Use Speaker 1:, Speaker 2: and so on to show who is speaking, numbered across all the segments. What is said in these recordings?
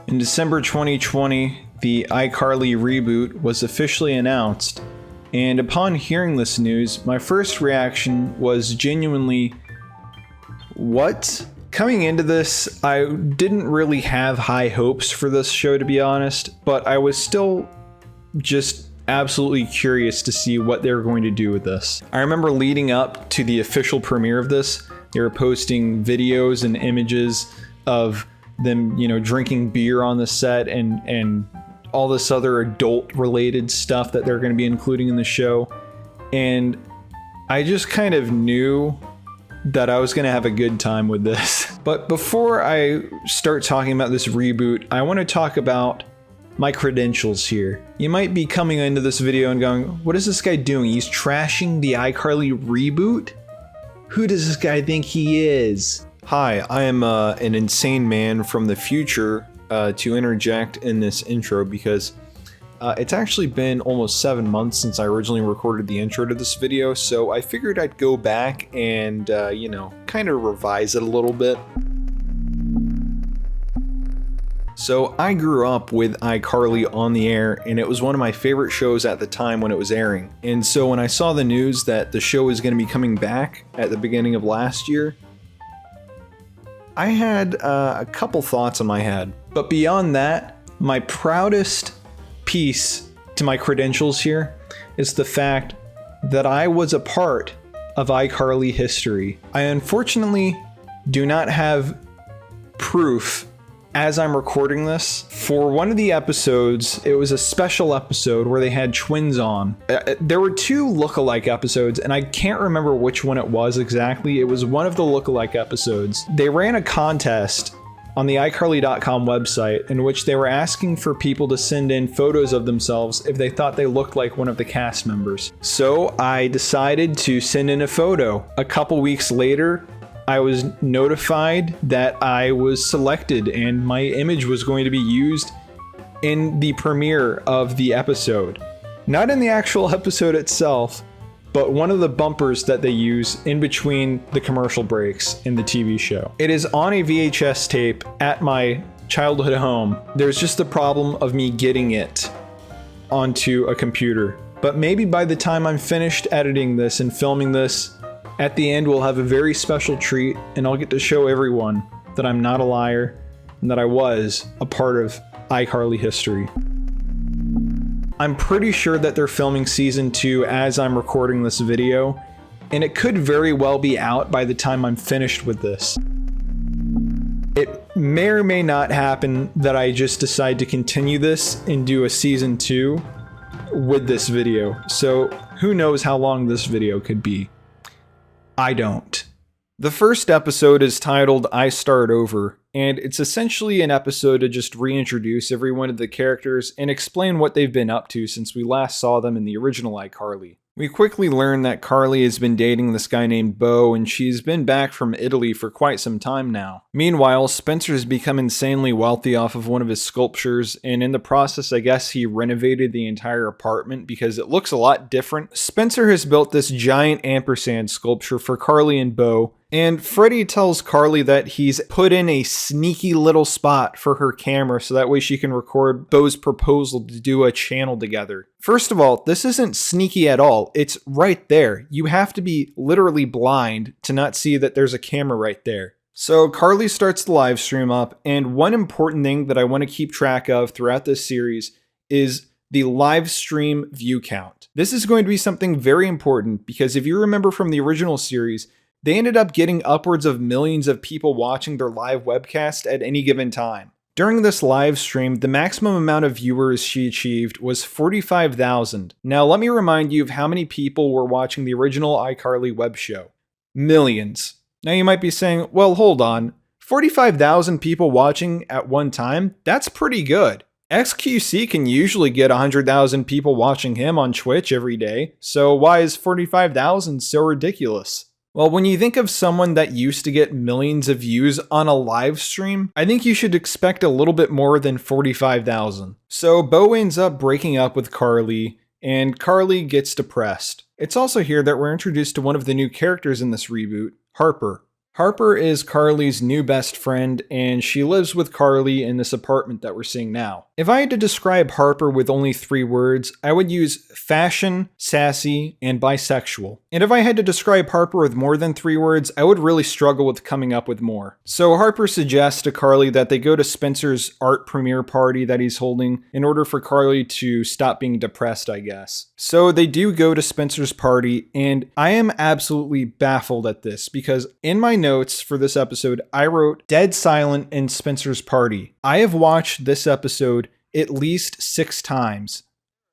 Speaker 1: In December 2020, the iCarly reboot was officially announced, and upon hearing this news, my first reaction was genuinely, what? Coming into this, I didn't really have high hopes for this show, to be honest, but I was still just absolutely curious to see what they were going to do with this. I remember leading up to the official premiere of this, they were posting videos and images of them, drinking beer on the set and all this other adult related stuff that they're going to be including in the show. And I just kind of knew that I was going to have a good time with this. But before I start talking about this reboot, I want to talk about my credentials here. You might be coming into this video and going, what is this guy doing? He's trashing the iCarly reboot? Who does this guy think he is? Hi, I am an insane man from the future to interject in this intro because it's actually been almost 7 months since I originally recorded the intro to this video, so I figured I'd go back and, kind of revise it a little bit. So I grew up with iCarly on the air, and it was one of my favorite shows at the time when it was airing. And so when I saw the news that the show was going to be coming back at the beginning of last year, I had a couple thoughts in my head. But beyond that, my proudest piece to my credentials here is the fact that I was a part of iCarly history. I unfortunately do not have proof as I'm recording this. For one of the episodes, it was a special episode where they had twins on. There were 2 lookalike episodes, and I can't remember which one it was exactly. It was one of the lookalike episodes. They ran a contest on the iCarly.com website in which they were asking for people to send in photos of themselves if they thought they looked like one of the cast members. So I decided to send in a photo. A couple weeks later, I was notified that I was selected and my image was going to be used in the premiere of the episode. Not in the actual episode itself, but one of the bumpers that they use in between the commercial breaks in the TV show. It is on a VHS tape at my childhood home. There's just the problem of me getting it onto a computer. But maybe by the time I'm finished editing this and filming this, at the end, we'll have a very special treat, and I'll get to show everyone that I'm not a liar and that I was a part of iCarly history. I'm pretty sure that they're filming season 2 as I'm recording this video, and it could very well be out by the time I'm finished with this. It may or may not happen that I just decide to continue this and do a season 2 with this video, so who knows how long this video could be. I don't. The first episode is titled I Start Over, and it's essentially an episode to just reintroduce every one of the characters and explain what they've been up to since we last saw them in the original iCarly. We quickly learn that Carly has been dating this guy named Bo, and she's been back from Italy for quite some time now. Meanwhile, Spencer's become insanely wealthy off of one of his sculptures, and in the process, I guess he renovated the entire apartment because it looks a lot different. Spencer has built this giant ampersand sculpture for Carly and Bo, and Freddie tells Carly that he's put in a sneaky little spot for her camera so that way she can record Bo's proposal to do a channel together. First of all, this isn't sneaky at all. It's right there. You have to be literally blind to not see that there's a camera right there. So Carly starts the live stream up, and one important thing that I want to keep track of throughout this series is the live stream view count. This is going to be something very important because if you remember from the original series, they ended up getting upwards of millions of people watching their live webcast at any given time. During this live stream, the maximum amount of viewers she achieved was 45,000. Now let me remind you of how many people were watching the original iCarly web show. Millions. Now you might be saying, well, hold on. 45,000 people watching at one time? That's pretty good. XQC can usually get 100,000 people watching him on Twitch every day, so why is 45,000 so ridiculous? Well, when you think of someone that used to get millions of views on a live stream, I think you should expect a little bit more than 45,000. So Bo ends up breaking up with Carly, and Carly gets depressed. It's also here that we're introduced to one of the new characters in this reboot, Harper. Harper is Carly's new best friend, and she lives with Carly in this apartment that we're seeing now. If I had to describe Harper with only 3 words, I would use fashion, sassy, and bisexual. And if I had to describe Harper with more than 3 words, I would really struggle with coming up with more. So Harper suggests to Carly that they go to Spencer's art premiere party that he's holding in order for Carly to stop being depressed, I guess. So they do go to Spencer's party, and I am absolutely baffled at this because in my notes for this episode, I wrote dead silent in Spencer's party. I have watched this episode at least 6 times.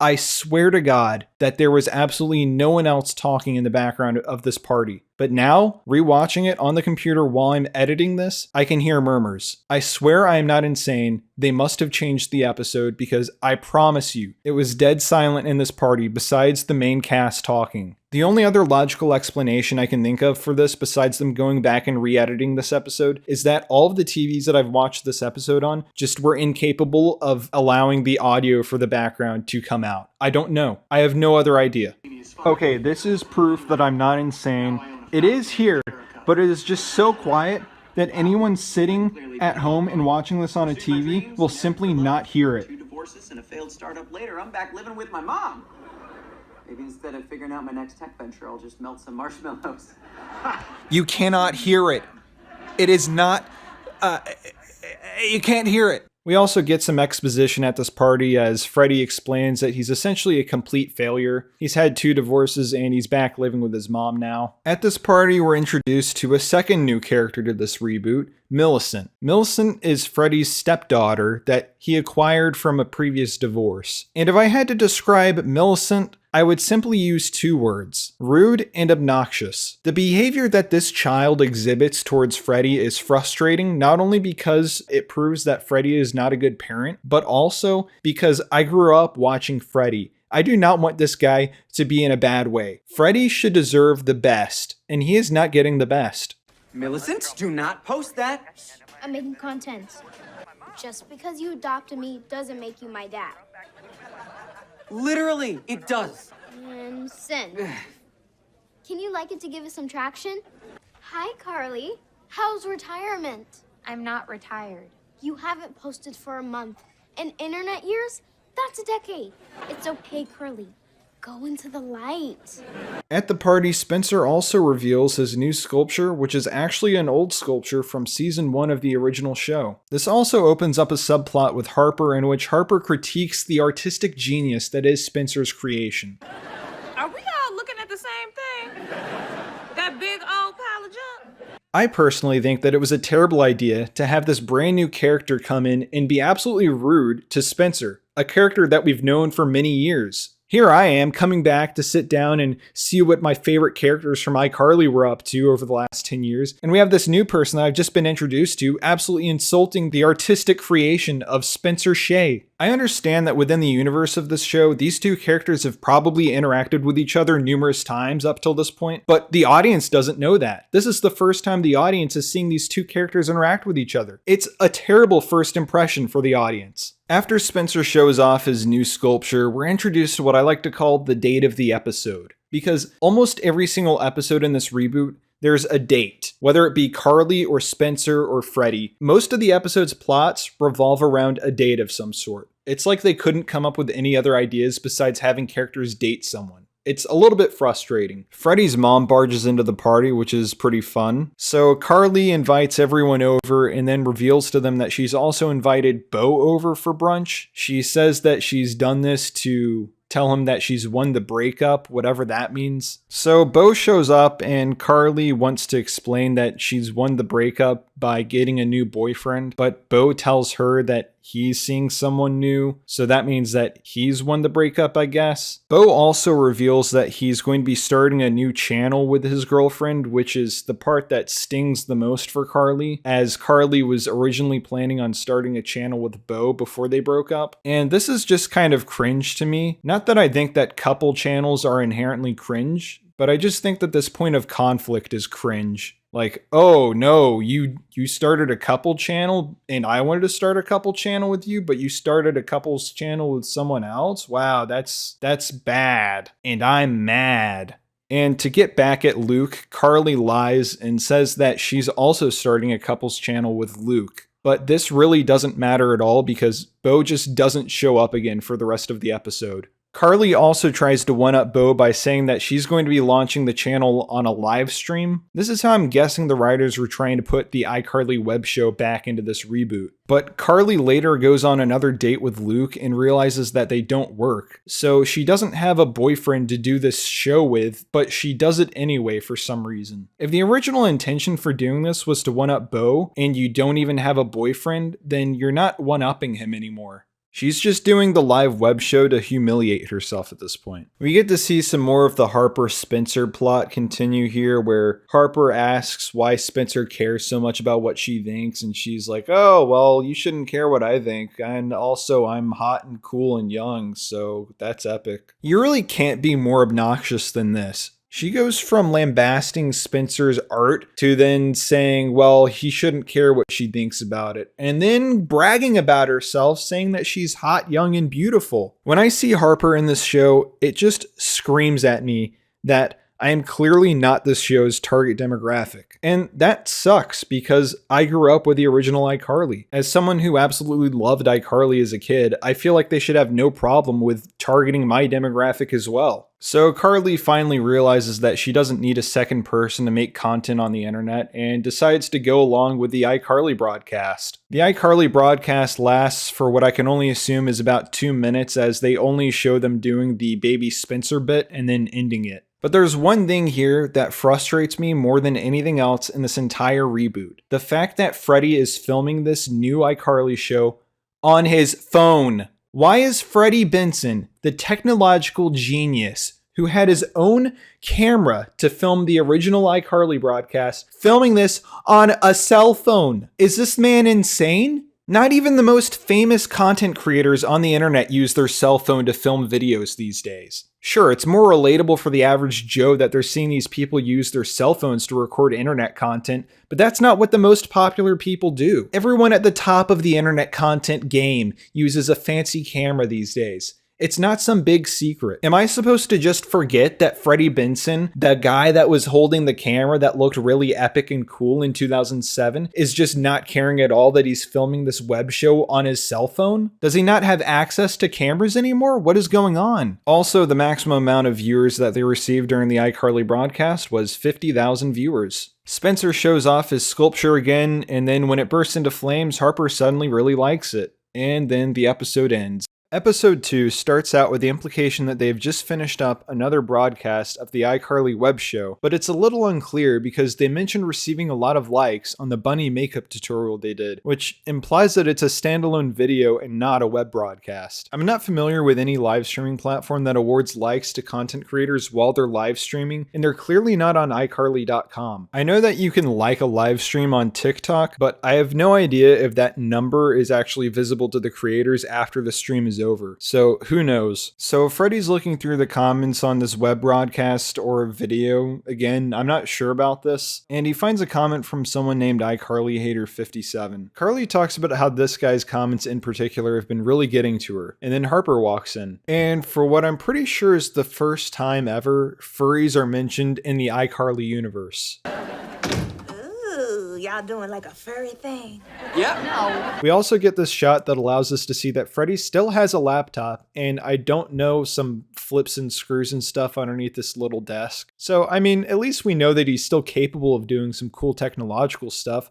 Speaker 1: I swear to God that there was absolutely no one else talking in the background of this party. But now, rewatching it on the computer while I'm editing this, I can hear murmurs. I swear I am not insane. They must have changed the episode because I promise you, it was dead silent in this party besides the main cast talking. The only other logical explanation I can think of for this besides them going back and re-editing this episode is that all of the TVs that I've watched this episode on just were incapable of allowing the audio for the background to come out. I don't know. I have no other idea. Okay, this is proof that I'm not insane. It is here, but it is just so quiet that anyone sitting at home and watching this on a TV will simply not hear it.
Speaker 2: 2 divorces and a failed startup later, I'm back living with my mom. Maybe instead of figuring out my next tech venture, I'll just melt some marshmallows.
Speaker 1: You cannot hear it. It is not... you can't hear it. We also get some exposition at this party as Freddie explains that he's essentially a complete failure. He's had 2 divorces and he's back living with his mom now. At this party, we're introduced to a second new character to this reboot, Millicent. Millicent is Freddie's stepdaughter that he acquired from a previous divorce. And if I had to describe Millicent, I would simply use 2 words, rude and obnoxious. The behavior that this child exhibits towards Freddie is frustrating, not only because it proves that Freddie is not a good parent, but also because I grew up watching Freddie. I do not want this guy to be in a bad way. Freddie should deserve the best, and he is not getting the best.
Speaker 2: Millicent, do not post that.
Speaker 3: I'm making content. Just because you adopted me doesn't make you my dad.
Speaker 2: Literally, it does.
Speaker 3: And send. Can you like it to give us some traction? Hi, Carly. How's retirement?
Speaker 4: I'm not retired.
Speaker 3: You haven't posted for a month. In internet years, that's a decade. It's okay, Carly. Go into the light.
Speaker 1: At the party, Spencer also reveals his new sculpture, which is actually an old sculpture from season 1 of the original show. This also opens up a subplot with Harper in which Harper critiques the artistic genius that is Spencer's creation.
Speaker 4: Are we all looking at the same thing? That big old pile of junk?
Speaker 1: I personally think that it was a terrible idea to have this brand new character come in and be absolutely rude to Spencer, a character that we've known for many years. Here I am coming back to sit down and see what my favorite characters from iCarly were up to over the last 10 years. And we have this new person that I've just been introduced to absolutely insulting the artistic creation of Spencer Shea. I understand that within the universe of this show, these 2 characters have probably interacted with each other numerous times up till this point, but the audience doesn't know that. This is the first time the audience is seeing these 2 characters interact with each other. It's a terrible first impression for the audience. After Spencer shows off his new sculpture, we're introduced to what I like to call the date of the episode. Because almost every single episode in this reboot, there's a date. Whether it be Carly or Spencer or Freddie, most of the episode's plots revolve around a date of some sort. It's like they couldn't come up with any other ideas besides having characters date someone. It's a little bit frustrating. Freddie's mom barges into the party, which is pretty fun. So Carly invites everyone over and then reveals to them that she's also invited Bo over for brunch. She says that she's done this to tell him that she's won the breakup, whatever that means. So Bo shows up and Carly wants to explain that she's won the breakup by getting a new boyfriend, but Bo tells her that he's seeing someone new, so that means that he's won the breakup, I guess. Bo also reveals that he's going to be starting a new channel with his girlfriend, which is the part that stings the most for Carly, as Carly was originally planning on starting a channel with Bo before they broke up. And this is just kind of cringe to me. Not that I think that couple channels are inherently cringe, but I just think that this point of conflict is cringe. Like, oh no, you started a couple channel and I wanted to start a couple channel with you, but you started a couples channel with someone else? Wow, that's bad. And I'm mad. And to get back at Luke, Carly lies and says that she's also starting a couples channel with Luke. But this really doesn't matter at all because Bo just doesn't show up again for the rest of the episode. Carly also tries to one-up Bo by saying that she's going to be launching the channel on a live stream. This is how I'm guessing the writers were trying to put the iCarly web show back into this reboot. But Carly later goes on another date with Luke and realizes that they don't work. So she doesn't have a boyfriend to do this show with, but she does it anyway for some reason. If the original intention for doing this was to one-up Bo and you don't even have a boyfriend, then you're not one-upping him anymore. She's just doing the live web show to humiliate herself at this point. We get to see some more of the Harper-Spencer plot continue here, where Harper asks why Spencer cares so much about what she thinks, and she's like, oh, well, you shouldn't care what I think, and also I'm hot and cool and young, so that's epic. You really can't be more obnoxious than this. She goes from lambasting Spencer's art to then saying, well, he shouldn't care what she thinks about it. And then bragging about herself, saying that she's hot, young, and beautiful. When I see Harper in this show, it just screams at me that I am clearly not this show's target demographic. And that sucks because I grew up with the original iCarly. As someone who absolutely loved iCarly as a kid, I feel like they should have no problem with targeting my demographic as well. So Carly finally realizes that she doesn't need a second person to make content on the internet and decides to go along with the iCarly broadcast. The iCarly broadcast lasts for what I can only assume is about 2 minutes, as they only show them doing the baby Spencer bit and then ending it. But there's one thing here that frustrates me more than anything else in this entire reboot. The fact that Freddie is filming this new iCarly show on his phone. Why is Freddie Benson, the technological genius who had his own camera to film the original iCarly broadcast, filming this on a cell phone? Is this man insane? Not even the most famous content creators on the internet use their cell phone to film videos these days. Sure, it's more relatable for the average Joe that they're seeing these people use their cell phones to record internet content, but that's not what the most popular people do. Everyone at the top of the internet content game uses a fancy camera these days. It's not some big secret. Am I supposed to just forget that Freddie Benson, the guy that was holding the camera that looked really epic and cool in 2007, is just not caring at all that he's filming this web show on his cell phone? Does he not have access to cameras anymore? What is going on? Also, the maximum amount of viewers that they received during the iCarly broadcast was 50,000 viewers. Spencer shows off his sculpture again, and then when it bursts into flames, Harper suddenly really likes it. And then the episode ends. Episode 2 starts out with the implication that they've just finished up another broadcast of the iCarly web show, but it's a little unclear because they mentioned receiving a lot of likes on the bunny makeup tutorial they did, which implies that it's a standalone video and not a web broadcast. I'm not familiar with any live streaming platform that awards likes to content creators while they're live streaming, and they're clearly not on iCarly.com. I know that you can like a live stream on TikTok, but I have no idea if that number is actually visible to the creators after the stream is over. So who knows? So Freddie's looking through the comments on this web broadcast or video. Again, I'm not sure about this. And he finds a comment from someone named iCarly Hater 57. Carly talks about how this guy's comments in particular have been really getting to her. And then Harper walks in. And for what I'm pretty sure is the first time ever, furries are mentioned in the iCarly universe.
Speaker 5: Y'all doing like a furry thing?
Speaker 2: Yep. No.
Speaker 1: We also get this shot that allows us to see that Freddie still has a laptop, and I don't know, some flips and screws and stuff underneath this little desk. So, I mean, at least we know that he's still capable of doing some cool technological stuff.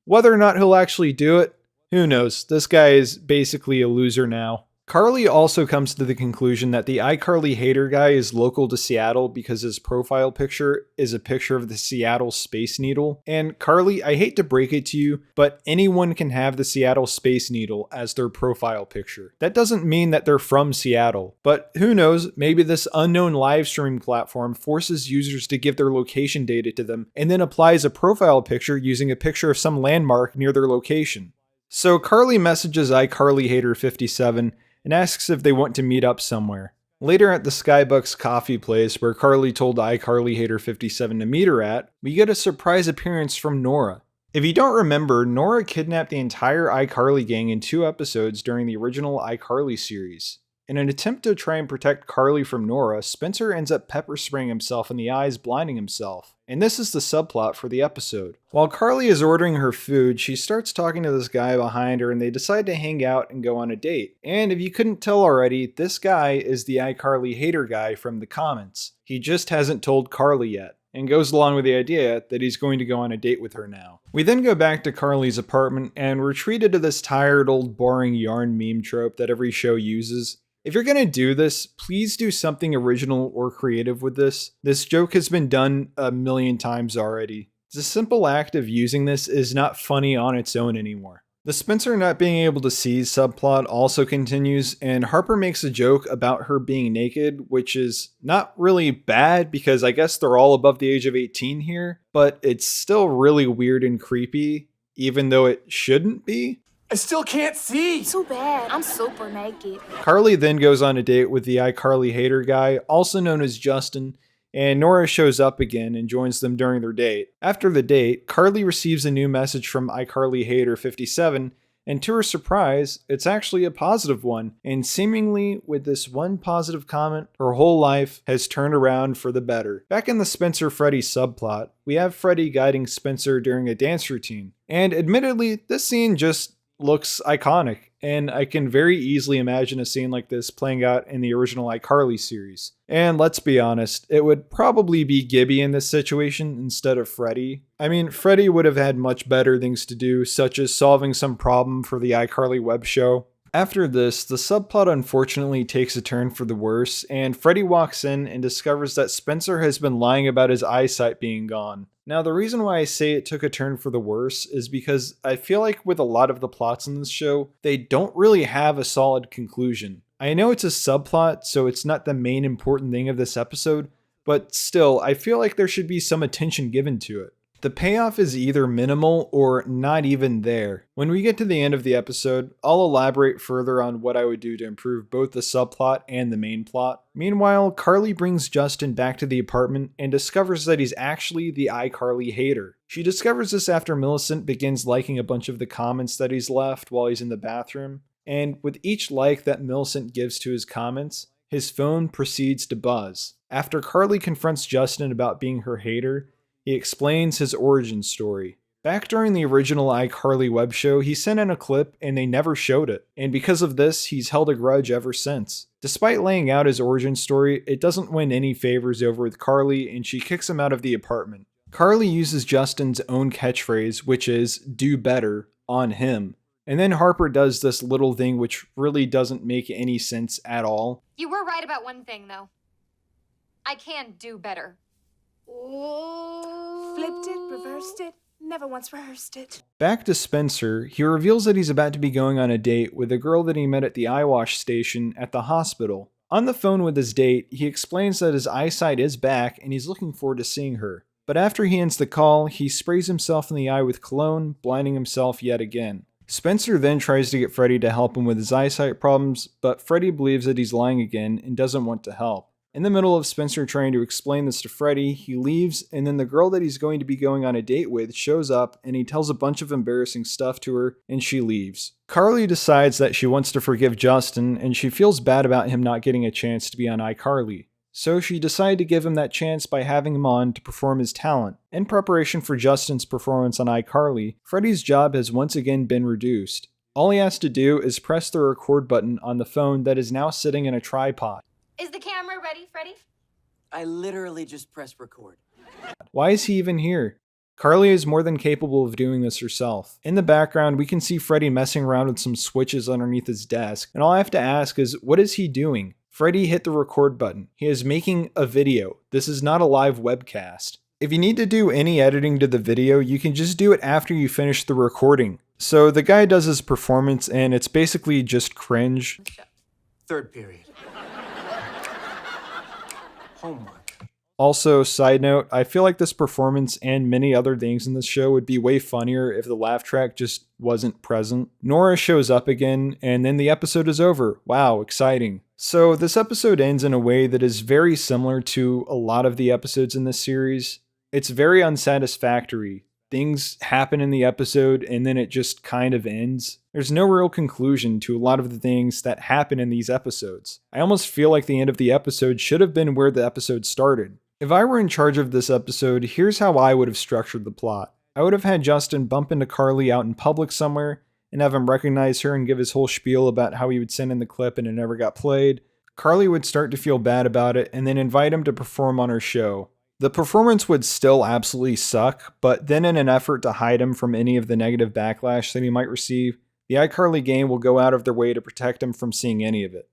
Speaker 1: Whether or not he'll actually do it, who knows? This guy is basically a loser now. Carly also comes to the conclusion that the iCarly hater guy is local to Seattle because his profile picture is a picture of the Seattle Space Needle. And Carly, I hate to break it to you, but anyone can have the Seattle Space Needle as their profile picture. That doesn't mean that they're from Seattle, but who knows, maybe this unknown live streaming platform forces users to give their location data to them and then applies a profile picture using a picture of some landmark near their location. So Carly messages iCarly Hater 57 and asks if they want to meet up somewhere. Later at the Skybucks coffee place where Carly told iCarly Hater 57 to meet her at, we get a surprise appearance from Nora. If you don't remember, Nora kidnapped the entire iCarly gang in 2 episodes during the original iCarly series. In an attempt to try and protect Carly from Nora, Spencer ends up pepper spraying himself in the eyes, blinding himself. And this is the subplot for the episode. While Carly is ordering her food, she starts talking to this guy behind her and they decide to hang out and go on a date. And if you couldn't tell already, this guy is the iCarly hater guy from the comments. He just hasn't told Carly yet, and goes along with the idea that he's going to go on a date with her now. We then go back to Carly's apartment and we're treated to this tired old boring yarn meme trope that every show uses. If you're gonna do this, please do something original or creative with this. This joke has been done a million times already. The simple act of using this is not funny on its own anymore. The Spencer not being able to see subplot also continues, and Harper makes a joke about her being naked, which is not really bad because I guess they're all above the age of 18 here, but it's still really weird and creepy, even though it shouldn't be.
Speaker 6: I still can't see!
Speaker 5: Too bad. I'm super naked.
Speaker 1: Carly then goes on a date with the iCarly hater guy, also known as Justin, and Nora shows up again and joins them during their date. After the date, Carly receives a new message from iCarly hater 57, and to her surprise, it's actually a positive one, and seemingly with this one positive comment, her whole life has turned around for the better. Back in the Spencer-Freddie subplot, we have Freddie guiding Spencer during a dance routine, and admittedly, this scene just looks iconic, and I can very easily imagine a scene like this playing out in the original iCarly series. And let's be honest, it would probably be Gibby in this situation instead of Freddie. I mean, Freddie would have had much better things to do, such as solving some problem for the iCarly web show. After this, the subplot unfortunately takes a turn for the worse, and Freddie walks in and discovers that Spencer has been lying about his eyesight being gone. Now, the reason why I say it took a turn for the worse is because I feel like with a lot of the plots in this show, they don't really have a solid conclusion. I know it's a subplot, so it's not the main important thing of this episode, but still, I feel like there should be some attention given to it. The payoff is either minimal or not even there. When we get to the end of the episode, I'll elaborate further on what I would do to improve both the subplot and the main plot. Meanwhile, Carly brings Justin back to the apartment and discovers that he's actually the iCarly hater. She discovers this after Millicent begins liking a bunch of the comments that he's left while he's in the bathroom. And with each like that Millicent gives to his comments, his phone proceeds to buzz. After Carly confronts Justin about being her hater, he explains his origin story. Back during the original iCarly web show, he sent in a clip and they never showed it, and because of this, he's held a grudge ever since. Despite laying out his origin story, it doesn't win any favors over with Carly, and she kicks him out of the apartment. Carly uses Justin's own catchphrase, which is, "do better," on him. And then Harper does this little thing which really doesn't make any sense at all.
Speaker 7: You were right about one thing, though. I can do better.
Speaker 5: Flipped it, reversed it, never once rehearsed it.
Speaker 1: Back to Spencer, he reveals that he's about to be going on a date with a girl that he met at the eye wash station at the hospital. On the phone with his date, he explains that his eyesight is back and he's looking forward to seeing her. But after he ends the call, he sprays himself in the eye with cologne, blinding himself yet again. Spencer then tries to get Freddie to help him with his eyesight problems, but Freddie believes that he's lying again and doesn't want to help. In the middle of Spencer trying to explain this to Freddie, he leaves, and then the girl that he's going to be going on a date with shows up, and he tells a bunch of embarrassing stuff to her, and she leaves. Carly decides that she wants to forgive Justin, and she feels bad about him not getting a chance to be on iCarly. So she decided to give him that chance by having him on to perform his talent. In preparation for Justin's performance on iCarly, Freddie's job has once again been reduced. All he has to do is press the record button on the phone that is now sitting in a tripod.
Speaker 7: Is the camera ready, Freddie?
Speaker 2: I literally just pressed record.
Speaker 1: Why is he even here? Carly is more than capable of doing this herself. In the background, we can see Freddie messing around with some switches underneath his desk, and all I have to ask is, what is he doing? Freddie hit the record button. He is making a video. This is not a live webcast. If you need to do any editing to the video, you can just do it after you finish the recording. So the guy does his performance, and it's basically just cringe.
Speaker 6: Third period. Homework.
Speaker 1: Also, side note, I feel like this performance and many other things in this show would be way funnier if the laugh track just wasn't present. Nora shows up again, and then the episode is over. Wow, exciting. So this episode ends in a way that is very similar to a lot of the episodes in this series. It's very unsatisfactory. things happen in the episode and then it just kind of ends. There's no real conclusion to a lot of the things that happen in these episodes. I almost feel like the end of the episode should have been where the episode started. If I were in charge of this episode, here's how I would have structured the plot. I would have had Justin bump into Carly out in public somewhere and have him recognize her and give his whole spiel about how he would send in the clip and it never got played. Carly would start to feel bad about it and then invite him to perform on her show. The performance would still absolutely suck, but then in an effort to hide him from any of the negative backlash that he might receive, the iCarly gang will go out of their way to protect him from seeing any of it.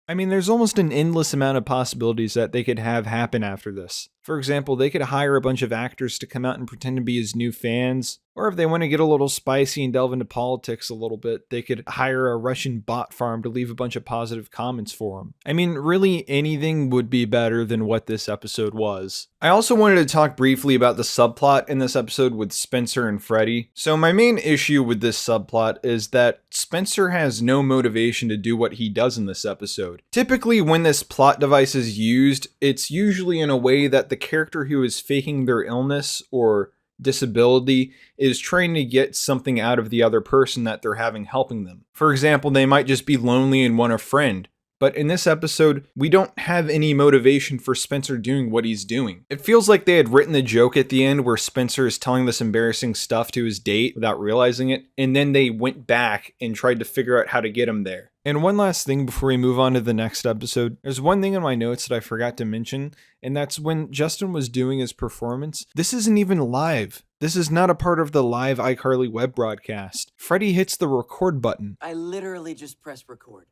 Speaker 1: I mean, there's almost an endless amount of possibilities that they could have happen after this. For example, they could hire a bunch of actors to come out and pretend to be his new fans. Or if they want to get a little spicy and delve into politics a little bit, they could hire a Russian bot farm to leave a bunch of positive comments for him. I mean, really anything would be better than what this episode was. I also wanted to talk briefly about the subplot in this episode with Spencer and Freddie. So my main issue with this subplot is that Spencer has no motivation to do what he does in this episode. Typically, when this plot device is used, it's usually in a way that the character who is faking their illness or disability is trying to get something out of the other person that they're having helping them. For example, they might just be lonely and want a friend. But in this episode, we don't have any motivation for Spencer doing what he's doing. It feels like they had written the joke at the end where Spencer is telling this embarrassing stuff to his date without realizing it, and then they went back and tried to figure out how to get him there. And one last thing before we move on to the next episode, there's one thing in my notes that I forgot to mention, and that's when Justin was doing his performance. This isn't even live. This is not a part of the live iCarly web broadcast. Freddie hits the record button.
Speaker 2: I literally just pressed record.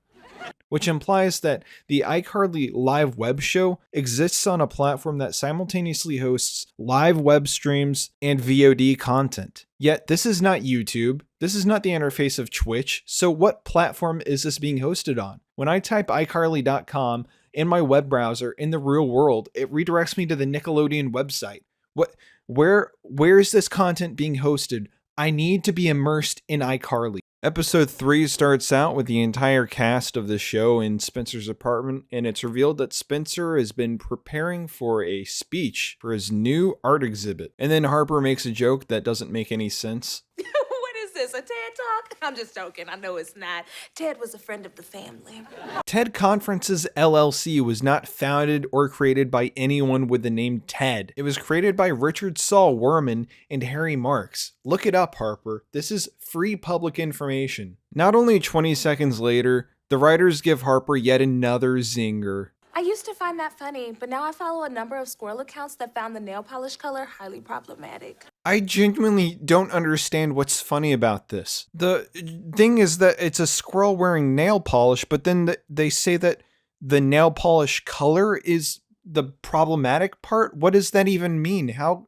Speaker 1: Which implies that the iCarly live web show exists on a platform that simultaneously hosts live web streams and VOD content. Yet this is not YouTube, this is not the interface of Twitch, so what platform is this being hosted on? When I type iCarly.com in my web browser in the real world, it redirects me to the Nickelodeon website. Where is this content being hosted? I need to be immersed in iCarly. Episode 3 starts out with the entire cast of the show in Spencer's apartment, and it's revealed that Spencer has been preparing for a speech for his new art exhibit. And then Harper makes a joke that doesn't make any sense.
Speaker 5: What is this, a TED Talk? I'm just joking. I know it's not. Ted was a friend of the family.
Speaker 1: TED Conferences LLC was not founded or created by anyone with the name Ted. It was created by Richard Saul Wurman and Harry Marks. Look it up, Harper. This is free public information. Not only 20 seconds later, the writers give Harper yet another zinger.
Speaker 5: I used to find that funny, but now I follow a number of squirrel accounts that found the nail polish color highly problematic.
Speaker 1: I genuinely don't understand what's funny about this. The thing is that it's a squirrel wearing nail polish, but then they say that the nail polish color is the problematic part. What does that even mean? How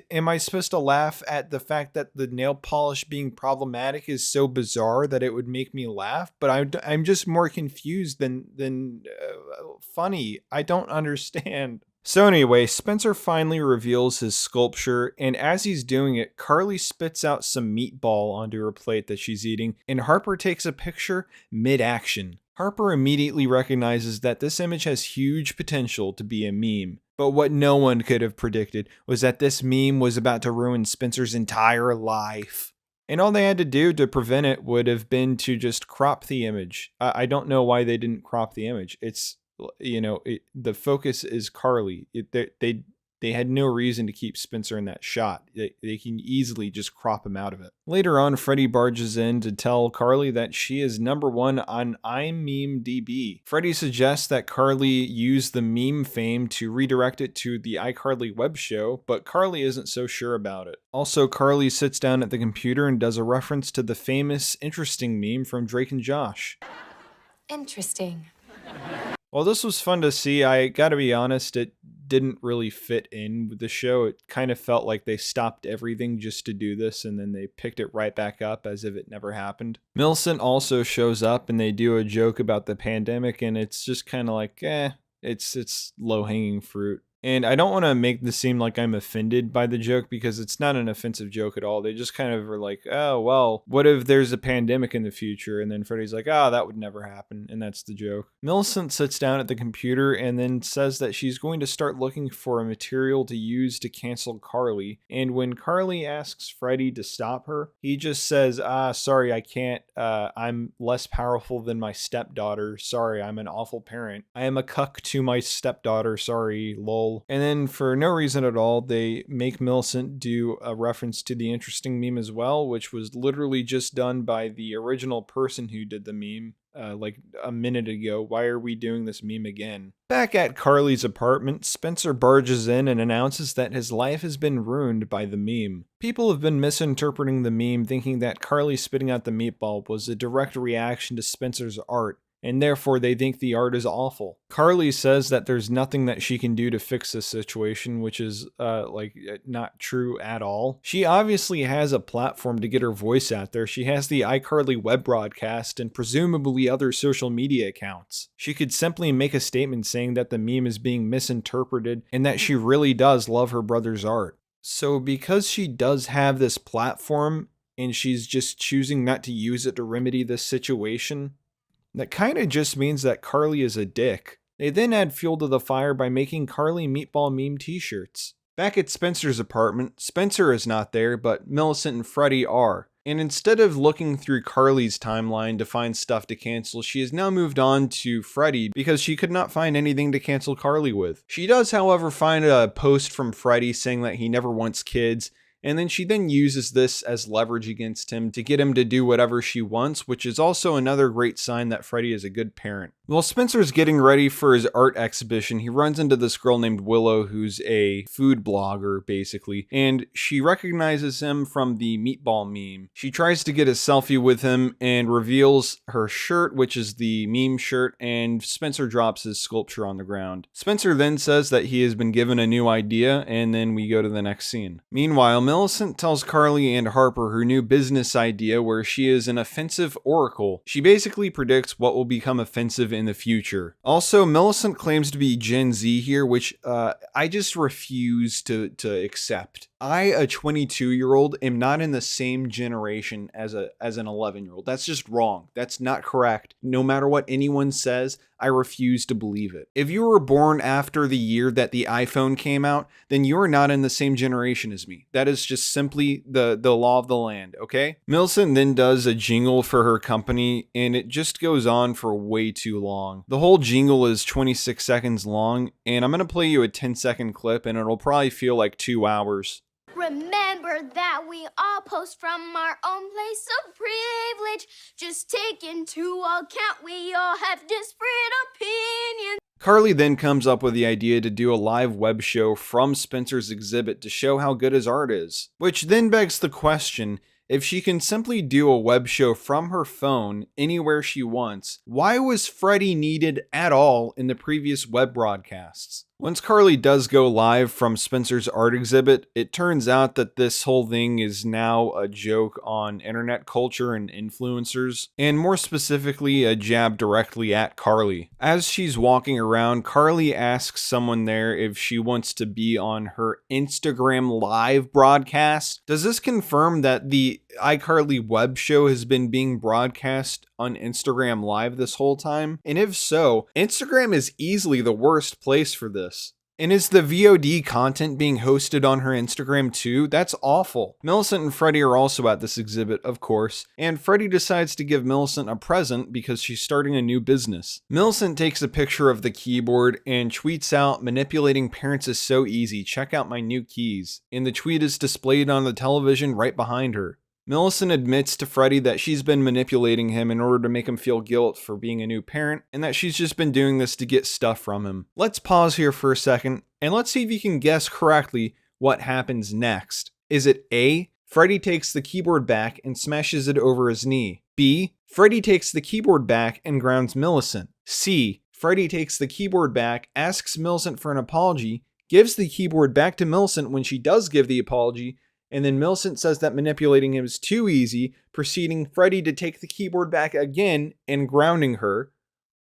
Speaker 1: am I supposed to laugh at the fact that the nail polish being problematic is so bizarre that it would make me laugh? But I'm just more confused than funny. I don't understand. So anyway, Spencer finally reveals his sculpture, and as he's doing it, Carly spits out some meatball onto her plate that she's eating, and Harper takes a picture mid-action. Harper immediately recognizes that this image has huge potential to be a meme. But what no one could have predicted was that this meme was about to ruin Spencer's entire life. And all they had to do to prevent it would have been to just crop the image. I don't know why they didn't crop the image. It's, the focus is Carly. They had no reason to keep Spencer in that shot. They can easily just crop him out of it. Later on, Freddie barges in to tell Carly that she is #1 on IMemeDB. Freddie suggests that Carly use the meme fame to redirect it to the iCarly web show, but Carly isn't so sure about it. Also, Carly sits down at the computer and does a reference to the famous interesting meme from Drake and Josh.
Speaker 7: Interesting.
Speaker 1: While this was fun to see, I gotta be honest, it didn't really fit in with the show. It kind of felt like they stopped everything just to do this, and then they picked it right back up as if it never happened. Millicent also shows up, and they do a joke about the pandemic, and it's just kind of like, it's low-hanging fruit. And I don't want to make this seem like I'm offended by the joke because it's not an offensive joke at all. They just kind of are like, oh, well, what if there's a pandemic in the future? And then Freddie's like, oh, that would never happen. And that's the joke. Millicent sits down at the computer and then says that she's going to start looking for a material to use to cancel Carly. And when Carly asks Freddie to stop her, he just says, sorry, I can't. I'm less powerful than my stepdaughter. Sorry, I'm an awful parent. I am a cuck to my stepdaughter. Sorry, lol. And then for no reason at all, they make Millicent do a reference to the interesting meme as well, which was literally just done by the original person who did the meme. Like a minute ago. Why are we doing this meme again? Back at Carly's apartment, Spencer barges in and announces that his life has been ruined by the meme. People have been misinterpreting the meme, thinking that Carly spitting out the meatball was a direct reaction to Spencer's art, and therefore they think the art is awful. Carly says that there's nothing that she can do to fix this situation, which is not true at all. She obviously has a platform to get her voice out there. She has the iCarly web broadcast and presumably other social media accounts. She could simply make a statement saying that the meme is being misinterpreted and that she really does love her brother's art. So because she does have this platform and she's just choosing not to use it to remedy this situation, that kind of just means that Carly is a dick. They then add fuel to the fire by making Carly meatball meme t-shirts. Back at Spencer's apartment, Spencer is not there, but Millicent and Freddie are. And instead of looking through Carly's timeline to find stuff to cancel, she has now moved on to Freddie because she could not find anything to cancel Carly with. She does, however, find a post from Freddie saying that he never wants kids, and then she uses this as leverage against him to get him to do whatever she wants, which is also another great sign that Freddie is a good parent. While Spencer's getting ready for his art exhibition, he runs into this girl named Willow, who's a food blogger, basically, and she recognizes him from the meatball meme. She tries to get a selfie with him and reveals her shirt, which is the meme shirt, and Spencer drops his sculpture on the ground. Spencer then says that he has been given a new idea, and then we go to the next scene. Meanwhile, Millicent tells Carly and Harper her new business idea where she is an offensive oracle. She basically predicts what will become offensive in the future. Also, Millicent claims to be Gen Z here, which I just refuse to accept. I, a 22-year-old, am not in the same generation as an 11-year-old. That's just wrong. That's not correct. No matter what anyone says, I refuse to believe it. If you were born after the year that the iPhone came out, then you are not in the same generation as me. That is just simply the law of the land, okay? Millicent then does a jingle for her company, and it just goes on for way too long. The whole jingle is 26 seconds long, and I'm going to play you a 10-second clip, and it'll probably feel like 2 hours.
Speaker 3: Remember that we all post from our own place of privilege. Just take into account we all have disparate opinions.
Speaker 1: Carly then comes up with the idea to do a live web show from Spencer's exhibit to show how good his art is. Which then begs the question, if she can simply do a web show from her phone anywhere she wants, why was Freddie needed at all in the previous web broadcasts? Once Carly does go live from Spencer's art exhibit, it turns out that this whole thing is now a joke on internet culture and influencers, and more specifically a jab directly at Carly. As she's walking around, Carly asks someone there if she wants to be on her Instagram live broadcast. Does this confirm that the iCarly web show has been being broadcast on Instagram Live this whole time? And if so, Instagram is easily the worst place for this. And is the VOD content being hosted on her Instagram too? That's awful. Millicent and Freddie are also at this exhibit, of course, and Freddie decides to give Millicent a present because she's starting a new business. Millicent takes a picture of the keyboard and tweets out, "Manipulating parents is so easy, check out my new keys." And the tweet is displayed on the television right behind her. Millicent admits to Freddie that she's been manipulating him in order to make him feel guilt for being a new parent, and that she's just been doing this to get stuff from him. Let's pause here for a second, and let's see if you can guess correctly what happens next. Is it A, Freddie takes the keyboard back and smashes it over his knee? B, Freddie takes the keyboard back and grounds Millicent? C, Freddie takes the keyboard back, asks Millicent for an apology, gives the keyboard back to Millicent when she does give the apology, and then Millicent says that manipulating him is too easy, proceeding Freddie to take the keyboard back again and grounding her?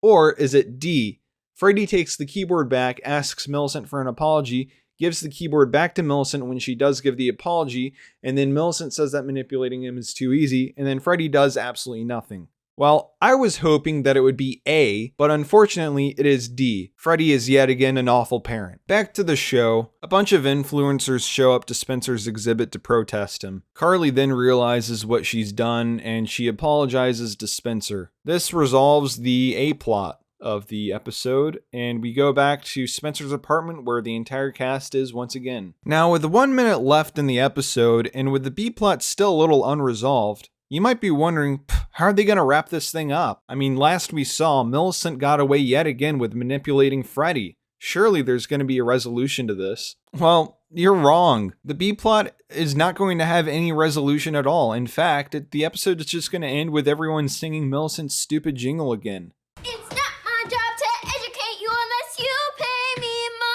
Speaker 1: Or is it D, Freddie takes the keyboard back, asks Millicent for an apology, gives the keyboard back to Millicent when she does give the apology, and then Millicent says that manipulating him is too easy, and then Freddie does absolutely nothing. Well, I was hoping that it would be A, but unfortunately it is D. Freddie is yet again an awful parent. Back to the show, a bunch of influencers show up to Spencer's exhibit to protest him. Carly then realizes what she's done and she apologizes to Spencer. This resolves the A plot of the episode, and we go back to Spencer's apartment where the entire cast is once again. Now, with 1 minute left in the episode, and with the B plot still a little unresolved, you might be wondering, how are they going to wrap this thing up? I mean, last we saw, Millicent got away yet again with manipulating Freddie. Surely there's going to be a resolution to this. Well, you're wrong. The B-plot is not going to have any resolution at all. In fact, the episode is just going to end with everyone singing Millicent's stupid jingle again.
Speaker 3: It's not my job to educate you unless you pay me money.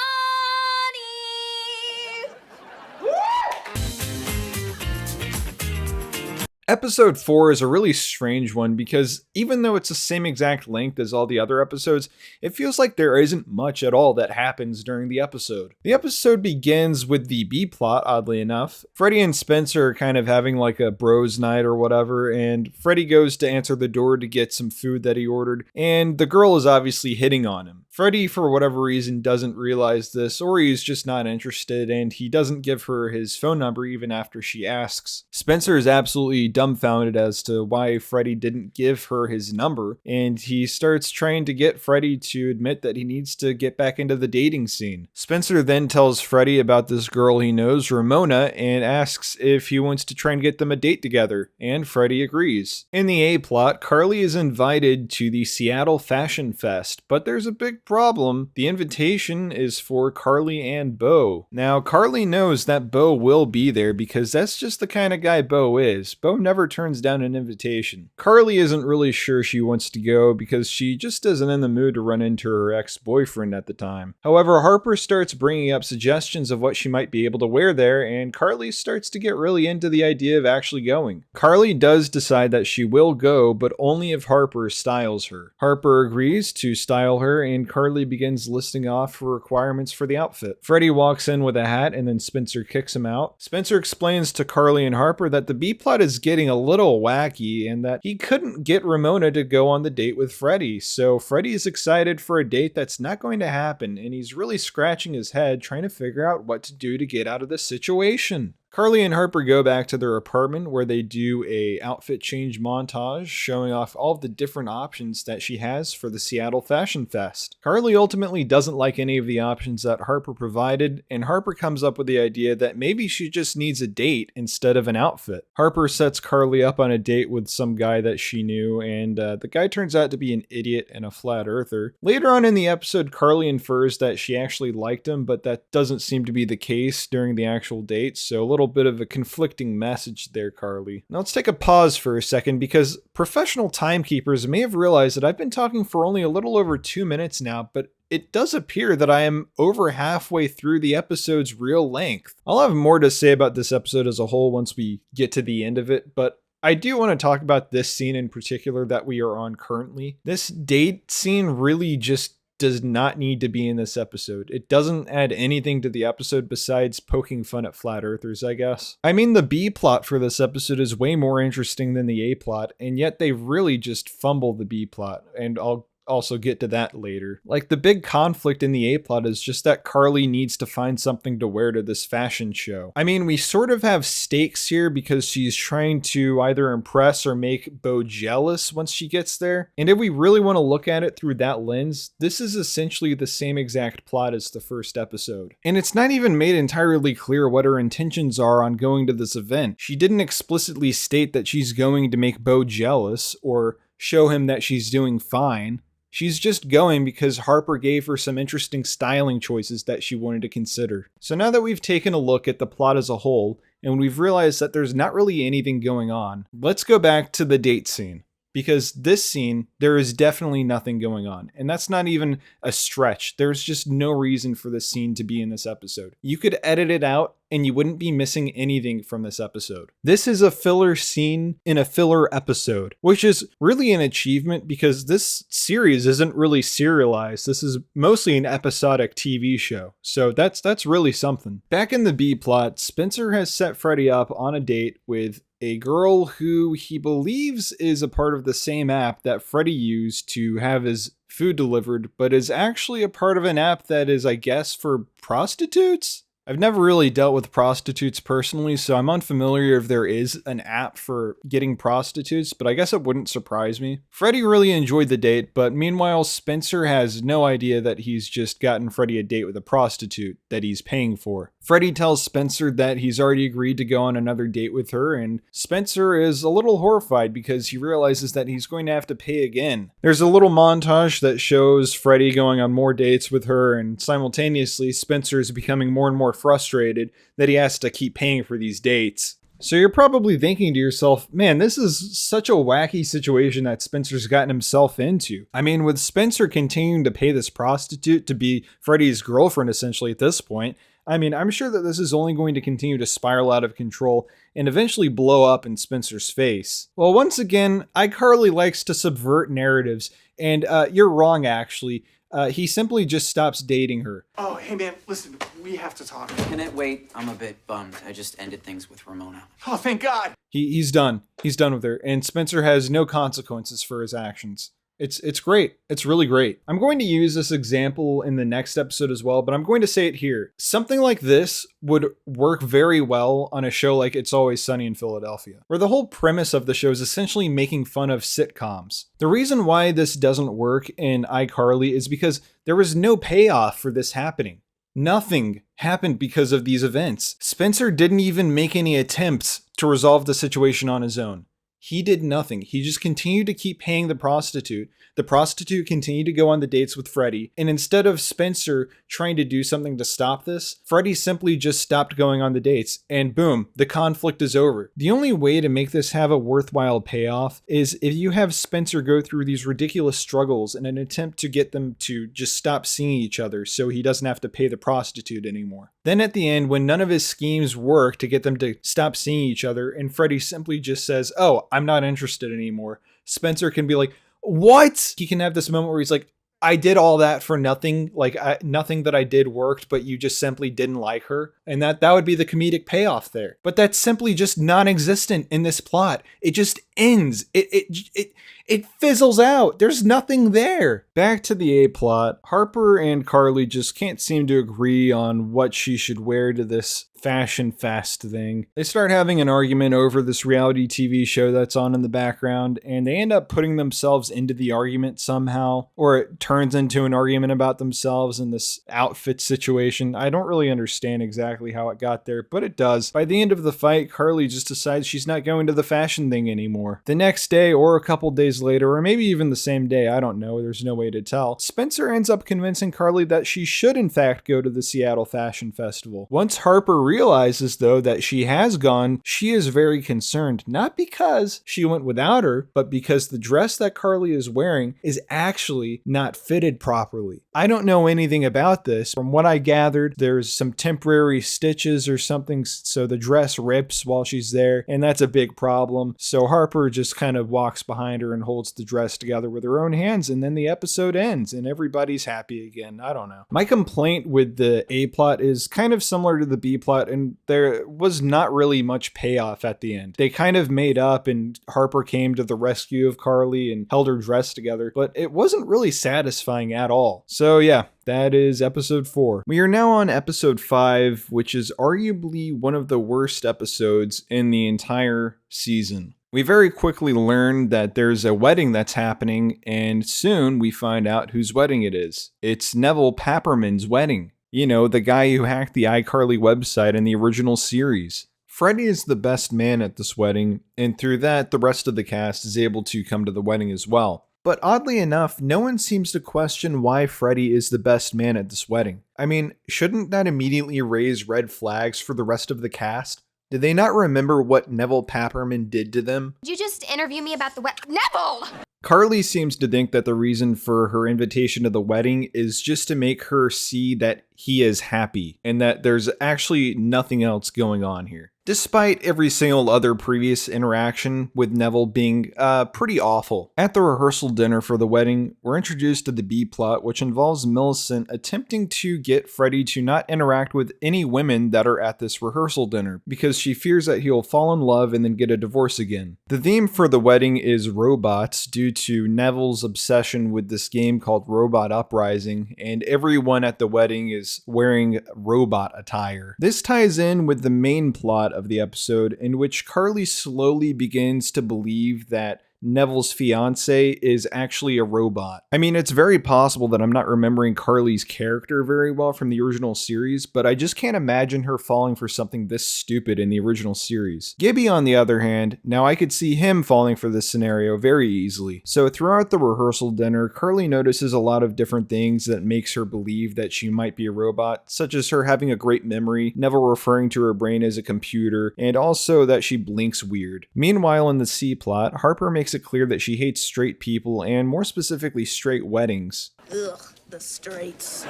Speaker 1: Episode 4 is a really strange one because even though it's the same exact length as all the other episodes, it feels like there isn't much at all that happens during the episode. The episode begins with the B-plot, oddly enough. Freddie and Spencer are kind of having like a bros night or whatever, and Freddie goes to answer the door to get some food that he ordered, and the girl is obviously hitting on him. Freddie, for whatever reason, doesn't realize this, or he's just not interested, and he doesn't give her his phone number even after she asks. Spencer is absolutely dumbfounded as to why Freddie didn't give her his number, and he starts trying to get Freddie to admit that he needs to get back into the dating scene. Spencer then tells Freddie about this girl he knows, Ramona, and asks if he wants to try and get them a date together, and Freddie agrees. In the A-plot, Carly is invited to the Seattle Fashion Fest, but there's a big problem. The invitation is for Carly and Beau. Now, Carly knows that Beau will be there because that's just the kind of guy Beau is. Beau never turns down an invitation. Carly isn't really sure she wants to go because she just isn't in the mood to run into her ex-boyfriend at the time. However, Harper starts bringing up suggestions of what she might be able to wear there, and Carly starts to get really into the idea of actually going. Carly does decide that she will go, but only if Harper styles her. Harper agrees to style her, and Carly begins listing off her requirements for the outfit. Freddie walks in with a hat, and then Spencer kicks him out. Spencer explains to Carly and Harper that the B-plot is getting a little wacky and that he couldn't get Ramona to go on the date with Freddie, so Freddie is excited for a date that's not going to happen, and he's really scratching his head trying to figure out what to do to get out of this situation. Carly and Harper go back to their apartment where they do a outfit change montage showing off all of the different options that she has for the Seattle Fashion Fest. Carly ultimately doesn't like any of the options that Harper provided, and Harper comes up with the idea that maybe she just needs a date instead of an outfit. Harper sets Carly up on a date with some guy that she knew, and the guy turns out to be an idiot and a flat earther. Later on in the episode, Carly infers that she actually liked him, but that doesn't seem to be the case during the actual date, so a little bit of a conflicting message there, Carly. Now let's take a pause for a second because professional timekeepers may have realized that I've been talking for only a little over 2 minutes now, but it does appear that I am over halfway through the episode's real length. I'll have more to say about this episode as a whole once we get to the end of it, but I do want to talk about this scene in particular that we are on currently. This date scene really just does not need to be in this episode. It doesn't add anything to the episode besides poking fun at flat earthers, I guess. I mean, the B plot for this episode is way more interesting than the A plot, and yet they really just fumble the B plot, and I'll also get to that later. Like, the big conflict in the A-plot is just that Carly needs to find something to wear to this fashion show. I mean, we sort of have stakes here because she's trying to either impress or make Beau jealous once she gets there. And if we really want to look at it through that lens, this is essentially the same exact plot as the first episode. And it's not even made entirely clear what her intentions are on going to this event. She didn't explicitly state that she's going to make Beau jealous or show him that she's doing fine. She's just going because Harper gave her some interesting styling choices that she wanted to consider. So now that we've taken a look at the plot as a whole, and we've realized that there's not really anything going on, let's go back to the date scene. Because this scene, there is definitely nothing going on. And that's not even a stretch. There's just no reason for this scene to be in this episode. You could edit it out and you wouldn't be missing anything from this episode. This is a filler scene in a filler episode, which is really an achievement because this series isn't really serialized. This is mostly an episodic TV show, so that's really something. Back in the B plot, Spencer has set Freddie up on a date with a girl who he believes is a part of the same app that Freddie used to have his food delivered, but is actually a part of an app that is, I guess, for prostitutes? I've never really dealt with prostitutes personally, so I'm unfamiliar if there is an app for getting prostitutes, but I guess it wouldn't surprise me. Freddie really enjoyed the date, but meanwhile, Spencer has no idea that he's just gotten Freddie a date with a prostitute that he's paying for. Freddie tells Spencer that he's already agreed to go on another date with her, and Spencer is a little horrified because he realizes that he's going to have to pay again. There's a little montage that shows Freddie going on more dates with her, and simultaneously, Spencer is becoming more and more frustrated that he has to keep paying for these dates. So you're probably thinking to yourself, man, this is such a wacky situation that Spencer's gotten himself into. I mean, with Spencer continuing to pay this prostitute to be Freddie's girlfriend essentially at this point, I mean, I'm sure that this is only going to continue to spiral out of control and eventually blow up in Spencer's face. Well, once again, iCarly likes to subvert narratives, and you're wrong actually. He simply just stops dating her.
Speaker 6: Oh, hey man, listen, we have to talk.
Speaker 2: Can it wait? I'm a bit bummed. I just ended things with Ramona.
Speaker 6: Oh, thank God.
Speaker 1: He's done. He's done with her, and Spencer has no consequences for his actions. It's great. It's really great. I'm going to use this example in the next episode as well, but I'm going to say it here. Something like this would work very well on a show like It's Always Sunny in Philadelphia, where the whole premise of the show is essentially making fun of sitcoms. The reason why this doesn't work in iCarly is because there was no payoff for this happening. Nothing happened because of these events. Spencer didn't even make any attempts to resolve the situation on his own. He did nothing. He just continued to keep paying the prostitute. The prostitute continued to go on the dates with Freddie. And instead of Spencer trying to do something to stop this, Freddie simply just stopped going on the dates. And boom, the conflict is over. The only way to make this have a worthwhile payoff is if you have Spencer go through these ridiculous struggles in an attempt to get them to just stop seeing each other so he doesn't have to pay the prostitute anymore. Then at the end, when none of his schemes work to get them to stop seeing each other, and Freddie simply just says, "Oh, I'm not interested anymore," Spencer can be like, "What?" He can have this moment where he's like, "I did all that for nothing. Like nothing that I did worked, but you just simply didn't like her." And that would be the comedic payoff there. But that's simply just non-existent in this plot. It just ends. It fizzles out. There's nothing there. Back to the A plot. Harper and Carly just can't seem to agree on what she should wear to this fashion fest thing. They start having an argument over this reality TV show that's on in the background, and they end up putting themselves into the argument somehow, or it turns into an argument about themselves in this outfit situation. I don't really understand exactly how it got there, but it does. By the end of the fight, Carly just decides she's not going to the fashion thing anymore. The next day, or a couple days later, or maybe even the same day, I don't know, there's no way to tell, Spencer ends up convincing Carly that she should in fact go to the Seattle Fashion Festival. Once Harper realizes though that she has gone, she is very concerned, not because she went without her, but because the dress that Carly is wearing is actually not fitted properly. I don't know anything about this. From what I gathered, there's some temporary stitches or something, so the dress rips while she's there, and that's a big problem. So Harper just kind of walks behind her and holds the dress together with her own hands, and then the episode ends and everybody's happy again. I don't know. My complaint with the A plot is kind of similar to the B plot, and there was not really much payoff at the end. They kind of made up and Harper came to the rescue of Carly and held her dress together, but it wasn't really satisfying at all. So yeah, that is episode 4. We are now on episode 5, which is arguably one of the worst episodes in the entire season. We very quickly learn that there's a wedding that's happening, and soon we find out whose wedding it is. It's Neville Papperman's wedding. You know, the guy who hacked the iCarly website in the original series. Freddie is the best man at this wedding, and through that, the rest of the cast is able to come to the wedding as well. But oddly enough, no one seems to question why Freddie is the best man at this wedding. I mean, shouldn't that immediately raise red flags for the rest of the cast? Did they not remember what Neville Papperman did to them?
Speaker 3: Did you just interview me about the Neville!
Speaker 1: Carly seems to think that the reason for her invitation to the wedding is just to make her see that he is happy and that there's actually nothing else going on here. Despite every single other previous interaction with Neville being pretty awful. At the rehearsal dinner for the wedding, we're introduced to the B plot, which involves Millicent attempting to get Freddie to not interact with any women that are at this rehearsal dinner, because she fears that he'll fall in love and then get a divorce again. The theme for the wedding is robots, due to Neville's obsession with this game called Robot Uprising, and everyone at the wedding is wearing robot attire. This ties in with the main plot of the episode, in which Carly slowly begins to believe that Neville's fiance is actually a robot. I mean, it's very possible that I'm not remembering Carly's character very well from the original series, but I just can't imagine her falling for something this stupid in the original series. Gibby, on the other hand, now I could see him falling for this scenario very easily. So throughout the rehearsal dinner, Carly notices a lot of different things that makes her believe that she might be a robot, such as her having a great memory, Neville referring to her brain as a computer, and also that she blinks weird. Meanwhile, in the C plot, Harper makes it clear that she hates straight people, and more specifically straight weddings.
Speaker 5: Ugh, the straights.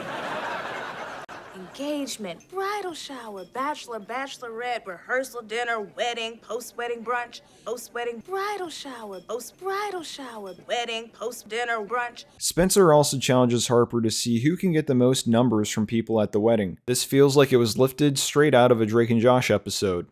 Speaker 5: Engagement, bridal shower, bachelor, bachelorette, rehearsal dinner, wedding, post-wedding brunch, post-wedding bridal shower, post-bridal shower, wedding, post-dinner brunch.
Speaker 1: Spencer also challenges Harper to see who can get the most numbers from people at the wedding. This feels like it was lifted straight out of a Drake and Josh episode.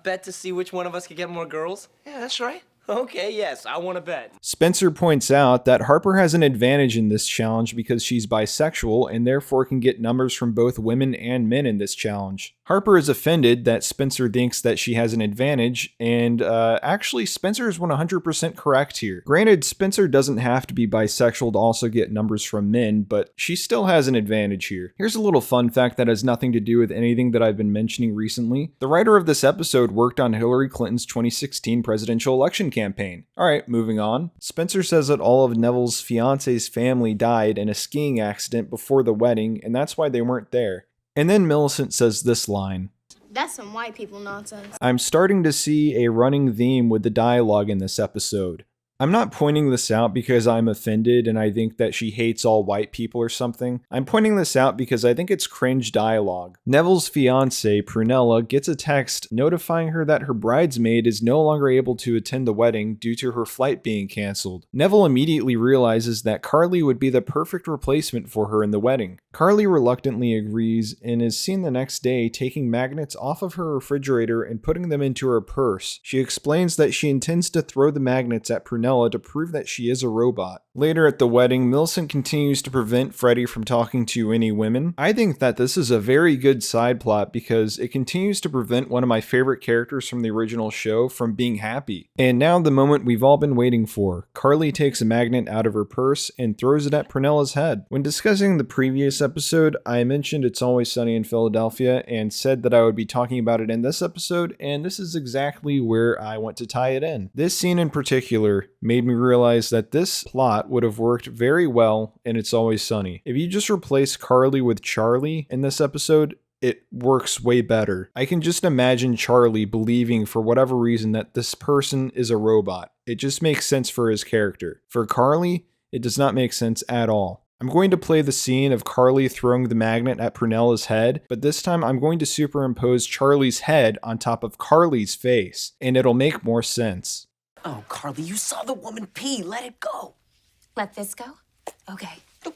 Speaker 8: Bet to see which one of us can get more girls?
Speaker 6: Yeah, that's right.
Speaker 8: Okay, yes, I want to bet.
Speaker 1: Spencer points out that Harper has an advantage in this challenge because she's bisexual and therefore can get numbers from both women and men in this challenge. Harper is offended that Spencer thinks that she has an advantage, and actually Spencer is 100% correct here. Granted, Spencer doesn't have to be bisexual to also get numbers from men, but she still has an advantage here. Here's a little fun fact that has nothing to do with anything that I've been mentioning recently. The writer of this episode worked on Hillary Clinton's 2016 presidential election campaign. Alright, moving on. Spencer says that all of Neville's fiance's family died in a skiing accident before the wedding, and that's why they weren't there. And then Millicent says this line.
Speaker 3: That's some white people nonsense.
Speaker 1: I'm starting to see a running theme with the dialogue in this episode. I'm not pointing this out because I'm offended and I think that she hates all white people or something. I'm pointing this out because I think it's cringe dialogue. Neville's fiance, Prunella, gets a text notifying her that her bridesmaid is no longer able to attend the wedding due to her flight being cancelled. Neville immediately realizes that Carly would be the perfect replacement for her in the wedding. Carly reluctantly agrees and is seen the next day taking magnets off of her refrigerator and putting them into her purse. She explains that she intends to throw the magnets at Prunella to prove that she is a robot. Later at the wedding, Millicent continues to prevent Freddie from talking to any women. I think that this is a very good side plot because it continues to prevent one of my favorite characters from the original show from being happy. And now the moment we've all been waiting for. Carly takes a magnet out of her purse and throws it at Prunella's head. When discussing the previous episode, I mentioned It's Always Sunny in Philadelphia and said that I would be talking about it in this episode, and this is exactly where I want to tie it in. This scene in particular made me realize that this plot would have worked very well in It's Always Sunny. If you just replace Carly with Charlie in this episode, it works way better. I can just imagine Charlie believing for whatever reason that this person is a robot. It just makes sense for his character. For Carly, it does not make sense at all. I'm going to play the scene of Carly throwing the magnet at Prunella's head, but this time I'm going to superimpose Charlie's head on top of Carly's face, and it'll make more sense.
Speaker 8: Oh, Carly, you saw the woman pee. Let it go.
Speaker 7: Let this go? Okay.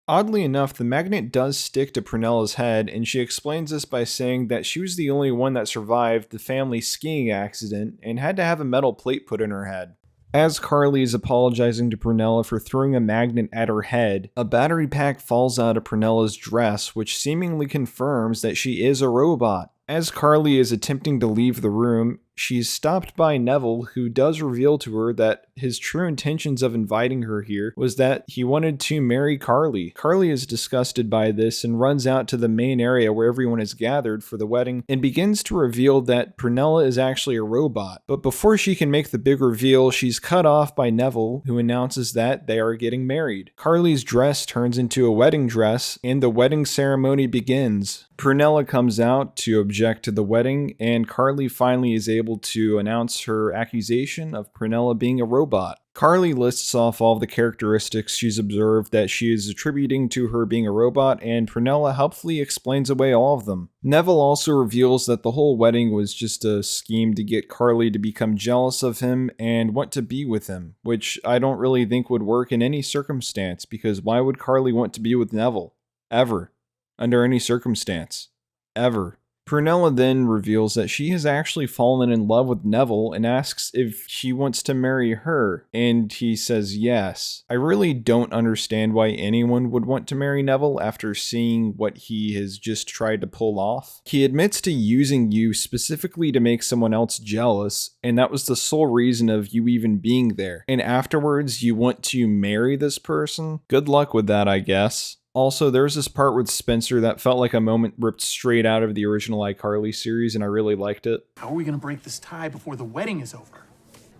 Speaker 1: Oddly enough, the magnet does stick to Prunella's head, and she explains this by saying that she was the only one that survived the family skiing accident and had to have a metal plate put in her head. As Carly is apologizing to Prunella for throwing a magnet at her head, a battery pack falls out of Prunella's dress, which seemingly confirms that she is a robot. As Carly is attempting to leave the room, she's stopped by Neville, who does reveal to her that his true intentions of inviting her here was that he wanted to marry Carly. Carly is disgusted by this and runs out to the main area where everyone is gathered for the wedding and begins to reveal that Prunella is actually a robot. But before she can make the big reveal, she's cut off by Neville, who announces that they are getting married. Carly's dress turns into a wedding dress and the wedding ceremony begins. Prunella comes out to object to the wedding, and Carly finally is able to announce her accusation of Prunella being a robot. Carly lists off all the characteristics she's observed that she is attributing to her being a robot, and Prunella helpfully explains away all of them. Neville also reveals that the whole wedding was just a scheme to get Carly to become jealous of him and want to be with him, which I don't really think would work in any circumstance, because why would Carly want to be with Neville? Ever. Under any circumstance. Ever. Prunella then reveals that she has actually fallen in love with Neville and asks if she wants to marry her, and he says yes. I really don't understand why anyone would want to marry Neville after seeing what he has just tried to pull off. He admits to using you specifically to make someone else jealous, and that was the sole reason of you even being there. And afterwards, you want to marry this person? Good luck with that, I guess. Also, there's this part with Spencer that felt like a moment ripped straight out of the original iCarly series, and I really liked it.
Speaker 6: How are we gonna break this tie before the wedding is over?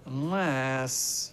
Speaker 6: Unless...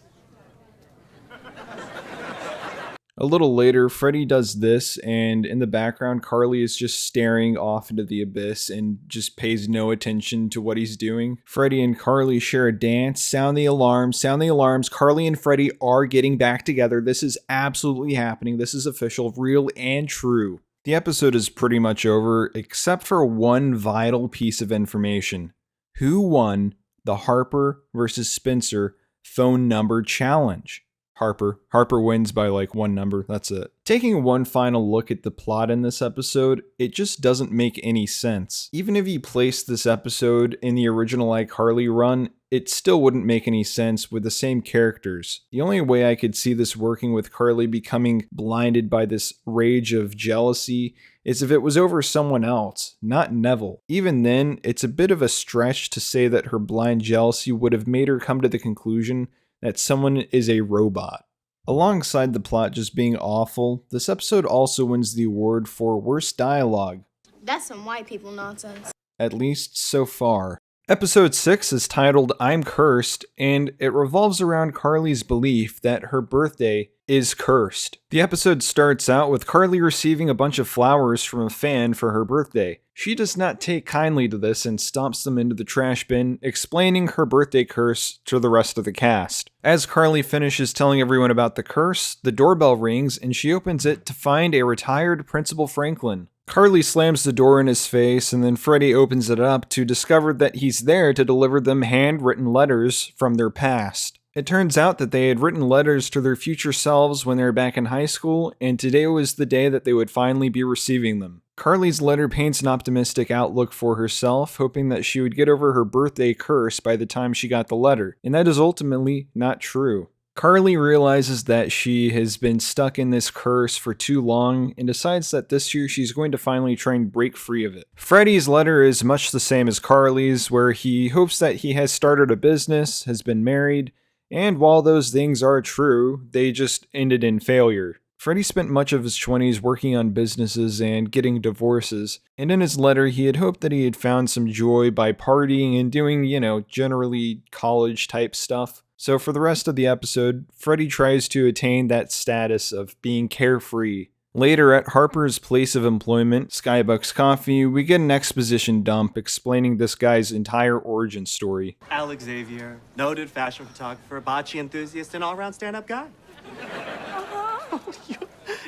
Speaker 1: A little later, Freddie does this, and in the background, Carly is just staring off into the abyss and just pays no attention to what he's doing. Freddie and Carly share a dance. Sound the alarms, sound the alarms. Carly and Freddie are getting back together. This is absolutely happening. This is official, real, and true. The episode is pretty much over, except for one vital piece of information. Who won the Harper versus Spencer phone number challenge? Harper. Harper wins by like one number, that's it. Taking one final look at the plot in this episode, it just doesn't make any sense. Even if you place this episode in the original iCarly run, it still wouldn't make any sense with the same characters. The only way I could see this working with Carly becoming blinded by this rage of jealousy is if it was over someone else, not Neville. Even then, it's a bit of a stretch to say that her blind jealousy would have made her come to the conclusion that someone is a robot. Alongside the plot just being awful, this episode also wins the award for Worst Dialogue.
Speaker 3: That's some white people nonsense.
Speaker 1: At least so far. Episode 6 is titled I'm Cursed, and it revolves around Carly's belief that her birthday is cursed. The episode starts out with Carly receiving a bunch of flowers from a fan for her birthday. She does not take kindly to this and stomps them into the trash bin, explaining her birthday curse to the rest of the cast. As Carly finishes telling everyone about the curse, the doorbell rings and she opens it to find a retired Principal Franklin. Carly slams the door in his face, and then Freddie opens it up to discover that he's there to deliver them handwritten letters from their past. It turns out that they had written letters to their future selves when they were back in high school, and today was the day that they would finally be receiving them. Carly's letter paints an optimistic outlook for herself, hoping that she would get over her birthday curse by the time she got the letter, and that is ultimately not true. Carly realizes that she has been stuck in this curse for too long and decides that this year she's going to finally try and break free of it. Freddie's letter is much the same as Carly's, where he hopes that he has started a business, has been married, and while those things are true, they just ended in failure. Freddie spent much of his 20s working on businesses and getting divorces, and in his letter he had hoped that he had found some joy by partying and doing, generally college-type stuff. So for the rest of the episode, Freddie tries to attain that status of being carefree. Later at Harper's place of employment, Skybucks Coffee, we get an exposition dump explaining this guy's entire origin story.
Speaker 6: Alex Xavier, noted fashion photographer, bocce enthusiast, and all-around stand-up guy.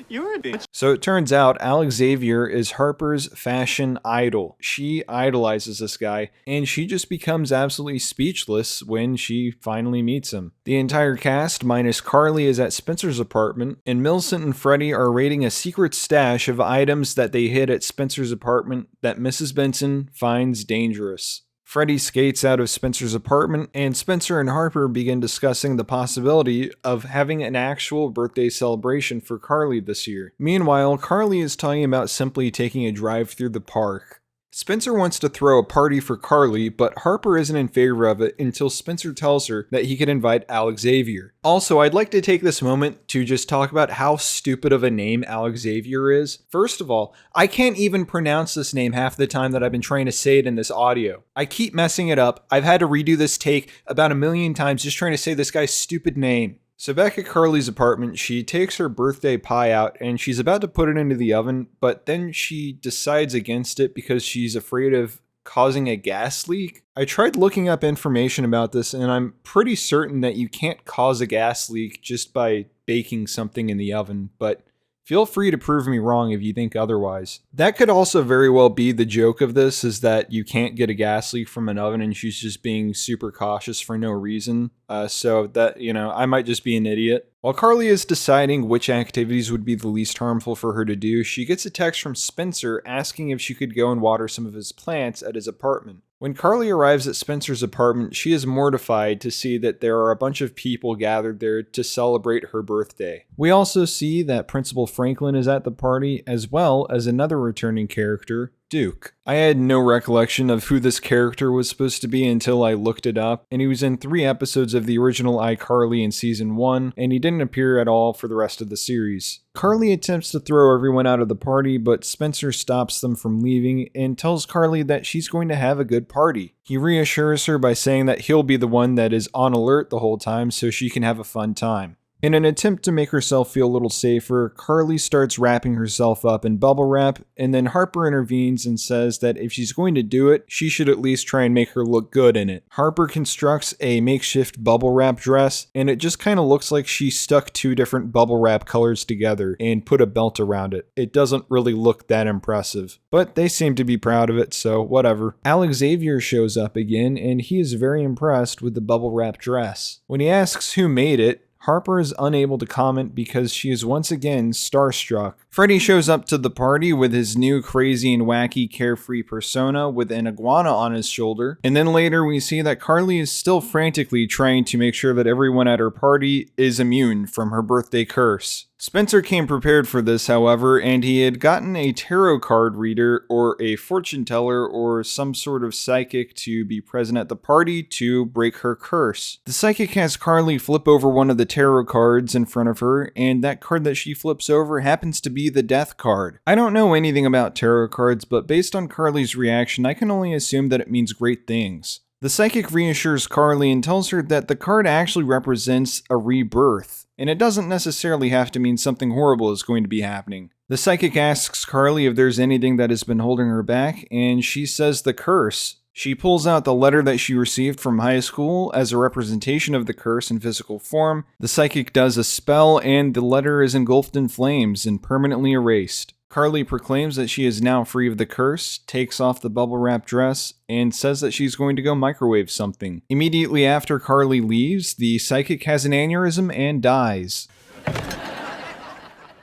Speaker 6: You're a bitch.
Speaker 1: So it turns out Alex Xavier is Harper's fashion idol. She idolizes this guy, and she just becomes absolutely speechless when she finally meets him. The entire cast, minus Carly, is at Spencer's apartment, and Millicent and Freddie are raiding a secret stash of items that they hid at Spencer's apartment that Mrs. Benson finds dangerous. Freddie skates out of Spencer's apartment, and Spencer and Harper begin discussing the possibility of having an actual birthday celebration for Carly this year. Meanwhile, Carly is talking about simply taking a drive through the park. Spencer wants to throw a party for Carly, but Harper isn't in favor of it until Spencer tells her that he could invite Alex Xavier. Also, I'd like to take this moment to just talk about how stupid of a name Alex Xavier is. First of all, I can't even pronounce this name half the time that I've been trying to say it in this audio. I keep messing it up. I've had to redo this take about a million times just trying to say this guy's stupid name. So back at Carly's apartment, she takes her birthday pie out and she's about to put it into the oven, but then she decides against it because she's afraid of causing a gas leak. I tried looking up information about this, and I'm pretty certain that you can't cause a gas leak just by baking something in the oven, but feel free to prove me wrong if you think otherwise. That could also very well be the joke of this, is that you can't get a gas leak from an oven and she's just being super cautious for no reason. So that, I might just be an idiot. While Carly is deciding which activities would be the least harmful for her to do, she gets a text from Spencer asking if she could go and water some of his plants at his apartment. When Carly arrives at Spencer's apartment, she is mortified to see that there are a bunch of people gathered there to celebrate her birthday. We also see that Principal Franklin is at the party, as well as another returning character, Duke. I had no recollection of who this character was supposed to be until I looked it up, and he was in 3 episodes of the original iCarly in season 1, and he didn't appear at all for the rest of the series. Carly attempts to throw everyone out of the party, but Spencer stops them from leaving and tells Carly that she's going to have a good party. He reassures her by saying that he'll be the one that is on alert the whole time so she can have a fun time. In an attempt to make herself feel a little safer, Carly starts wrapping herself up in bubble wrap, and then Harper intervenes and says that if she's going to do it, she should at least try and make her look good in it. Harper constructs a makeshift bubble wrap dress, and it just kind of looks like she stuck 2 different bubble wrap colors together and put a belt around it. It doesn't really look that impressive, but they seem to be proud of it, so whatever. Alex Xavier shows up again, and he is very impressed with the bubble wrap dress. When he asks who made it, Harper is unable to comment because she is once again starstruck. Freddie shows up to the party with his new crazy and wacky carefree persona with an iguana on his shoulder, and then later we see that Carly is still frantically trying to make sure that everyone at her party is immune from her birthday curse. Spencer came prepared for this, however, and he had gotten a tarot card reader or a fortune teller or some sort of psychic to be present at the party to break her curse. The psychic has Carly flip over one of the tarot cards in front of her, and that card that she flips over happens to be the death card. I don't know anything about tarot cards, but based on Carly's reaction, I can only assume that it means great things. The psychic reassures Carly and tells her that the card actually represents a rebirth, and it doesn't necessarily have to mean something horrible is going to be happening. The psychic asks Carly if there's anything that has been holding her back, and she says the curse. She pulls out the letter that she received from high school as a representation of the curse in physical form. The psychic does a spell, and the letter is engulfed in flames and permanently erased. Carly proclaims that she is now free of the curse, takes off the bubble wrap dress, and says that she's going to go microwave something. Immediately after Carly leaves, the psychic has an aneurysm and dies.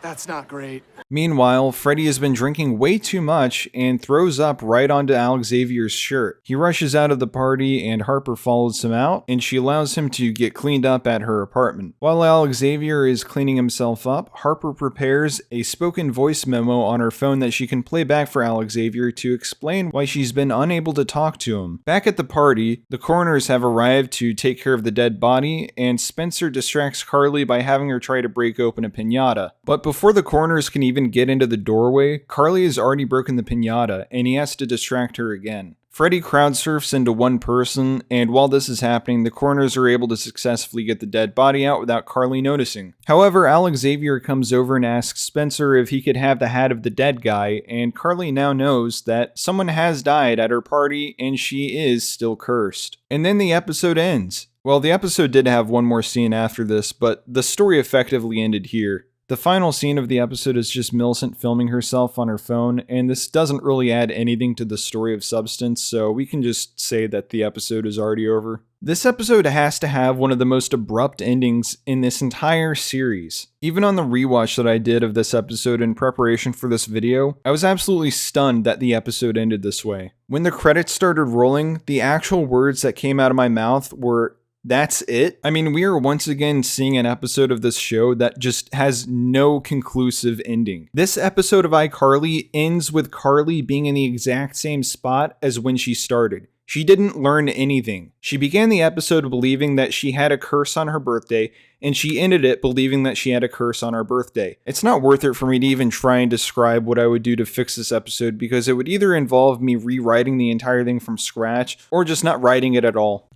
Speaker 6: That's not great.
Speaker 1: Meanwhile, Freddie has been drinking way too much and throws up right onto Alex Xavier's shirt. He rushes out of the party and Harper follows him out, and she allows him to get cleaned up at her apartment. While Alex Xavier is cleaning himself up, Harper prepares a spoken voice memo on her phone that she can play back for Alex Xavier to explain why she's been unable to talk to him. Back at the party, the coroners have arrived to take care of the dead body, and Spencer distracts Carly by having her try to break open a piñata. But before the coroners can even get into the doorway, Carly has already broken the piñata, and he has to distract her again. Freddie crowd surfs into one person, and while this is happening, the coroners are able to successfully get the dead body out without Carly noticing. However, Alex Xavier comes over and asks Spencer if he could have the hat of the dead guy, and Carly now knows that someone has died at her party, and she is still cursed. And then the episode ends. Well, the episode did have one more scene after this, but the story effectively ended here. The final scene of the episode is just Millicent filming herself on her phone, and this doesn't really add anything to the story of substance, so we can just say that the episode is already over. This episode has to have one of the most abrupt endings in this entire series. Even on the rewatch that I did of this episode in preparation for this video, I was absolutely stunned that the episode ended this way. When the credits started rolling, the actual words that came out of my mouth were, "That's it?" I mean, we are once again seeing an episode of this show that just has no conclusive ending. This episode of iCarly ends with Carly being in the exact same spot as when she started. She didn't learn anything. She began the episode believing that she had a curse on her birthday, and she ended it believing that she had a curse on her birthday. It's not worth it for me to even try and describe what I would do to fix this episode, because it would either involve me rewriting the entire thing from scratch, or just not writing it at all.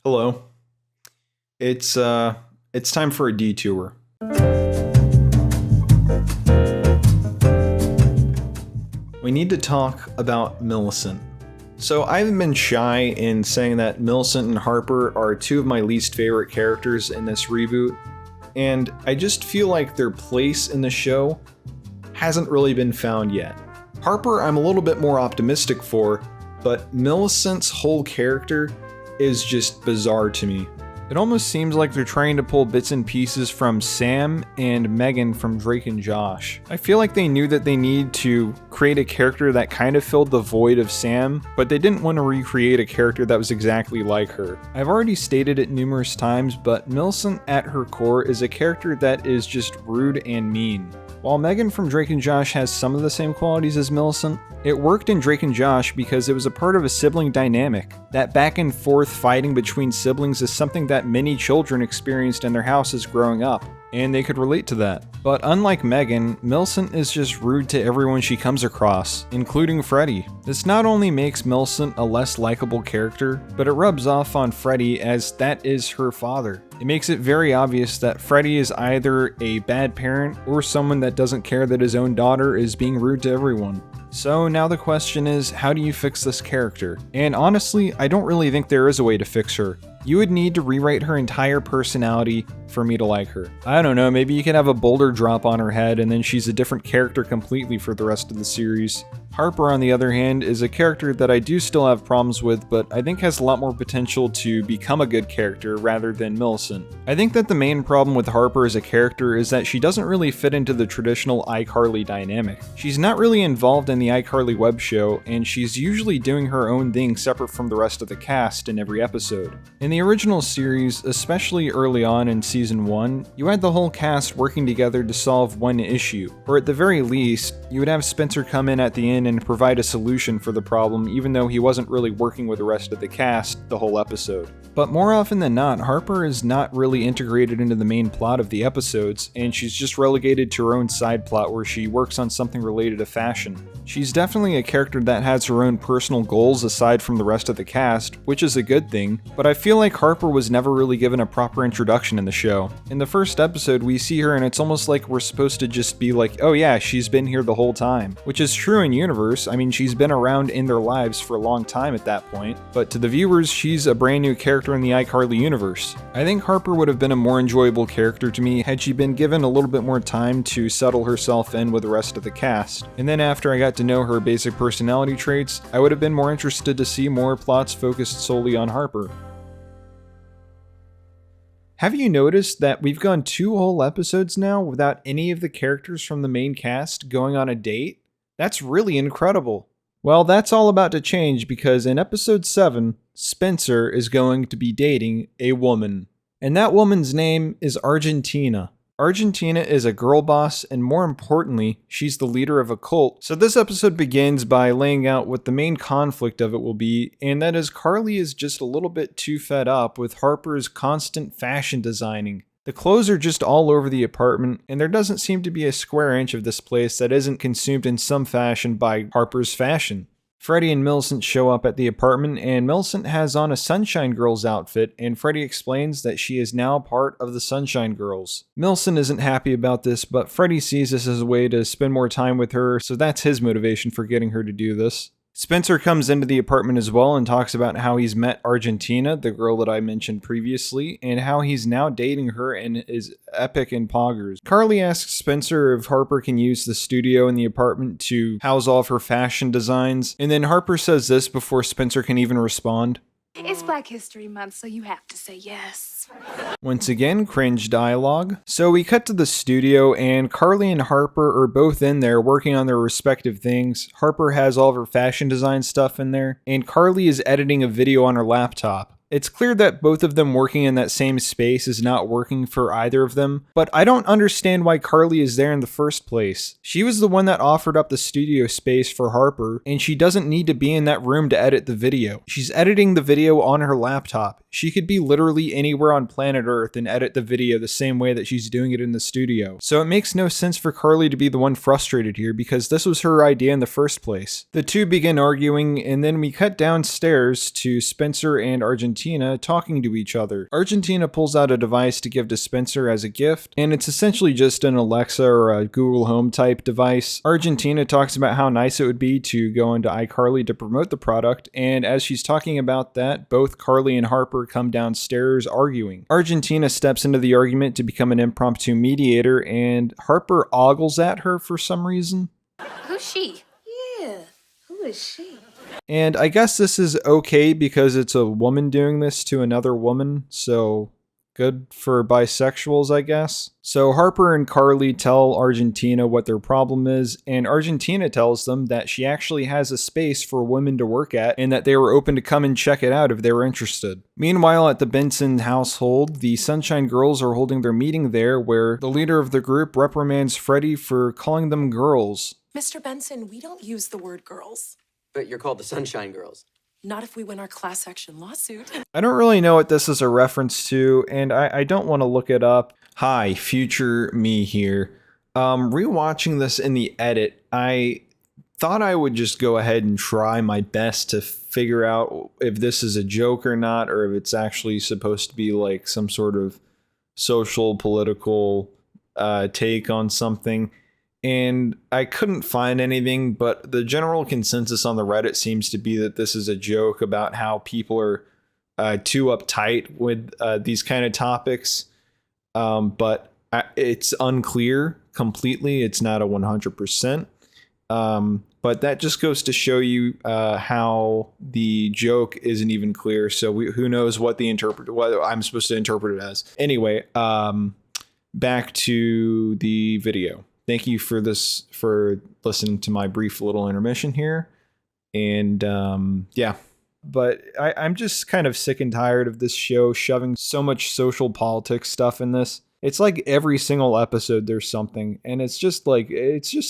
Speaker 1: Hello. It's time for a detour. We need to talk about Millicent. So I haven't been shy in saying that Millicent and Harper are two of my least favorite characters in this reboot, and I just feel like their place in the show hasn't really been found yet. Harper I'm a little bit more optimistic for, but Millicent's whole character is just bizarre to me. It almost seems like they're trying to pull bits and pieces from Sam and Megan from Drake and Josh. I feel like they knew that they need to create a character that kind of filled the void of Sam, but they didn't want to recreate a character that was exactly like her. I've already stated it numerous times, but Millicent at her core is a character that is just rude and mean. While Megan from Drake and Josh has some of the same qualities as Millicent, it worked in Drake and Josh because it was a part of a sibling dynamic. That back and forth fighting between siblings is something that many children experienced in their houses growing up, and they could relate to that. But unlike Megan, Millicent is just rude to everyone she comes across, including Freddie. This not only makes Millicent a less likable character, but it rubs off on Freddie as that is her father. It makes it very obvious that Freddie is either a bad parent or someone that doesn't care that his own daughter is being rude to everyone. So now the question is, how do you fix this character? And honestly, I don't really think there is a way to fix her. You would need to rewrite her entire personality for me to like her. I don't know, maybe you could have a boulder drop on her head and then she's a different character completely for the rest of the series. Harper, on the other hand, is a character that I do still have problems with, but I think has a lot more potential to become a good character rather than Millicent. I think that the main problem with Harper as a character is that she doesn't really fit into the traditional iCarly dynamic. She's not really involved in the iCarly web show, and she's usually doing her own thing separate from the rest of the cast in every episode. In the original series, especially early on in season 1, you had the whole cast working together to solve one issue, or at the very least, you would have Spencer come in at the end and provide a solution for the problem even though he wasn't really working with the rest of the cast the whole episode. But more often than not, Harper is not really integrated into the main plot of the episodes, and she's just relegated to her own side plot where she works on something related to fashion. She's definitely a character that has her own personal goals aside from the rest of the cast, which is a good thing, but I feel like Harper was never really given a proper introduction in the show. In the first episode, we see her and it's almost like we're supposed to just be like, oh yeah, she's been here the whole time, which is true in universe. I mean, she's been around in their lives for a long time at that point, but to the viewers, she's a brand new character in the iCarly universe. I think Harper would have been a more enjoyable character to me had she been given a little bit more time to settle herself in with the rest of the cast. And then after I got to know her basic personality traits, I would have been more interested to see more plots focused solely on Harper. Have you noticed that we've gone 2 whole episodes now without any of the characters from the main cast going on a date? That's really incredible. Well, that's all about to change because in episode 7, Spencer is going to be dating a woman. And that woman's name is Argentina. Argentina is a girl boss, and more importantly, she's the leader of a cult. So this episode begins by laying out what the main conflict of it will be, and that is Carly is just a little bit too fed up with Harper's constant fashion designing. The clothes are just all over the apartment, and there doesn't seem to be a square inch of this place that isn't consumed in some fashion by Harper's fashion. Freddie and Millicent show up at the apartment, and Millicent has on a Sunshine Girls outfit, and Freddie explains that she is now part of the Sunshine Girls. Millicent isn't happy about this, but Freddie sees this as a way to spend more time with her, so that's his motivation for getting her to do this. Spencer comes into the apartment as well and talks about how he's met Argentina, the girl that I mentioned previously, and how he's now dating her and is epic in poggers. Carly asks Spencer if Harper can use the studio in the apartment to house all of her fashion designs, and then Harper says this before Spencer can even respond.
Speaker 5: It's Black History Month, so you have to say yes.
Speaker 1: Once again, cringe dialogue. So we cut to the studio, and Carly and Harper are both in there working on their respective things. Harper has all of her fashion design stuff in there, and Carly is editing a video on her laptop. It's clear that both of them working in that same space is not working for either of them, but I don't understand why Carly is there in the first place. She was the one that offered up the studio space for Harper, and she doesn't need to be in that room to edit the video. She's editing the video on her laptop. She could be literally anywhere on planet Earth and edit the video the same way that she's doing it in the studio. So it makes no sense for Carly to be the one frustrated here because this was her idea in the first place. The two begin arguing, and then we cut downstairs to Spencer and Argentina Argentina talking to each other. Argentina pulls out a device to give to Spencer as a gift, and it's essentially just an Alexa or a Google Home type device. Argentina talks about how nice it would be to go into iCarly to promote the product, and as she's talking about that, both Carly and Harper come downstairs arguing. Argentina steps into the argument to become an impromptu mediator, and Harper ogles at her for some reason.
Speaker 7: Who's she?
Speaker 5: Yeah, who is she?
Speaker 1: And I guess this is okay because it's a woman doing this to another woman, so good for bisexuals, I guess. So Harper and Carly tell Argentina what their problem is, and Argentina tells them that she actually has a space for women to work at and that they were open to come and check it out if they were interested. Meanwhile, at the Benson household, the Sunshine Girls are holding their meeting there where the leader of the group reprimands Freddie for calling them girls.
Speaker 9: Mr. Benson, we don't use the word girls.
Speaker 2: But you're called the Sunshine Girls.
Speaker 9: Not if we win our class action lawsuit.
Speaker 1: I don't really know what this is a reference to, and I don't want to look it up. Hi, future me here. Rewatching this in the edit, I thought I would just go ahead and try my best to figure out if this is a joke or not, or if it's actually supposed to be like some sort of social, political take on something. And I couldn't find anything, but the general consensus on the Reddit seems to be that this is a joke about how people are too uptight with these kind of topics. But it's unclear completely. It's not a 100%. But that just goes to show you how the joke isn't even clear. So who knows what I'm supposed to interpret it as. Anyway, back to the video. Thank you for listening to my brief little intermission here. And yeah, but I'm just kind of sick and tired of this show shoving so much social politics stuff in this. It's like every single episode there's something, and it's just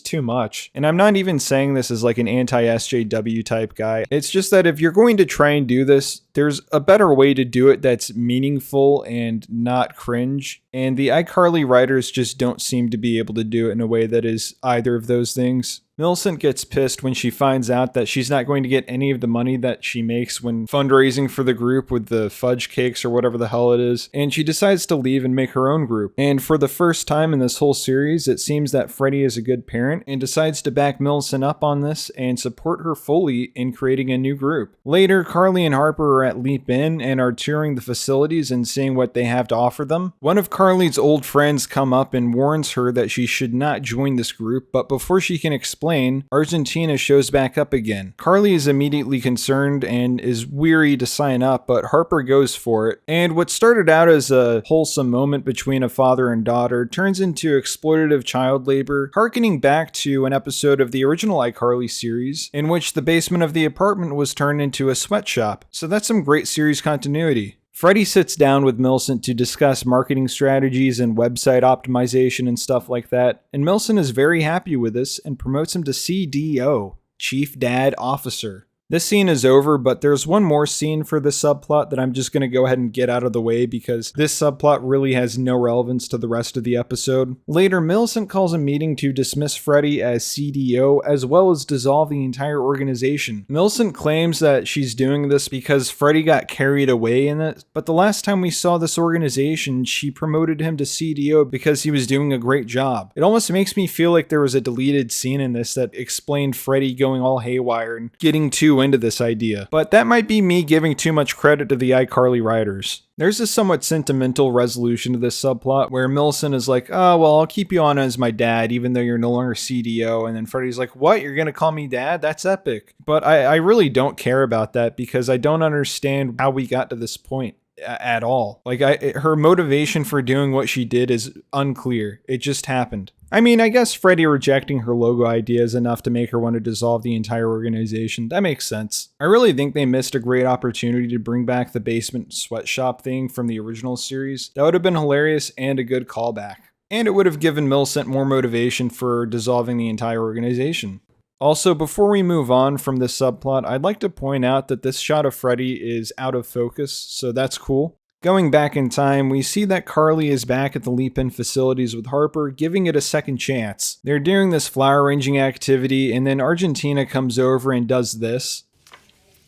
Speaker 1: too much. And I'm not even saying this as like an anti-SJW type guy. It's just that if you're going to try and do this, there's a better way to do it that's meaningful and not cringe. And the iCarly writers just don't seem to be able to do it in a way that is either of those things. Millicent gets pissed when she finds out that she's not going to get any of the money that she makes when fundraising for the group with the fudge cakes or whatever the hell it is, and she decides to leave and make her own group. And for the first time in this whole series, it seems that Freddie is a good parent and decides to back Millicent up on this and support her fully in creating a new group. Later, Carly and Harper are at Leap In and are touring the facilities and seeing what they have to offer them. One of Carly's old friends come up and warns her that she should not join this group, but before she can explain, Argentina shows back up again. Carly is immediately concerned and is weary to sign up, but Harper goes for it. And what started out as a wholesome moment between a father and daughter turns into exploitative child labor, harkening back to an episode of the original iCarly series, in which the basement of the apartment was turned into a sweatshop. So that's some great series continuity. Freddie sits down with Millicent to discuss marketing strategies and website optimization and stuff like that, and Millicent is very happy with this and promotes him to CDO, Chief Dad Officer. This scene is over, but there's one more scene for this subplot that I'm just going to go ahead and get out of the way because this subplot really has no relevance to the rest of the episode. Later, Millicent calls a meeting to dismiss Freddie as CDO as well as dissolve the entire organization. Millicent claims that she's doing this because Freddie got carried away in it, but the last time we saw this organization, she promoted him to CDO because he was doing a great job. It almost makes me feel like there was a deleted scene in this that explained Freddie going all haywire and getting too into this idea, but that might be me giving too much credit to the iCarly writers. There's a somewhat sentimental resolution to this subplot where Millicent is like, oh, well, I'll keep you on as my dad even though you're no longer CDO, and then Freddie's like, what? You're gonna call me dad? That's epic. But I really don't care about that because I don't understand how we got to this point at all. Like, her motivation for doing what she did is unclear. It just happened. I mean, I guess Freddie rejecting her logo idea is enough to make her want to dissolve the entire organization. That makes sense. I really think they missed a great opportunity to bring back the basement sweatshop thing from the original series. That would have been hilarious and a good callback. And it would have given Millicent more motivation for dissolving the entire organization. Also, before we move on from this subplot, I'd like to point out that this shot of Freddie is out of focus, so that's cool. Going back in time, we see that Carly is back at the Leap-In facilities with Harper, giving it a second chance. They're doing this flower arranging activity, and then Argentina comes over and does this.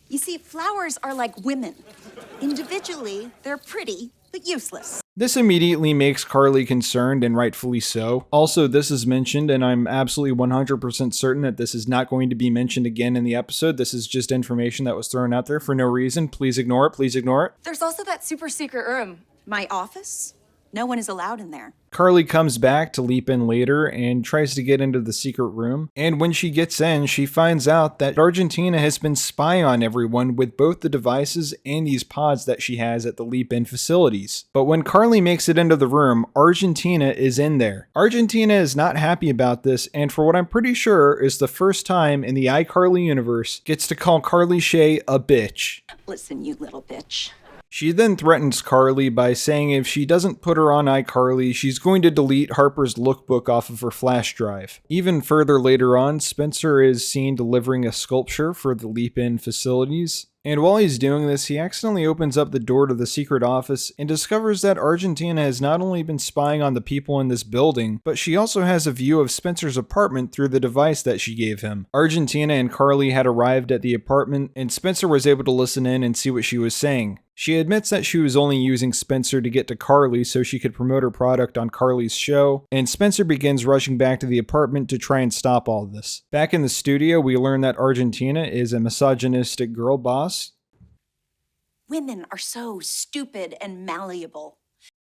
Speaker 10: You see, flowers are like women. Individually, they're pretty, but useless.
Speaker 1: This immediately makes Carly concerned, and rightfully so. Also, this is mentioned, and I'm absolutely 100% certain that this is not going to be mentioned again in the episode. This is just information that was thrown out there for no reason. Please ignore it. Please ignore it.
Speaker 9: There's also that super secret room.
Speaker 10: My office? No one is allowed in there.
Speaker 1: Carly comes back to leap in later and tries to get into the secret room. And when she gets in, she finds out that Argentina has been spying on everyone with both the devices and these pods that she has at the leap in facilities. But when Carly makes it into the room, Argentina is in there. Argentina is not happy about this, and for what I'm pretty sure is the first time in the iCarly universe gets to call Carly Shay a bitch.
Speaker 10: Listen, you little bitch.
Speaker 1: She then threatens Carly by saying if she doesn't put her on iCarly, she's going to delete Harper's lookbook off of her flash drive. Even further later on, Spencer is seen delivering a sculpture for the leap-in facilities. And while he's doing this, he accidentally opens up the door to the secret office and discovers that Argentina has not only been spying on the people in this building, but she also has a view of Spencer's apartment through the device that she gave him. Argentina and Carly had arrived at the apartment, and Spencer was able to listen in and see what she was saying. She admits that she was only using Spencer to get to Carly so she could promote her product on Carly's show, and Spencer begins rushing back to the apartment to try and stop all this. Back in the studio, we learn that Argentina is a misogynistic girl boss.
Speaker 10: Women are so stupid and malleable.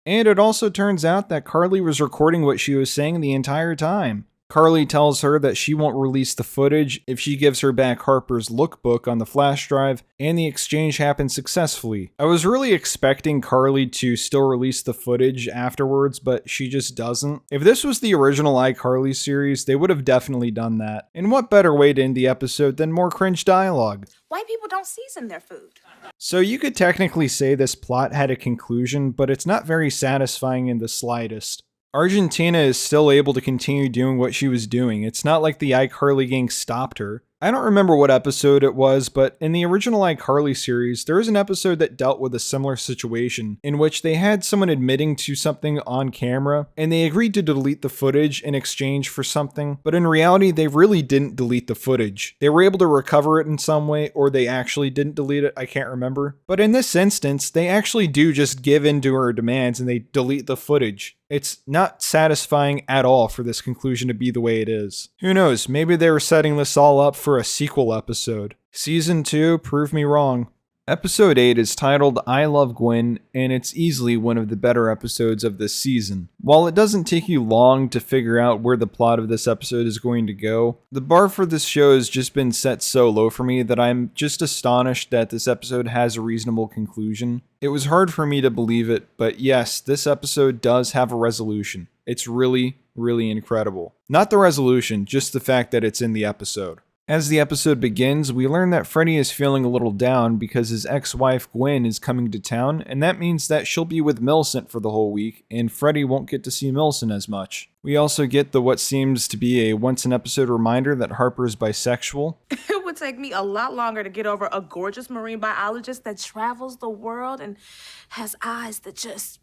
Speaker 1: And it also turns out that Carly was recording what she was saying the entire time. Carly tells her that she won't release the footage if she gives her back Harper's lookbook on the flash drive, and the exchange happens successfully. I was really expecting Carly to still release the footage afterwards, but she just doesn't. If this was the original iCarly series, they would have definitely done that. And what better way to end the episode than more cringe dialogue?
Speaker 5: White people don't season their food.
Speaker 1: So you could technically say this plot had a conclusion, but it's not very satisfying in the slightest. Argentina is still able to continue doing what she was doing. It's not like the iCarly gang stopped her. I don't remember what episode it was, but in the original iCarly series, there was an episode that dealt with a similar situation in which they had someone admitting to something on camera, and they agreed to delete the footage in exchange for something, but in reality, they really didn't delete the footage. They were able to recover it in some way, or they actually didn't delete it, I can't remember. But in this instance, they actually do just give in to her demands and they delete the footage. It's not satisfying at all for this conclusion to be the way it is. Who knows, maybe they were setting this all up for a sequel episode. Season 2, prove me wrong. Episode 8 is titled I Love Gwen, and it's easily one of the better episodes of this season. While it doesn't take you long to figure out where the plot of this episode is going to go, the bar for this show has just been set so low for me that I'm just astonished that this episode has a reasonable conclusion. It was hard for me to believe it, but yes, this episode does have a resolution. It's really, really incredible. Not the resolution, just the fact that it's in the episode. As the episode begins, we learn that Freddie is feeling a little down because his ex-wife Gwen is coming to town, and that means that she'll be with Millicent for the whole week, and Freddie won't get to see Millicent as much. We also get what seems to be a once-an-episode reminder that Harper is bisexual.
Speaker 5: It would take me a lot longer to get over a gorgeous marine biologist that travels the world and has eyes that just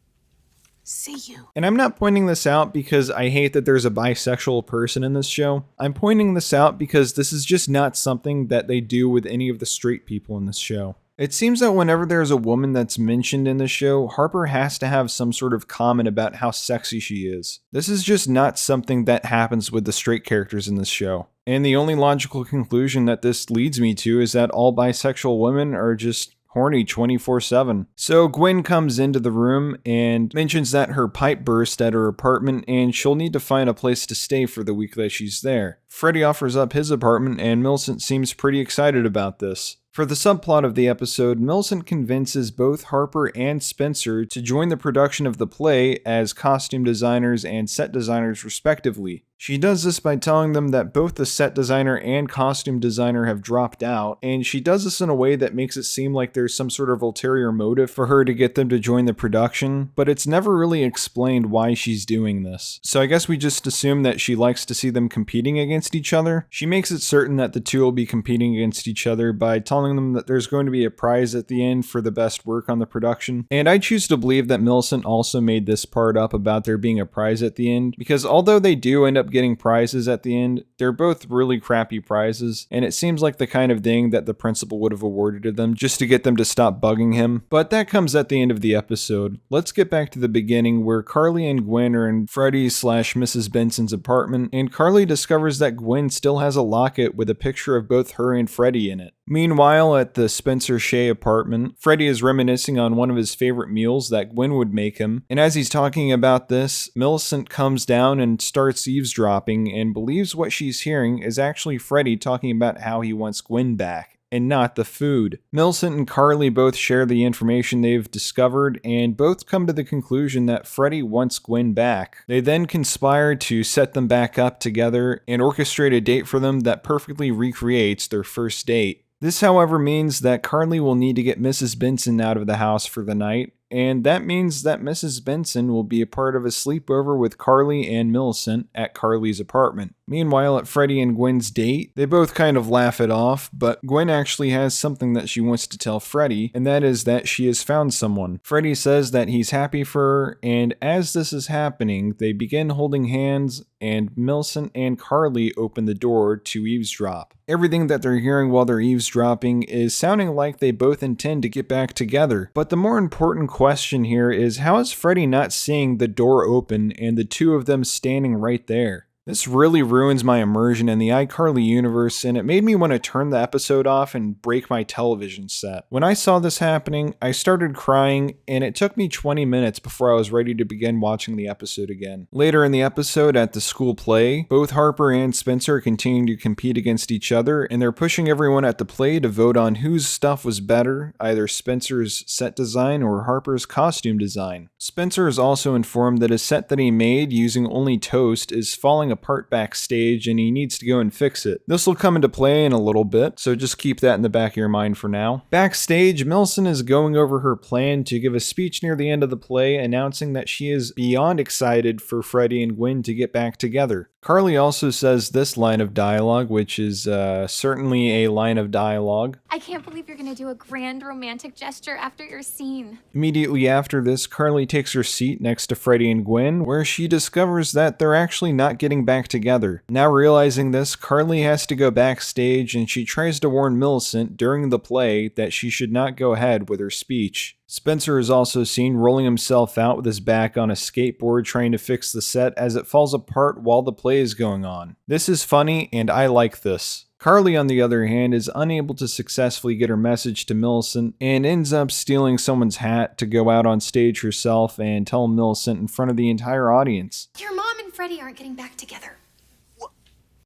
Speaker 5: see you.
Speaker 1: And I'm not pointing this out because I hate that there's a bisexual person in this show. I'm pointing this out because this is just not something that they do with any of the straight people in this show. It seems that whenever there's a woman that's mentioned in the show, Harper has to have some sort of comment about how sexy she is. This is just not something that happens with the straight characters in this show. And the only logical conclusion that this leads me to is that all bisexual women are just horny 24/7. So Gwen comes into the room and mentions that her pipe burst at her apartment and she'll need to find a place to stay for the week that she's there. Freddie offers up his apartment and Millicent seems pretty excited about this. For the subplot of the episode, Millicent convinces both Harper and Spencer to join the production of the play as costume designers and set designers respectively. She does this by telling them that both the set designer and costume designer have dropped out, and she does this in a way that makes it seem like there's some sort of ulterior motive for her to get them to join the production, but it's never really explained why she's doing this. So I guess we just assume that she likes to see them competing against each other. She makes it certain that the two will be competing against each other by telling them that there's going to be a prize at the end for the best work on the production. And I choose to believe that Millicent also made this part up about there being a prize at the end, because although they do end up up getting prizes at the end. They're both really crappy prizes, and it seems like the kind of thing that the principal would have awarded to them just to get them to stop bugging him. But that comes at the end of the episode. Let's get back to the beginning where Carly and Gwen are in Freddie/Mrs. Benson's apartment, and Carly discovers that Gwen still has a locket with a picture of both her and Freddie in it. Meanwhile, at the Spencer Shea apartment, Freddie is reminiscing on one of his favorite meals that Gwen would make him, and as he's talking about this, Millicent comes down and starts eavesdropping and believes what she's hearing is actually Freddie talking about how he wants Gwen back, and not the food. Millicent and Carly both share the information they've discovered and both come to the conclusion that Freddie wants Gwen back. They then conspire to set them back up together and orchestrate a date for them that perfectly recreates their first date. This, however, means that Carly will need to get Mrs. Benson out of the house for the night, and that means that Mrs. Benson will be a part of a sleepover with Carly and Millicent at Carly's apartment. Meanwhile, at Freddie and Gwen's date, they both kind of laugh it off, but Gwen actually has something that she wants to tell Freddie, and that is that she has found someone. Freddie says that he's happy for her, and as this is happening, they begin holding hands, and Millicent and Carly open the door to eavesdrop. Everything that they're hearing while they're eavesdropping is sounding like they both intend to get back together. But the more important question here is, how is Freddie not seeing the door open and the two of them standing right there? This really ruins my immersion in the iCarly universe, and it made me want to turn the episode off and break my television set. When I saw this happening, I started crying, and it took me 20 minutes before I was ready to begin watching the episode again. Later in the episode, at the school play, both Harper and Spencer continue to compete against each other, and they're pushing everyone at the play to vote on whose stuff was better, either Spencer's set design or Harper's costume design. Spencer is also informed that a set that he made using only toast is falling apart backstage and he needs to go and fix it. This will come into play in a little bit, so just keep that in the back of your mind for now. Backstage, Millicent is going over her plan to give a speech near the end of the play announcing that she is beyond excited for Freddie and Gwen to get back together. Carly also says this line of dialogue, which is certainly a line of dialogue.
Speaker 7: I can't believe you're gonna do a grand romantic gesture after your scene.
Speaker 1: Immediately after this, Carly takes her seat next to Freddie and Gwen, where she discovers that they're actually not getting back together. Now realizing this, Carly has to go backstage and she tries to warn Millicent during the play that she should not go ahead with her speech. Spencer is also seen rolling himself out with his back on a skateboard trying to fix the set as it falls apart while the play is going on. This is funny and I like this. Carly, on the other hand, is unable to successfully get her message to Millicent and ends up stealing someone's hat to go out on stage herself and tell Millicent in front of the entire audience.
Speaker 7: Your mom and Freddie aren't getting back together.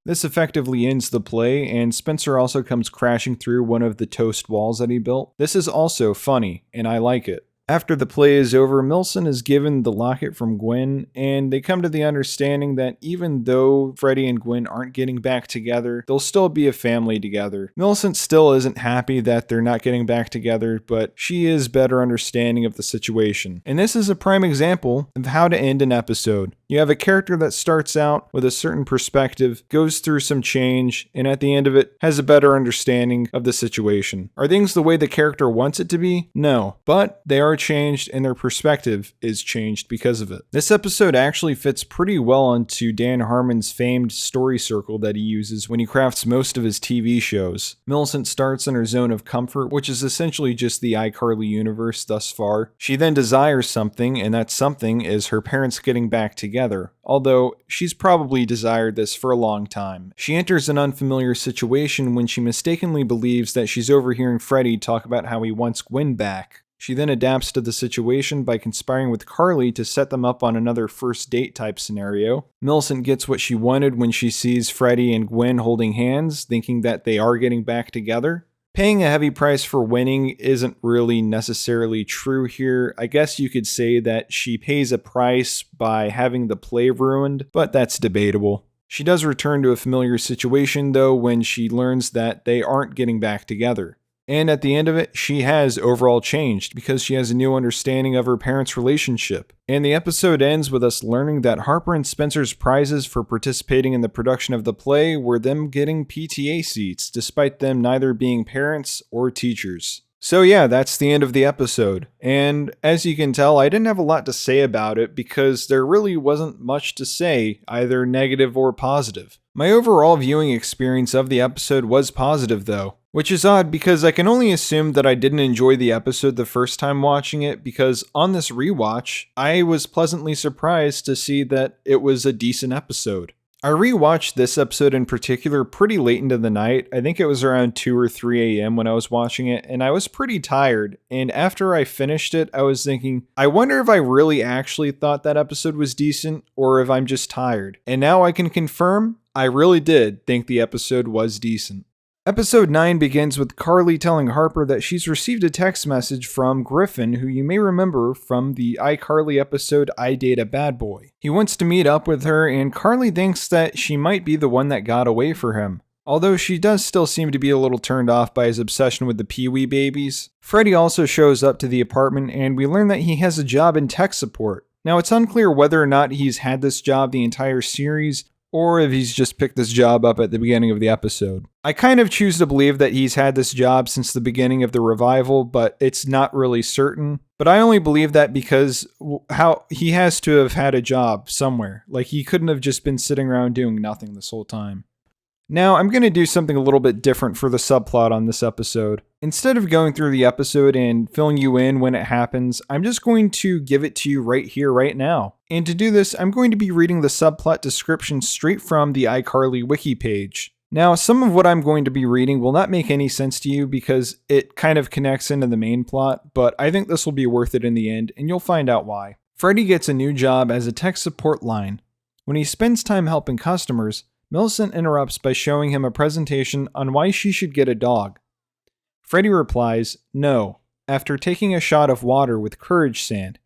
Speaker 1: This effectively ends the play, and Spencer also comes crashing through one of the toast walls that he built. This is also funny, and I like it. After the play is over, Millicent is given the locket from Gwen, and they come to the understanding that even though Freddie and Gwen aren't getting back together, they'll still be a family together. Millicent still isn't happy that they're not getting back together, but she is better understanding of the situation. And this is a prime example of how to end an episode. You have a character that starts out with a certain perspective, goes through some change, and at the end of it, has a better understanding of the situation. Are things the way the character wants it to be? No. But they are changed and their perspective is changed because of it. This episode actually fits pretty well onto Dan Harmon's famed story circle that he uses when he crafts most of his TV shows. Millicent starts in her zone of comfort, which is essentially just the iCarly universe thus far. She then desires something, and that something is her parents getting back together, although she's probably desired this for a long time. She enters an unfamiliar situation when she mistakenly believes that she's overhearing Freddie talk about how he wants Gwen back. She then adapts to the situation by conspiring with Carly to set them up on another first date type scenario. Millicent gets what she wanted when she sees Freddie and Gwen holding hands, thinking that they are getting back together. Paying a heavy price for winning isn't really necessarily true here. I guess you could say that she pays a price by having the play ruined, but that's debatable. She does return to a familiar situation though when she learns that they aren't getting back together. And at the end of it, she has overall changed because she has a new understanding of her parents' relationship. And the episode ends with us learning that Harper and Spencer's prizes for participating in the production of the play were them getting PTA seats, despite them neither being parents or teachers. So yeah, that's the end of the episode. And as you can tell, I didn't have a lot to say about it because there really wasn't much to say, either negative or positive. My overall viewing experience of the episode was positive though, which is odd because I can only assume that I didn't enjoy the episode the first time watching it because on this rewatch, I was pleasantly surprised to see that it was a decent episode. I rewatched this episode in particular pretty late into the night. I think it was around 2 or 3 a.m. when I was watching it, and I was pretty tired. And after I finished it, I was thinking, I wonder if I really actually thought that episode was decent, or if I'm just tired. And now I can confirm, I really did think the episode was decent. Episode 9 begins with Carly telling Harper that she's received a text message from Griffin, who you may remember from the iCarly episode I Date a Bad Boy. He wants to meet up with her, and Carly thinks that she might be the one that got away for him. Although she does still seem to be a little turned off by his obsession with the Pee-wee babies. Freddie also shows up to the apartment, and we learn that he has a job in tech support. Now, it's unclear whether or not he's had this job the entire series, or if he's just picked this job up at the beginning of the episode. I kind of choose to believe that he's had this job since the beginning of the revival, but it's not really certain. But I only believe that because how he has to have had a job somewhere. Like he couldn't have just been sitting around doing nothing this whole time. Now, I'm going to do something a little bit different for the subplot on this episode. Instead of going through the episode and filling you in when it happens, I'm just going to give it to you right here, right now. And to do this, I'm going to be reading the subplot description straight from the iCarly wiki page. Now, some of what I'm going to be reading will not make any sense to you because it kind of connects into the main plot, but I think this will be worth it in the end, and you'll find out why. Freddie gets a new job as a tech support line. When he spends time helping customers, Millicent interrupts by showing him a presentation on why she should get a dog. Freddie replies, no, after taking a shot of water with courage sand.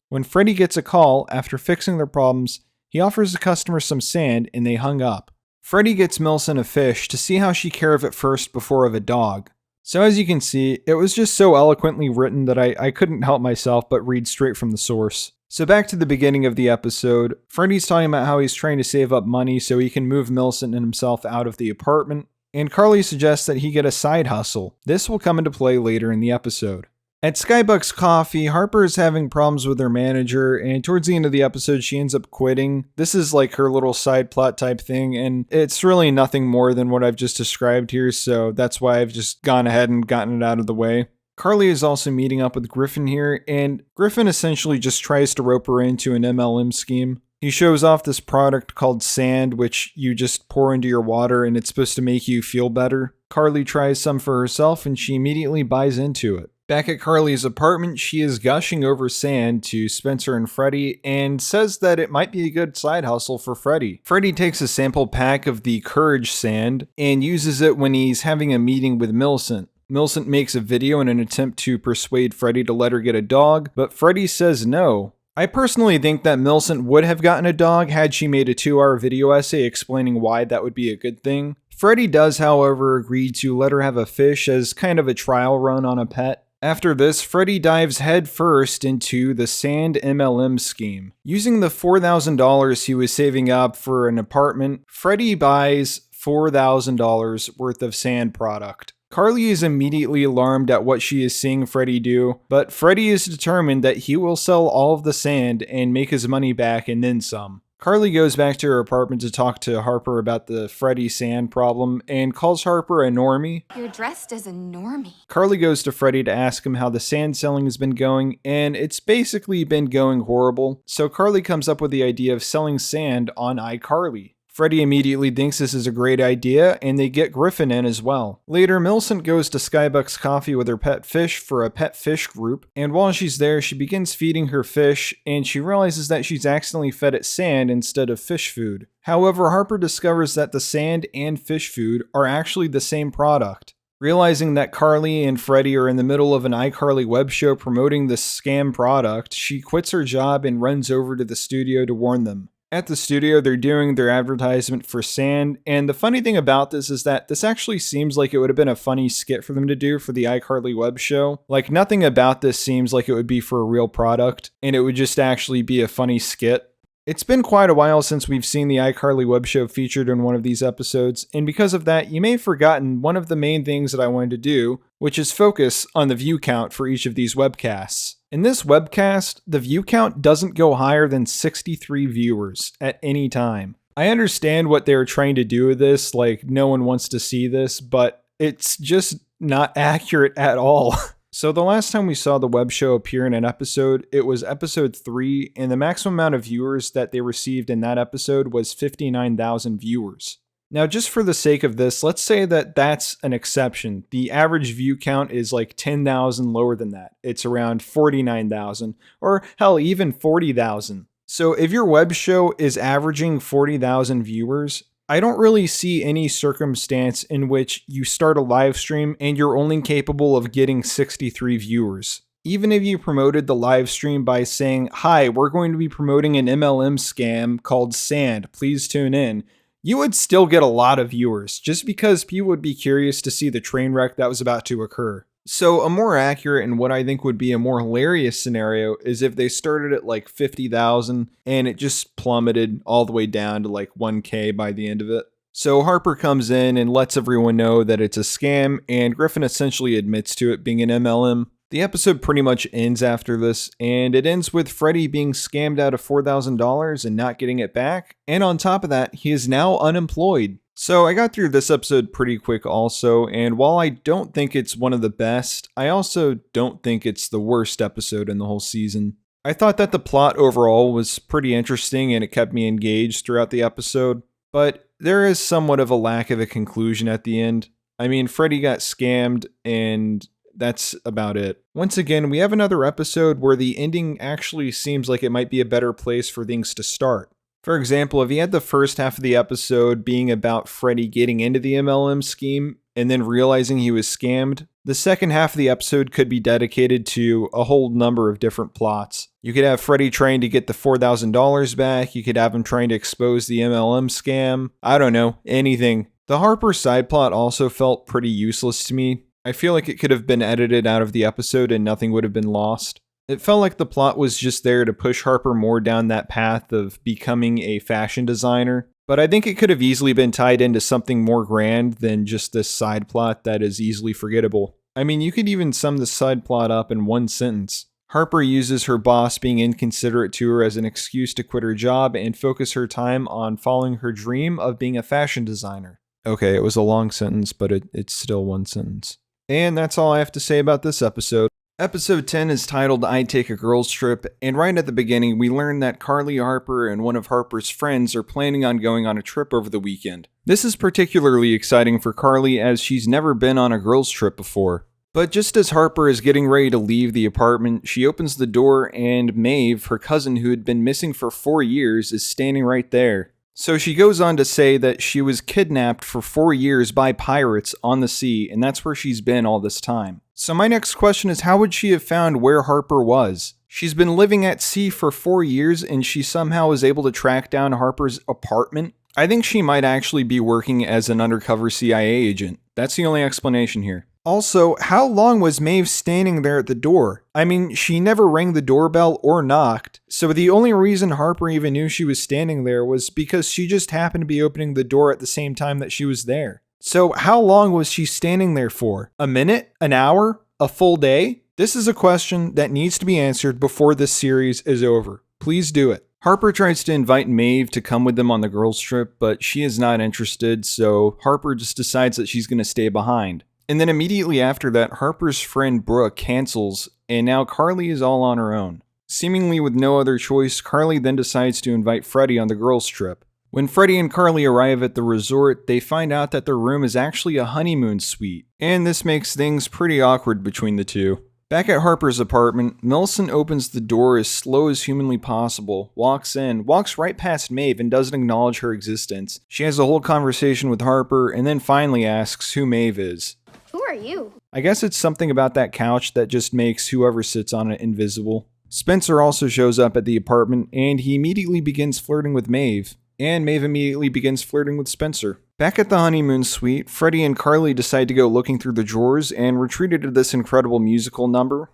Speaker 1: When Freddie gets a call after fixing their problems, he offers the customer some sand and they hung up. Freddie gets Millicent a fish to see how she care of it first before of a dog. So as you can see, it was just so eloquently written that I couldn't help myself but read straight from the source. So back to the beginning of the episode, Freddie's talking about how he's trying to save up money so he can move Millicent and himself out of the apartment, and Carly suggests that he get a side hustle. This will come into play later in the episode. At Skybucks Coffee, Harper is having problems with her manager, and towards the end of the episode, she ends up quitting. This is like her little side plot type thing, and it's really nothing more than what I've just described here, so that's why I've just gone ahead and gotten it out of the way. Carly is also meeting up with Griffin here, and Griffin essentially just tries to rope her into an MLM scheme. He shows off this product called sand, which you just pour into your water and it's supposed to make you feel better. Carly tries some for herself and she immediately buys into it. Back at Carly's apartment, she is gushing over sand to Spencer and Freddie and says that it might be a good side hustle for Freddie. Freddie takes a sample pack of the Courage sand and uses it when he's having a meeting with Millicent. Millicent makes a video in an attempt to persuade Freddie to let her get a dog, but Freddie says no. I personally think that Millicent would have gotten a dog had she made a 2-hour video essay explaining why that would be a good thing. Freddie does, however, agree to let her have a fish as kind of a trial run on a pet. After this, Freddie dives headfirst into the sand MLM scheme. Using the $4,000 he was saving up for an apartment, Freddie buys $4,000 worth of sand product. Carly is immediately alarmed at what she is seeing Freddie do, but Freddie is determined that he will sell all of the sand and make his money back and then some. Carly goes back to her apartment to talk to Harper about the Freddie sand problem and calls Harper a normie.
Speaker 9: You're dressed as a normie.
Speaker 1: Carly goes to Freddie to ask him how the sand selling has been going, and it's basically been going horrible, so Carly comes up with the idea of selling sand on iCarly. Freddie immediately thinks this is a great idea, and they get Griffin in as well. Later, Millicent goes to Skybucks Coffee with her pet fish for a pet fish group, and while she's there, she begins feeding her fish, and she realizes that she's accidentally fed it sand instead of fish food. However, Harper discovers that the sand and fish food are actually the same product. Realizing that Carly and Freddie are in the middle of an iCarly web show promoting this scam product, she quits her job and runs over to the studio to warn them. At the studio, they're doing their advertisement for sand, and the funny thing about this is that this actually seems like it would have been a funny skit for them to do for the iCarly web show. Like, nothing about this seems like it would be for a real product, and it would just actually be a funny skit. It's been quite a while since we've seen the iCarly web show featured in one of these episodes, and because of that, you may have forgotten one of the main things that I wanted to do, which is focus on the view count for each of these webcasts. In this webcast, the view count doesn't go higher than 63 viewers at any time. I understand what they were trying to do with this, like no one wants to see this, but it's just not accurate at all. So the last time we saw the web show appear in an episode, it was episode 3, and the maximum amount of viewers that they received in that episode was 59,000 viewers. Now, just for the sake of this, let's say that that's an exception. The average view count is like 10,000 lower than that. It's around 49,000, or hell, even 40,000. So if your web show is averaging 40,000 viewers, I don't really see any circumstance in which you start a live stream and you're only capable of getting 63 viewers. Even if you promoted the live stream by saying, "Hi, we're going to be promoting an MLM scam called Sand, please tune in," you would still get a lot of viewers, just because people would be curious to see the train wreck that was about to occur. So a more accurate and what I think would be a more hilarious scenario is if they started at like 50,000 and it just plummeted all the way down to like 1K by the end of it. So Harper comes in and lets everyone know that it's a scam, and Griffin essentially admits to it being an MLM. The episode pretty much ends after this, and it ends with Freddie being scammed out of $4,000 and not getting it back, and on top of that, he is now unemployed. So I got through this episode pretty quick also, and while I don't think it's one of the best, I also don't think it's the worst episode in the whole season. I thought that the plot overall was pretty interesting and it kept me engaged throughout the episode, but there is somewhat of a lack of a conclusion at the end. I mean, Freddie got scammed and that's about it. Once again, we have another episode where the ending actually seems like it might be a better place for things to start. For example, if you had the first half of the episode being about Freddie getting into the MLM scheme and then realizing he was scammed, the second half of the episode could be dedicated to a whole number of different plots. You could have Freddie trying to get the $4,000 back, you could have him trying to expose the MLM scam, I don't know, anything. The Harper side plot also felt pretty useless to me. I feel like it could have been edited out of the episode and nothing would have been lost. It felt like the plot was just there to push Harper more down that path of becoming a fashion designer, but I think it could have easily been tied into something more grand than just this side plot that is easily forgettable. I mean, you could even sum the side plot up in one sentence. Harper uses her boss being inconsiderate to her as an excuse to quit her job and focus her time on following her dream of being a fashion designer. Okay, it was a long sentence, but it's still one sentence. And that's all I have to say about this episode. Episode 10 is titled I Take a Girls Trip, and right at the beginning we learn that Carly, Harper, and one of Harper's friends are planning on going on a trip over the weekend. This is particularly exciting for Carly as she's never been on a girls trip before. But just as Harper is getting ready to leave the apartment, she opens the door and Maeve, her cousin who had been missing for 4 years, is standing right there. So she goes on to say that she was kidnapped for 4 years by pirates on the sea, and that's where she's been all this time. So my next question is, how would she have found where Harper was? She's been living at sea for 4 years and she somehow was able to track down Harper's apartment? I think she might actually be working as an undercover CIA agent. That's the only explanation here. Also, how long was Maeve standing there at the door? I mean, she never rang the doorbell or knocked, so the only reason Harper even knew she was standing there was because she just happened to be opening the door at the same time that she was there. So how long was she standing there for? A minute? An hour? A full day? This is a question that needs to be answered before this series is over. Please do it. Harper tries to invite Maeve to come with them on the girls' trip, but she is not interested, so Harper just decides that she's going to stay behind. And then immediately after that, Harper's friend Brooke cancels, and now Carly is all on her own. Seemingly with no other choice, Carly then decides to invite Freddie on the girls' trip. When Freddie and Carly arrive at the resort, they find out that their room is actually a honeymoon suite, and this makes things pretty awkward between the two. Back at Harper's apartment, Millicent opens the door as slow as humanly possible, walks in, walks right past Maeve and doesn't acknowledge her existence. She has a whole conversation with Harper and then finally asks who Maeve is.
Speaker 3: Who are you?
Speaker 1: I guess it's something about that couch that just makes whoever sits on it invisible. Spencer also shows up at the apartment and he immediately begins flirting with Maeve. And Maeve immediately begins flirting with Spencer. Back at the honeymoon suite, Freddie and Carly decide to go looking through the drawers and we're treated to this incredible musical number.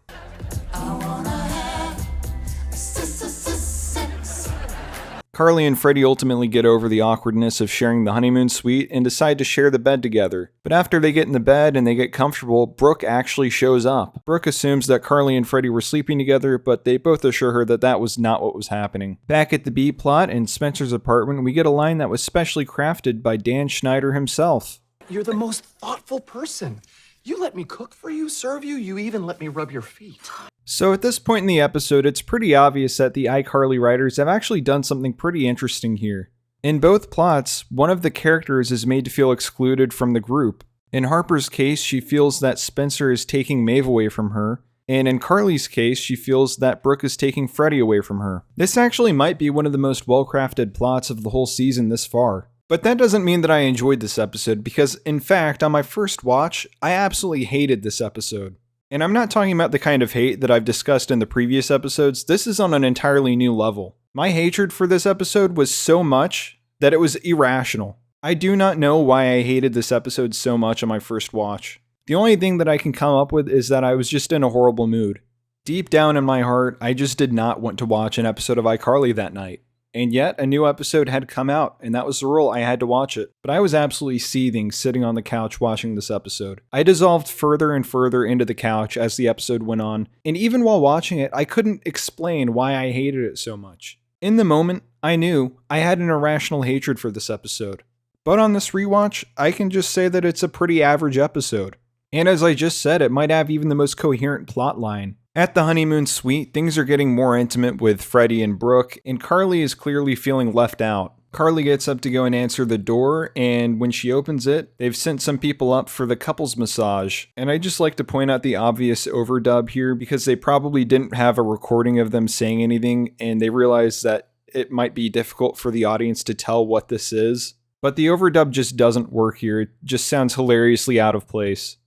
Speaker 1: Carly and Freddie ultimately get over the awkwardness of sharing the honeymoon suite and decide to share the bed together. But after they get in the bed and they get comfortable, Brooke actually shows up. Brooke assumes that Carly and Freddie were sleeping together, but they both assure her that that was not what was happening. Back at the B plot in Spencer's apartment, we get a line that was specially crafted by Dan Schneider himself.
Speaker 11: You're the most thoughtful person. You let me cook for you, serve you, you even let me rub your feet.
Speaker 1: So at this point in the episode, it's pretty obvious that the iCarly writers have actually done something pretty interesting here. In both plots, one of the characters is made to feel excluded from the group. In Harper's case, she feels that Spencer is taking Maeve away from her, and in Carly's case, she feels that Brooke is taking Freddie away from her. This actually might be one of the most well-crafted plots of the whole season this far. But that doesn't mean that I enjoyed this episode, because in fact, on my first watch, I absolutely hated this episode. And I'm not talking about the kind of hate that I've discussed in the previous episodes, this is on an entirely new level. My hatred for this episode was so much that it was irrational. I do not know why I hated this episode so much on my first watch. The only thing that I can come up with is that I was just in a horrible mood. Deep down in my heart, I just did not want to watch an episode of iCarly that night. And yet, a new episode had come out, and that was the rule, I had to watch it. But I was absolutely seething sitting on the couch watching this episode. I dissolved further and further into the couch as the episode went on, and even while watching it, I couldn't explain why I hated it so much. In the moment, I knew I had an irrational hatred for this episode. But on this rewatch, I can just say that it's a pretty average episode. And as I just said, it might have even the most coherent plot line. At the honeymoon suite, things are getting more intimate with Freddie and Brooke, and Carly is clearly feeling left out. Carly gets up to go and answer the door, and when she opens it, they've sent some people up for the couples massage. And I just like to point out the obvious overdub here, because they probably didn't have a recording of them saying anything, and they realized that it might be difficult for the audience to tell what this is. But the overdub just doesn't work here, it just sounds hilariously out of place.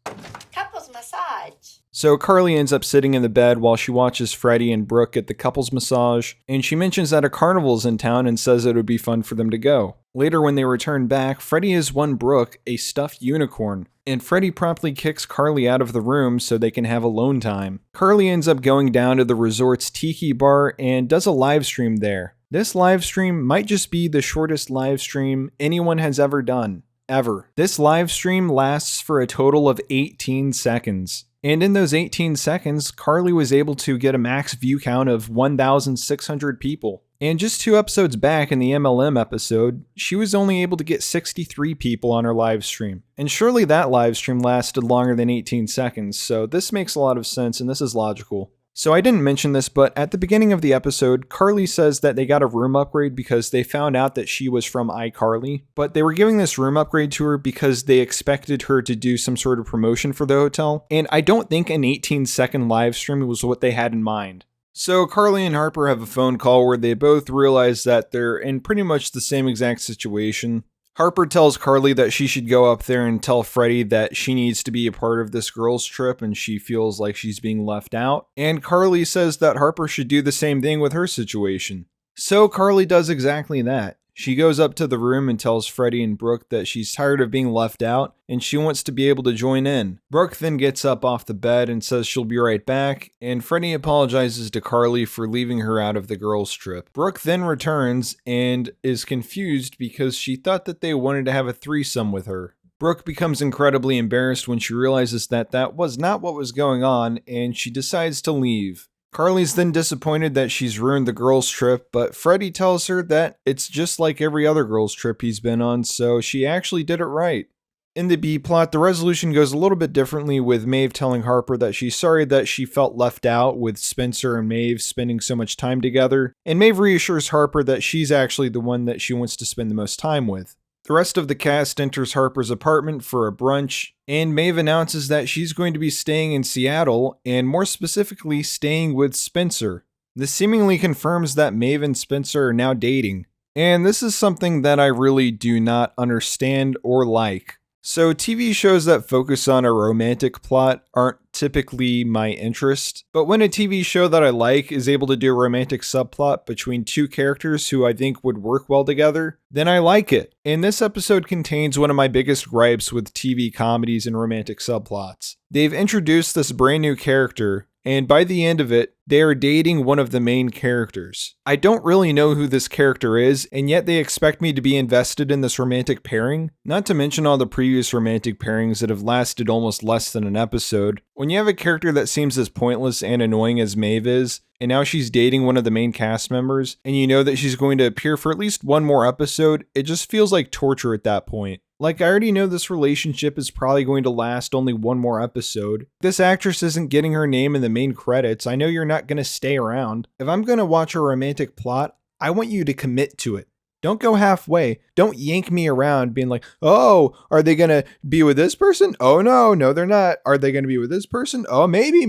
Speaker 12: Couples massage.
Speaker 1: So Carly ends up sitting in the bed while she watches Freddie and Brooke get the couples massage, and she mentions that a carnival's in town and says it would be fun for them to go. Later when they return back, Freddie has won Brooke a stuffed unicorn, and Freddie promptly kicks Carly out of the room so they can have alone time. Carly ends up going down to the resort's tiki bar and does a live stream there. This live stream might just be the shortest live stream anyone has ever done. Ever. This live stream lasts for a total of 18 seconds. And in those 18 seconds, Carly was able to get a max view count of 1,600 people. And just 2 episodes back in the MLM episode, she was only able to get 63 people on her live stream. And surely that live stream lasted longer than 18 seconds, so this makes a lot of sense and this is logical. So I didn't mention this, but at the beginning of the episode, Carly says that they got a room upgrade because they found out that she was from iCarly, but they were giving this room upgrade to her because they expected her to do some sort of promotion for the hotel, and I don't think an 18-second live stream was what they had in mind. So Carly and Harper have a phone call where they both realize that they're in pretty much the same exact situation. Harper tells Carly that she should go up there and tell Freddie that she needs to be a part of this girls' trip and she feels like she's being left out. And Carly says that Harper should do the same thing with her situation. So Carly does exactly that. She goes up to the room and tells Freddie and Brooke that she's tired of being left out and she wants to be able to join in. Brooke then gets up off the bed and says she'll be right back, and Freddie apologizes to Carly for leaving her out of the girls' trip. Brooke then returns and is confused because she thought that they wanted to have a threesome with her. Brooke becomes incredibly embarrassed when she realizes that that was not what was going on, and she decides to leave. Carly's then disappointed that she's ruined the girls' trip, but Freddie tells her that it's just like every other girls' trip he's been on, so she actually did it right. In the B plot, the resolution goes a little bit differently, with Maeve telling Harper that she's sorry that she felt left out with Spencer and Maeve spending so much time together, and Maeve reassures Harper that she's actually the one that she wants to spend the most time with. The rest of the cast enters Harper's apartment for a brunch, and Maeve announces that she's going to be staying in Seattle, and more specifically, staying with Spencer. This seemingly confirms that Maeve and Spencer are now dating, and this is something that I really do not understand or like. So TV shows that focus on a romantic plot aren't typically my interest, but when a TV show that I like is able to do a romantic subplot between 2 characters who I think would work well together, then I like it. And this episode contains one of my biggest gripes with TV comedies and romantic subplots. They've introduced this brand new character, and by the end of it, they are dating one of the main characters. I don't really know who this character is, and yet they expect me to be invested in this romantic pairing, not to mention all the previous romantic pairings that have lasted almost less than an episode. When you have a character that seems as pointless and annoying as Maeve is, and now she's dating one of the main cast members, and you know that she's going to appear for at least one more episode, it just feels like torture at that point. Like, I already know this relationship is probably going to last only one more episode. This actress isn't getting her name in the main credits. I know you're not going to stay around. If I'm going to watch a romantic plot, I want you to commit to it. Don't go halfway. Don't yank me around being like, oh, are they going to be with this person? Oh, no, they're not. Are they going to be with this person? Oh, maybe.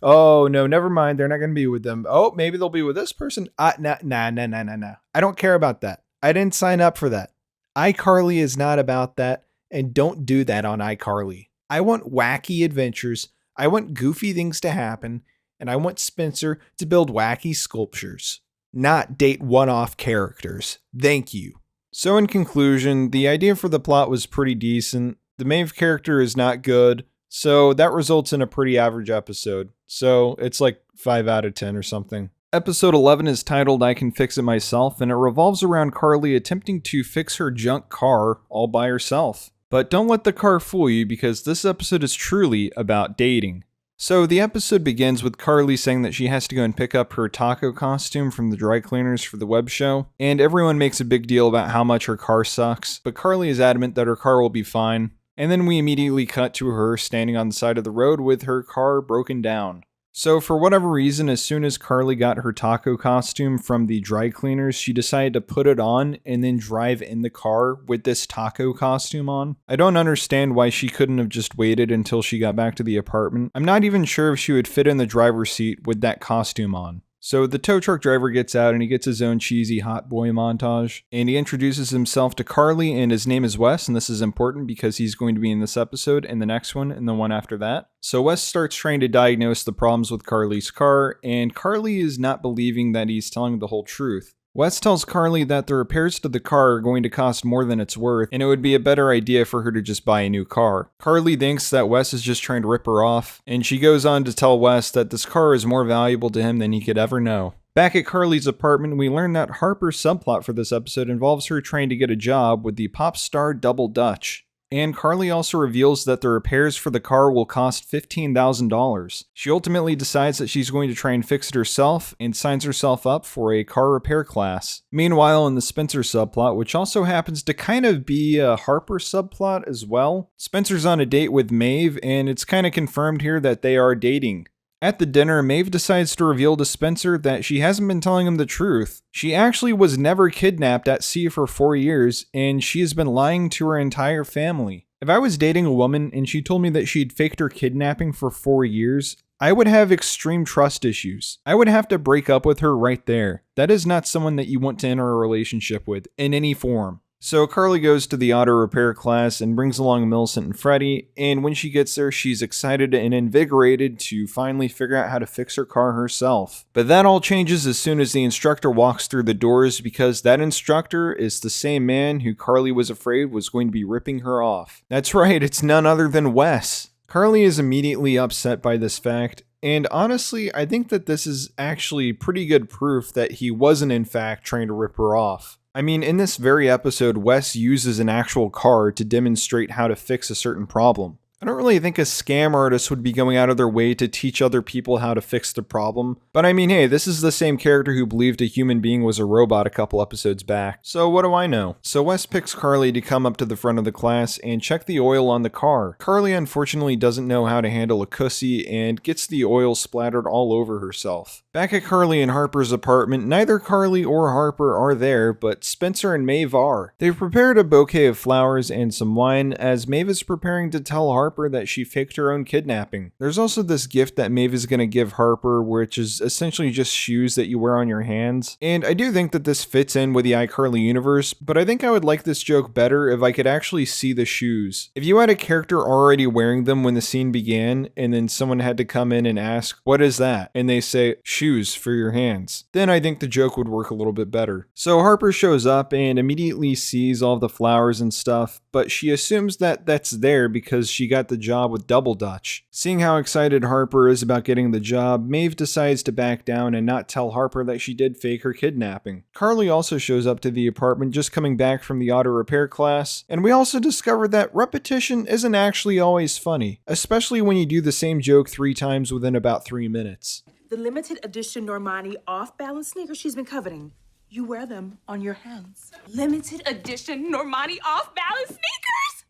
Speaker 1: Oh, no, never mind. They're not going to be with them. Oh, maybe they'll be with this person. Nah. I don't care about that. I didn't sign up for that. iCarly is not about that, and don't do that on iCarly. I want wacky adventures, I want goofy things to happen, and I want Spencer to build wacky sculptures, not date one-off characters. Thank you. So in conclusion, the idea for the plot was pretty decent. The Maeve character is not good, so that results in a pretty average episode. So it's like 5 out of 10 or something. Episode 11 is titled I Can Fix It Myself, and it revolves around Carly attempting to fix her junk car all by herself. But don't let the car fool you, because this episode is truly about dating. So the episode begins with Carly saying that she has to go and pick up her taco costume from the dry cleaners for the web show, and everyone makes a big deal about how much her car sucks, but Carly is adamant that her car will be fine. And then we immediately cut to her standing on the side of the road with her car broken down. So for whatever reason, as soon as Carly got her taco costume from the dry cleaners, she decided to put it on and then drive in the car with this taco costume on. I don't understand why she couldn't have just waited until she got back to the apartment. I'm not even sure if she would fit in the driver's seat with that costume on. So the tow truck driver gets out and he gets his own cheesy hot boy montage, and he introduces himself to Carly, and his name is Wes, and this is important because he's going to be in this episode and the next one and the one after that. So Wes starts trying to diagnose the problems with Carly's car, and Carly is not believing that he's telling the whole truth. Wes tells Carly that the repairs to the car are going to cost more than it's worth, and it would be a better idea for her to just buy a new car. Carly thinks that Wes is just trying to rip her off, and she goes on to tell Wes that this car is more valuable to him than he could ever know. Back at Carly's apartment, we learn that Harper's subplot for this episode involves her trying to get a job with the pop star Double Dutch. And Carly also reveals that the repairs for the car will cost $15,000. She ultimately decides that she's going to try and fix it herself and signs herself up for a car repair class. Meanwhile, in the Spencer subplot, which also happens to kind of be a Harper subplot as well, Spencer's on a date with Maeve, and it's kind of confirmed here that they are dating. At the dinner, Maeve decides to reveal to Spencer that she hasn't been telling him the truth. She actually was never kidnapped at sea for 4 years, and she has been lying to her entire family. If I was dating a woman and she told me that she'd faked her kidnapping for 4 years, I would have extreme trust issues. I would have to break up with her right there. That is not someone that you want to enter a relationship with in any form. So Carly goes to the auto repair class and brings along Millicent and Freddie, and when she gets there, she's excited and invigorated to finally figure out how to fix her car herself. But that all changes as soon as the instructor walks through the doors, because that instructor is the same man who Carly was afraid was going to be ripping her off. That's right, it's none other than Wes. Carly is immediately upset by this fact, and honestly, I think that this is actually pretty good proof that he wasn't in fact trying to rip her off. I mean, in this very episode, Wes uses an actual car to demonstrate how to fix a certain problem. I don't really think a scam artist would be going out of their way to teach other people how to fix the problem. But I mean, hey, this is the same character who believed a human being was a robot a couple episodes back. So what do I know? So Wes picks Carly to come up to the front of the class and check the oil on the car. Carly unfortunately doesn't know how to handle a cussy and gets the oil splattered all over herself. Back at Carly and Harper's apartment, neither Carly or Harper are there, but Spencer and Maeve are. They've prepared a bouquet of flowers and some wine as Maeve is preparing to tell Harper that she faked her own kidnapping. There's also this gift that Maeve is going to give Harper, which is essentially just shoes that you wear on your hands. And I do think that this fits in with the iCarly universe, but I think I would like this joke better if I could actually see the shoes. If you had a character already wearing them when the scene began, and then someone had to come in and ask, "What is that?" and they say, "Shoes for your hands," then I think the joke would work a little bit better. So Harper shows up and immediately sees all the flowers and stuff, but she assumes that that's there because she got at the job with Double Dutch. Seeing how excited Harper is about getting the job, Maeve decides to back down and not tell Harper that she did fake her kidnapping. Carly also shows up to the apartment just coming back from the auto repair class, and we also discover that repetition isn't actually always funny, especially when you do the same joke 3 times within about 3 minutes.
Speaker 5: The limited edition Normani off-balance sneakers she's been coveting. You wear them on your hands. Limited edition Normani off-balance sneakers?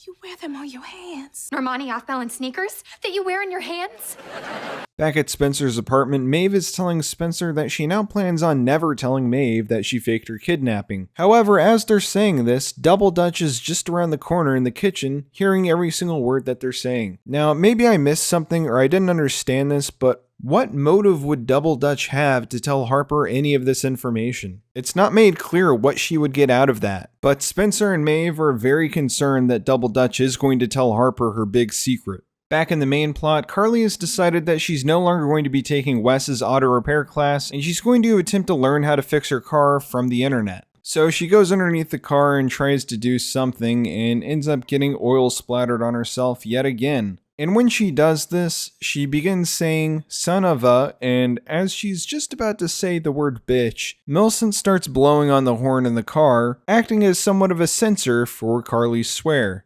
Speaker 5: You wear them on your hands.
Speaker 9: Normani off-balance sneakers that you wear in your hands?
Speaker 1: Back at Spencer's apartment, Maeve is telling Spencer that she now plans on never telling Maeve that she faked her kidnapping. However, as they're saying this, Double Dutch is just around the corner in the kitchen, hearing every single word that they're saying. Now, maybe I missed something or I didn't understand this, but what motive would Double Dutch have to tell Harper any of this information? It's not made clear what she would get out of that, but Spencer and Maeve are very concerned that Double Dutch is going to tell Harper her big secret. Back in the main plot, Carly has decided that she's no longer going to be taking Wes's auto repair class, and she's going to attempt to learn how to fix her car from the internet. So she goes underneath the car and tries to do something and ends up getting oil splattered on herself yet again. And when she does this, she begins saying, son of a, and as she's just about to say the word bitch, Millicent starts blowing on the horn in the car, acting as somewhat of a censor for Carly's swear.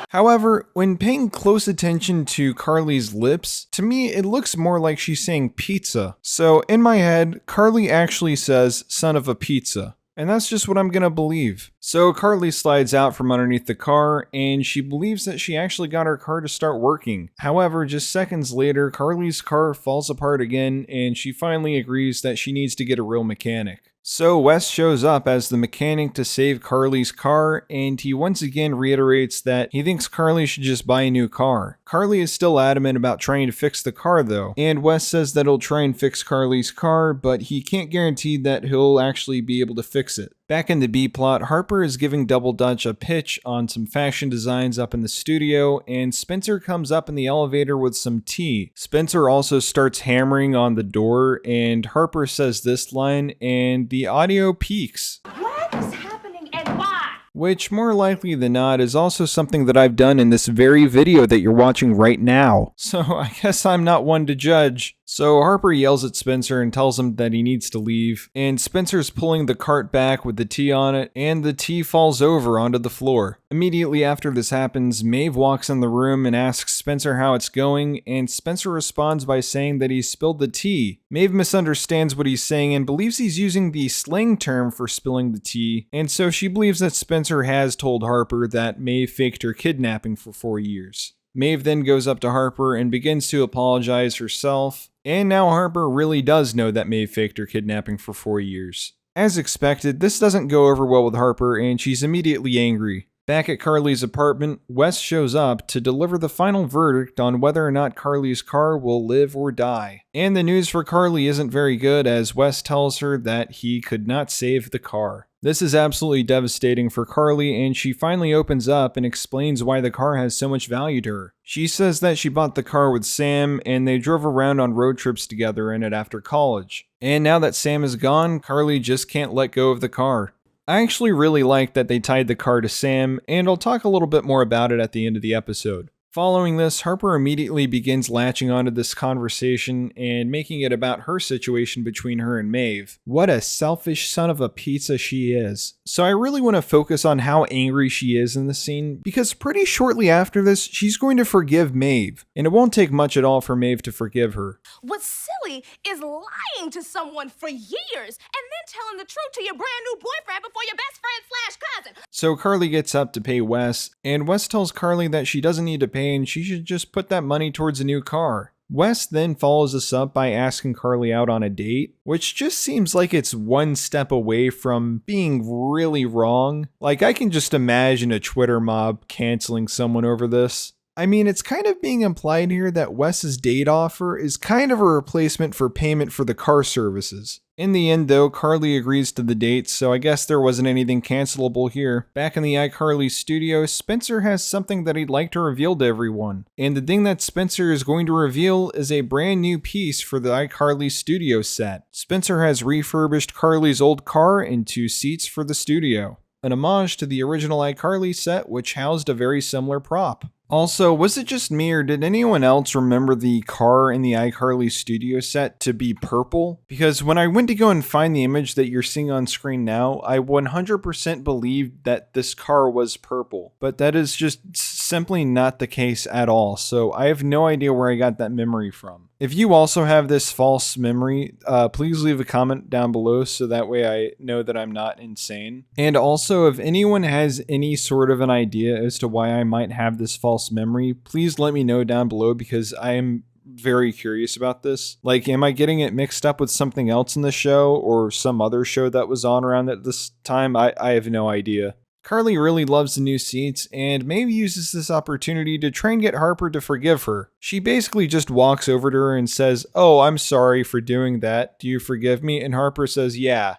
Speaker 1: However, when paying close attention to Carly's lips, to me it looks more like she's saying pizza. So in my head, Carly actually says son of a pizza. And that's just what I'm gonna believe. So Carly slides out from underneath the car, and she believes that she actually got her car to start working. However, just seconds later, Carly's car falls apart again, and she finally agrees that she needs to get a real mechanic. So Wes shows up as the mechanic to save Carly's car, and he once again reiterates that he thinks Carly should just buy a new car. Carly is still adamant about trying to fix the car though, and Wes says that he'll try and fix Carly's car, but he can't guarantee that he'll actually be able to fix it. Back in the B-plot, Harper is giving Double Dutch a pitch on some fashion designs up in the studio, and Spencer comes up in the elevator with some tea. Spencer also starts hammering on the door, and Harper says this line, and the audio peaks.
Speaker 4: What is happening and why?
Speaker 1: Which, more likely than not, is also something that I've done in this very video that you're watching right now. So I guess I'm not one to judge. So Harper yells at Spencer and tells him that he needs to leave, and Spencer's pulling the cart back with the tea on it, and the tea falls over onto the floor. Immediately after this happens, Maeve walks in the room and asks Spencer how it's going, and Spencer responds by saying that he spilled the tea. Maeve misunderstands what he's saying and believes he's using the slang term for spilling the tea, and so she believes that Spencer has told Harper that Maeve faked her kidnapping for 4 years. Maeve then goes up to Harper and begins to apologize herself, and now Harper really does know that Maeve faked her kidnapping for 4 years. As expected, this doesn't go over well with Harper, and she's immediately angry. Back at Carly's apartment, Wes shows up to deliver the final verdict on whether or not Carly's car will live or die. And the news for Carly isn't very good, as Wes tells her that he could not save the car. This is absolutely devastating for Carly, and she finally opens up and explains why the car has so much value to her. She says that she bought the car with Sam, and they drove around on road trips together in it after college. And now that Sam is gone, Carly just can't let go of the car. I actually really like that they tied the car to Sam, and I'll talk a little bit more about it at the end of the episode. Following this, Harper immediately begins latching onto this conversation and making it about her situation between her and Maeve. What a selfish son of a pizza she is. So I really want to focus on how angry she is in the scene, because pretty shortly after this, she's going to forgive Maeve, and it won't take much at all for Maeve to forgive her.
Speaker 5: What's silly is lying to someone for years and then telling the truth to your brand new boyfriend before your best friend/cousin.
Speaker 1: So Carly gets up to pay Wes, and Wes tells Carly that she doesn't need to pay and she should just put that money towards a new car. Wes then follows this up by asking Carly out on a date, which just seems like it's one step away from being really wrong. Like, I can just imagine a Twitter mob canceling someone over this. I mean, it's kind of being implied here that Wes's date offer is kind of a replacement for payment for the car services. In the end though, Carly agrees to the date, so I guess there wasn't anything cancelable here. Back in the iCarly studio, Spencer has something that he'd like to reveal to everyone. And the thing that Spencer is going to reveal is a brand new piece for the iCarly studio set. Spencer has refurbished Carly's old car into seats for the studio. an homage to the original iCarly set, which housed a very similar prop. Also, was it just me or did anyone else remember the car in the iCarly studio set to be purple? Because when I went to go and find the image that you're seeing on screen now, I 100% believed that this car was purple. But that is just simply not the case at all, so I have no idea where I got that memory from. If you also have this false memory, please leave a comment down below so that way I know that I'm not insane. And also, if anyone has any sort of an idea as to why I might have this false memory, please let me know down below because I am very curious about this. Like, am I getting it mixed up with something else in the show or some other show that was on around at this time? I have no idea. Carly really loves the new seats and Maeve uses this opportunity to try and get Harper to forgive her. She basically just walks over to her and says, "Oh, I'm sorry for doing that. Do you forgive me?" And Harper says, "Yeah."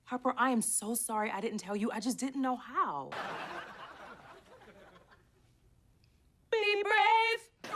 Speaker 4: Harper, I am so sorry I didn't tell you. I just didn't know how. Be brave!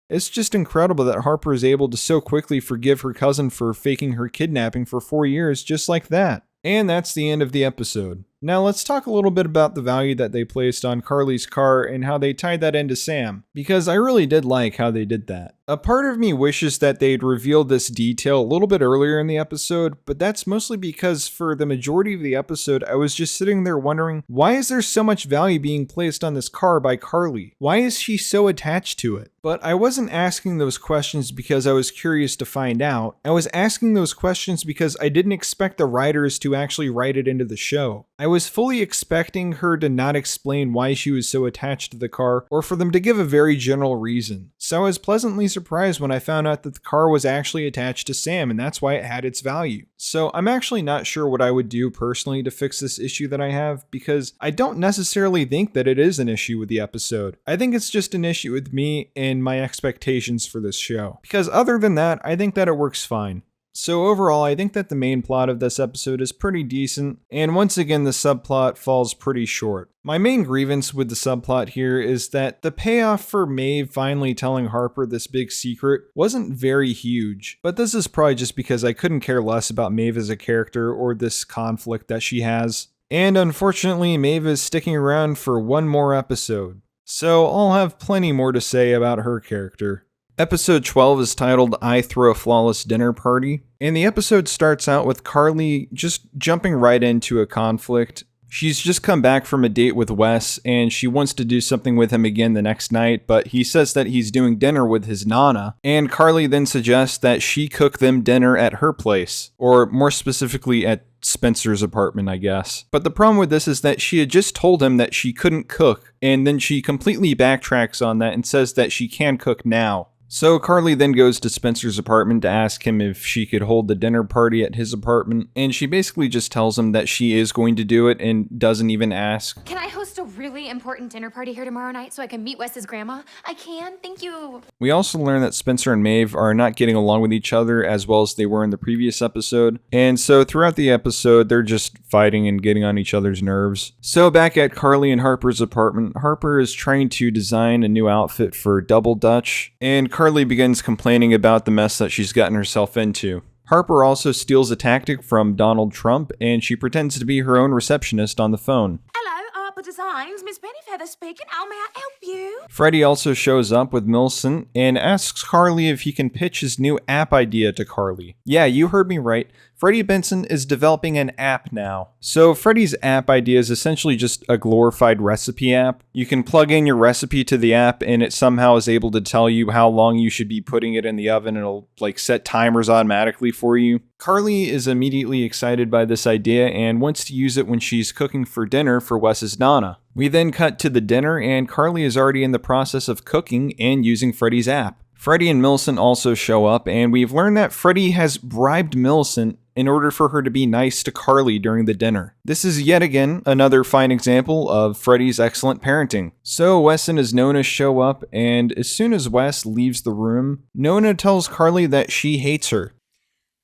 Speaker 1: It's just incredible that Harper is able to so quickly forgive her cousin for faking her kidnapping for 4 years just like that. And that's the end of the episode. Now let's talk a little bit about the value that they placed on Carly's car and how they tied that into Sam, because I really did like how they did that. A part of me wishes that they'd revealed this detail a little bit earlier in the episode, but that's mostly because for the majority of the episode I was just sitting there wondering, why is there so much value being placed on this car by Carly? Why is she so attached to it? But I wasn't asking those questions because I was curious to find out. I was asking those questions because I didn't expect the writers to actually write it into the show. I was fully expecting her to not explain why she was so attached to the car or for them to give a very general reason. So I was pleasantly surprised when I found out that the car was actually attached to Sam and that's why it had its value. So I'm actually not sure what I would do personally to fix this issue that I have because I don't necessarily think that it is an issue with the episode. I think it's just an issue with me and my expectations for this show. Because other than that, I think that it works fine. So overall, I think that the main plot of this episode is pretty decent, and once again the subplot falls pretty short. My main grievance with the subplot here is that the payoff for Maeve finally telling Harper this big secret wasn't very huge, but this is probably just because I couldn't care less about Maeve as a character or this conflict that she has. And unfortunately, Maeve is sticking around for one more episode, so I'll have plenty more to say about her character. Episode 12 is titled I Throw a Flawless Dinner Party, and the episode starts out with Carly just jumping right into a conflict. She's just come back from a date with Wes, and she wants to do something with him again the next night, but he says that he's doing dinner with his Nana, and Carly then suggests that she cook them dinner at her place, or more specifically at Spencer's apartment, I guess. But the problem with this is that she had just told him that she couldn't cook, and then she completely backtracks on that and says that she can cook now. So Carly then goes to Spencer's apartment to ask him if she could hold the dinner party at his apartment, and she basically just tells him that she is going to do it and doesn't even ask.
Speaker 9: Can I host a really important dinner party here tomorrow night so I can meet Wes's grandma? I can, thank you.
Speaker 1: We also learn that Spencer and Maeve are not getting along with each other as well as they were in the previous episode, and so throughout the episode they're just fighting and getting on each other's nerves. So back at Carly and Harper's apartment, Harper is trying to design a new outfit for Double Dutch, and Carly begins complaining about the mess that she's gotten herself into. Harper also steals a tactic from Donald Trump, and she pretends to be her own receptionist on the phone.
Speaker 5: Hello, Harper Designs. Miss Pennyfeather speaking. How may I help you?
Speaker 1: Freddie also shows up with Millicent and asks Carly if he can pitch his new app idea to Carly. Yeah, you heard me right. Freddie Benson is developing an app now. So Freddie's app idea is essentially just a glorified recipe app. You can plug in your recipe to the app and it somehow is able to tell you how long you should be putting it in the oven. It'll like set timers automatically for you. Carly is immediately excited by this idea and wants to use it when she's cooking for dinner for Wes's Nana. We then cut to the dinner and Carly is already in the process of cooking and using Freddie's app. Freddie and Millicent also show up, and we've learned that Freddie has bribed Millicent in order for her to be nice to Carly during the dinner. This is yet again another fine example of Freddie's excellent parenting. So Wes and his Nona show up, and as soon as Wes leaves the room, Nona tells Carly that she hates her.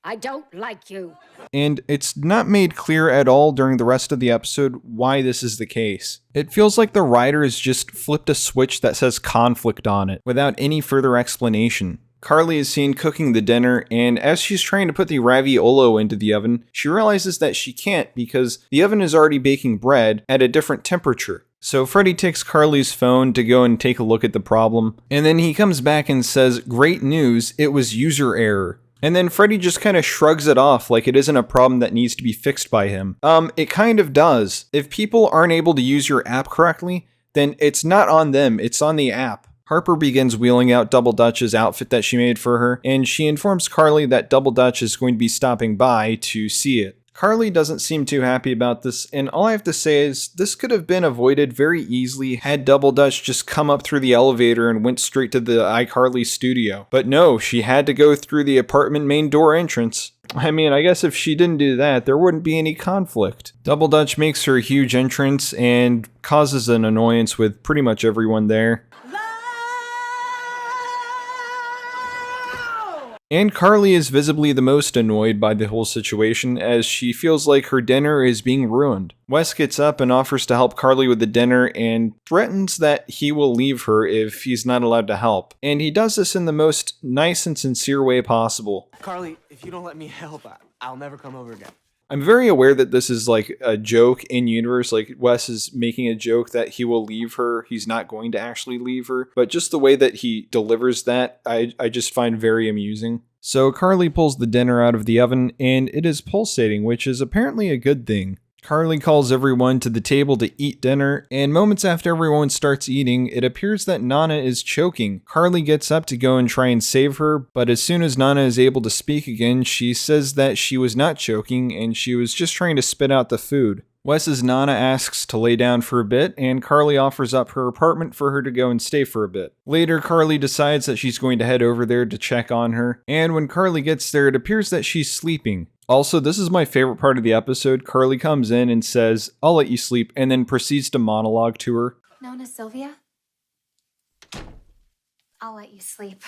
Speaker 12: I don't like you.
Speaker 1: And it's not made clear at all during the rest of the episode why this is the case. It feels like the writers just flipped a switch that says conflict on it without any further explanation. Carly is seen cooking the dinner, and as she's trying to put the raviolo into the oven, she realizes that she can't because the oven is already baking bread at a different temperature. So Freddie takes Carly's phone to go and take a look at the problem, and then he comes back and says, "Great news, it was user error." And then Freddie just kind of shrugs it off like it isn't a problem that needs to be fixed by him. It kind of does. If people aren't able to use your app correctly, then it's not on them, it's on the app. Harper begins wheeling out Double Dutch's outfit that she made for her, and she informs Carly that Double Dutch is going to be stopping by to see it. Carly doesn't seem too happy about this, and all I have to say is this could have been avoided very easily had Double Dutch just come up through the elevator and went straight to the iCarly studio. But no, she had to go through the apartment main door entrance. I mean, I guess if she didn't do that, there wouldn't be any conflict. Double Dutch makes her huge entrance and causes an annoyance with pretty much everyone there. And Carly is visibly the most annoyed by the whole situation as she feels like her dinner is being ruined. Wes gets up and offers to help Carly with the dinner and threatens that he will leave her if he's not allowed to help. And he does this in the most nice and sincere way possible.
Speaker 6: Carly, if you don't let me help, I'll never come over again.
Speaker 1: I'm very aware that this is like a joke in universe, like Wes is making a joke that he will leave her, he's not going to actually leave her, but just the way that he delivers that, I just find very amusing. So Carly pulls the dinner out of the oven and it is pulsating, which is apparently a good thing. Carly calls everyone to the table to eat dinner, and moments after everyone starts eating, it appears that Nana is choking. Carly gets up to go and try and save her, but as soon as Nana is able to speak again, she says that she was not choking and she was just trying to spit out the food. Wes's Nana asks to lay down for a bit, and Carly offers up her apartment for her to go and stay for a bit. Later, Carly decides that she's going to head over there to check on her, and when Carly gets there, it appears that she's sleeping. Also, this is my favorite part of the episode. Carly comes in and says, "I'll let you sleep," and then proceeds to monologue to her.
Speaker 9: Nona Sylvia? I'll let you sleep.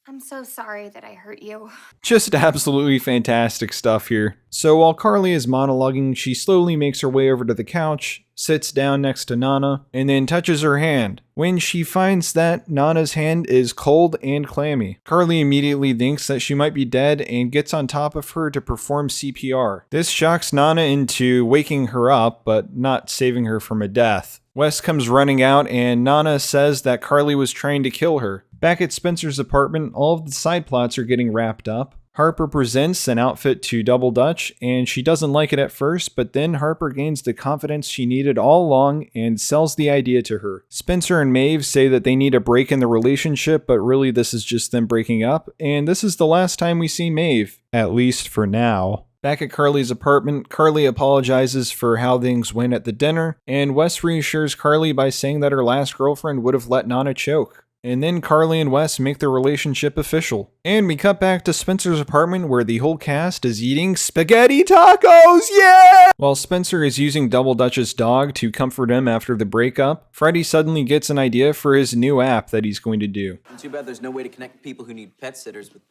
Speaker 9: I'm so sorry that I hurt you.
Speaker 1: Just absolutely fantastic stuff here. So while Carly is monologuing, she slowly makes her way over to the couch, sits down next to Nana, and then touches her hand. When she finds that Nana's hand is cold and clammy, Carly immediately thinks that she might be dead and gets on top of her to perform CPR. This shocks Nana into waking her up, but not saving her from a death. Wes comes running out and Nana says that Carly was trying to kill her. Back at Spencer's apartment, all of the side plots are getting wrapped up. Harper presents an outfit to Double Dutch, and she doesn't like it at first, but then Harper gains the confidence she needed all along and sells the idea to her. Spencer and Maeve say that they need a break in the relationship, but really this is just them breaking up, and this is the last time we see Maeve, at least for now. Back at Carly's apartment, Carly apologizes for how things went at the dinner, and Wes reassures Carly by saying that her last girlfriend would have let Nana choke. And then Carly and Wes make their relationship official. And we cut back to Spencer's apartment where the whole cast is eating spaghetti tacos, yeah! While Spencer is using Double Dutch's dog to comfort him after the breakup, Freddie suddenly gets an idea for his new app that he's going to do.
Speaker 2: Too bad there's no way to connect people who need pet sitters with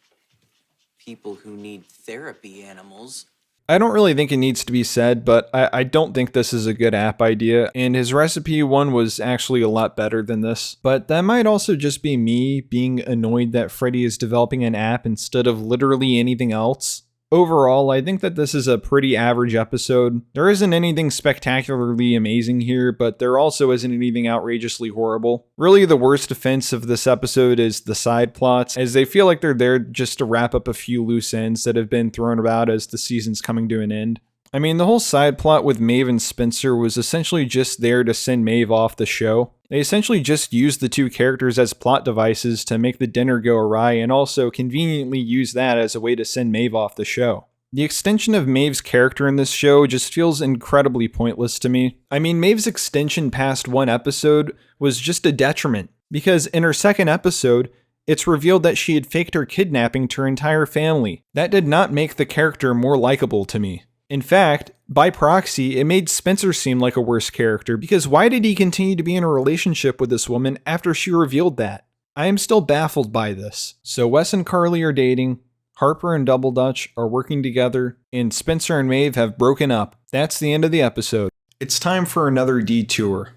Speaker 2: people who need therapy animals.
Speaker 1: I don't really think it needs to be said, but I don't think this is a good app idea, and his recipe one was actually a lot better than this. But that might also just be me being annoyed that Freddie is developing an app instead of literally anything else. Overall, I think that this is a pretty average episode. There isn't anything spectacularly amazing here, but there also isn't anything outrageously horrible. Really, the worst offense of this episode is the side plots, as they feel like they're there just to wrap up a few loose ends that have been thrown about as the season's coming to an end. I mean, the whole side plot with Maeve and Spencer was essentially just there to send Maeve off the show. They essentially just used the two characters as plot devices to make the dinner go awry and also conveniently use that as a way to send Maeve off the show. The extension of Maeve's character in this show just feels incredibly pointless to me. I mean, Maeve's extension past one episode was just a detriment, because in her second episode, it's revealed that she had faked her kidnapping to her entire family. That did not make the character more likable to me. In fact, by proxy, it made Spencer seem like a worse character, because why did he continue to be in a relationship with this woman after she revealed that? I am still baffled by this. So Wes and Carly are dating, Harper and Double Dutch are working together, and Spencer and Maeve have broken up. That's the end of the episode. It's time for another detour.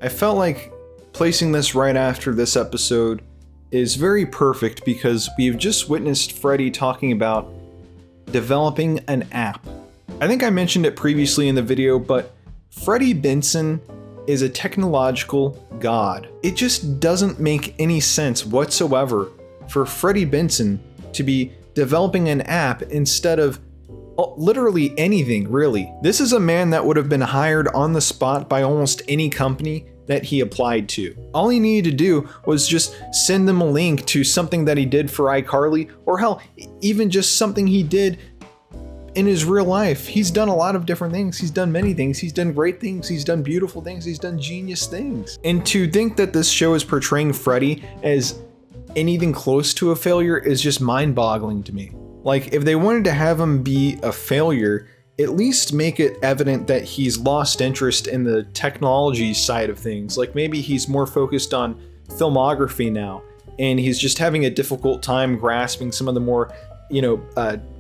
Speaker 1: I felt like placing this right after this episode is very perfect because we've just witnessed Freddie talking about developing an app. I think I mentioned it previously in the video, but Freddie Benson is a technological god. It just doesn't make any sense whatsoever for Freddie Benson to be developing an app instead of literally anything, really. This is a man that would have been hired on the spot by almost any company that he applied to. All he needed to do was just send them a link to something that he did for iCarly, or hell, even just something he did in his real life. He's done a lot of different things. He's done many things. He's done great things. He's done beautiful things. He's done genius things. And to think that this show is portraying Freddie as anything close to a failure is just mind-boggling to me. Like, if they wanted to have him be a failure, at least make it evident that he's lost interest in the technology side of things. Like, maybe he's more focused on filmography now, and he's just having a difficult time grasping some of the more,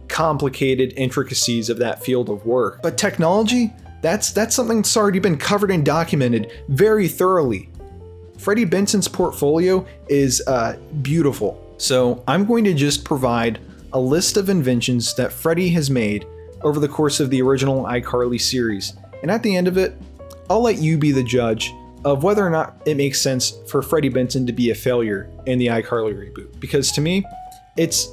Speaker 1: complicated intricacies of that field of work. But technology, that's something that's already been covered and documented very thoroughly. Freddie Benson's portfolio is beautiful. So I'm going to just provide a list of inventions that Freddie has made over the course of the original iCarly series. And at the end of it, I'll let you be the judge of whether or not it makes sense for Freddie Benson to be a failure in the iCarly reboot. Because to me, it's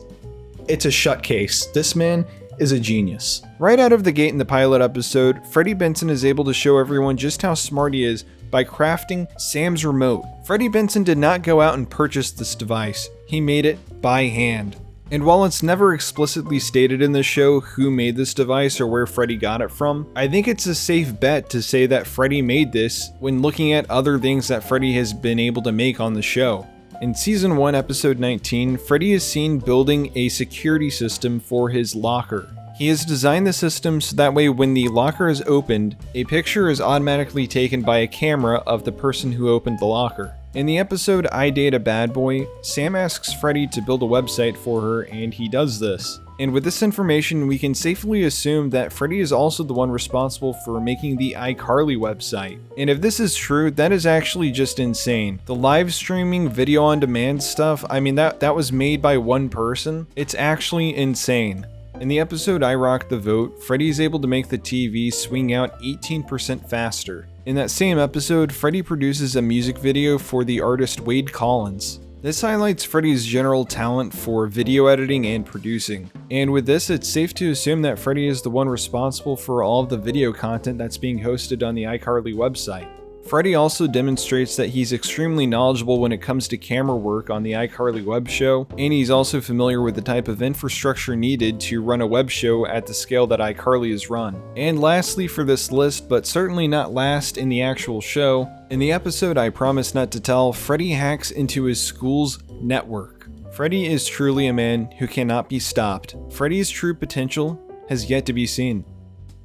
Speaker 1: a shut case. This man is a genius. Right out of the gate in the pilot episode, Freddie Benson is able to show everyone just how smart he is by crafting Sam's remote. Freddie Benson did not go out and purchase this device. He made it by hand. And while it's never explicitly stated in the show who made this device or where Freddie got it from, I think it's a safe bet to say that Freddie made this when looking at other things that Freddie has been able to make on the show. In Season 1, Episode 19, Freddie is seen building a security system for his locker. He has designed the system so that way when the locker is opened, a picture is automatically taken by a camera of the person who opened the locker. In the episode I Date a Bad Boy, Sam asks Freddie to build a website for her, and he does this. And with this information, we can safely assume that Freddie is also the one responsible for making the iCarly website. And if this is true, that is actually just insane. The live streaming video on demand stuff, I mean that was made by one person. It's actually insane. In the episode I Rock the Vote, Freddie is able to make the TV swing out 18% faster. In that same episode, Freddie produces a music video for the artist Wade Collins. This highlights Freddie's general talent for video editing and producing. And with this, it's safe to assume that Freddie is the one responsible for all of the video content that's being hosted on the iCarly website. Freddie also demonstrates that he's extremely knowledgeable when it comes to camera work on the iCarly web show, and he's also familiar with the type of infrastructure needed to run a web show at the scale that iCarly is run. And lastly for this list, but certainly not last in the actual show, in the episode I Promise Not to Tell, Freddie hacks into his school's network. Freddie is truly a man who cannot be stopped. Freddie's true potential has yet to be seen.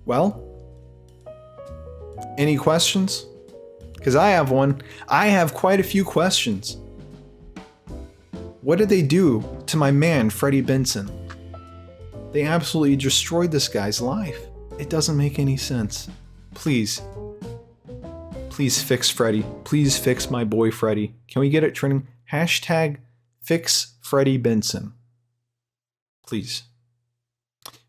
Speaker 1: Well, any questions? Because I have one. I have quite a few questions. What did they do to my man, Freddie Benson? They absolutely destroyed this guy's life. It doesn't make any sense. Please fix Freddie. Please fix my boy Freddie. Can we get it trending? Hashtag fix Freddie Benson. Please.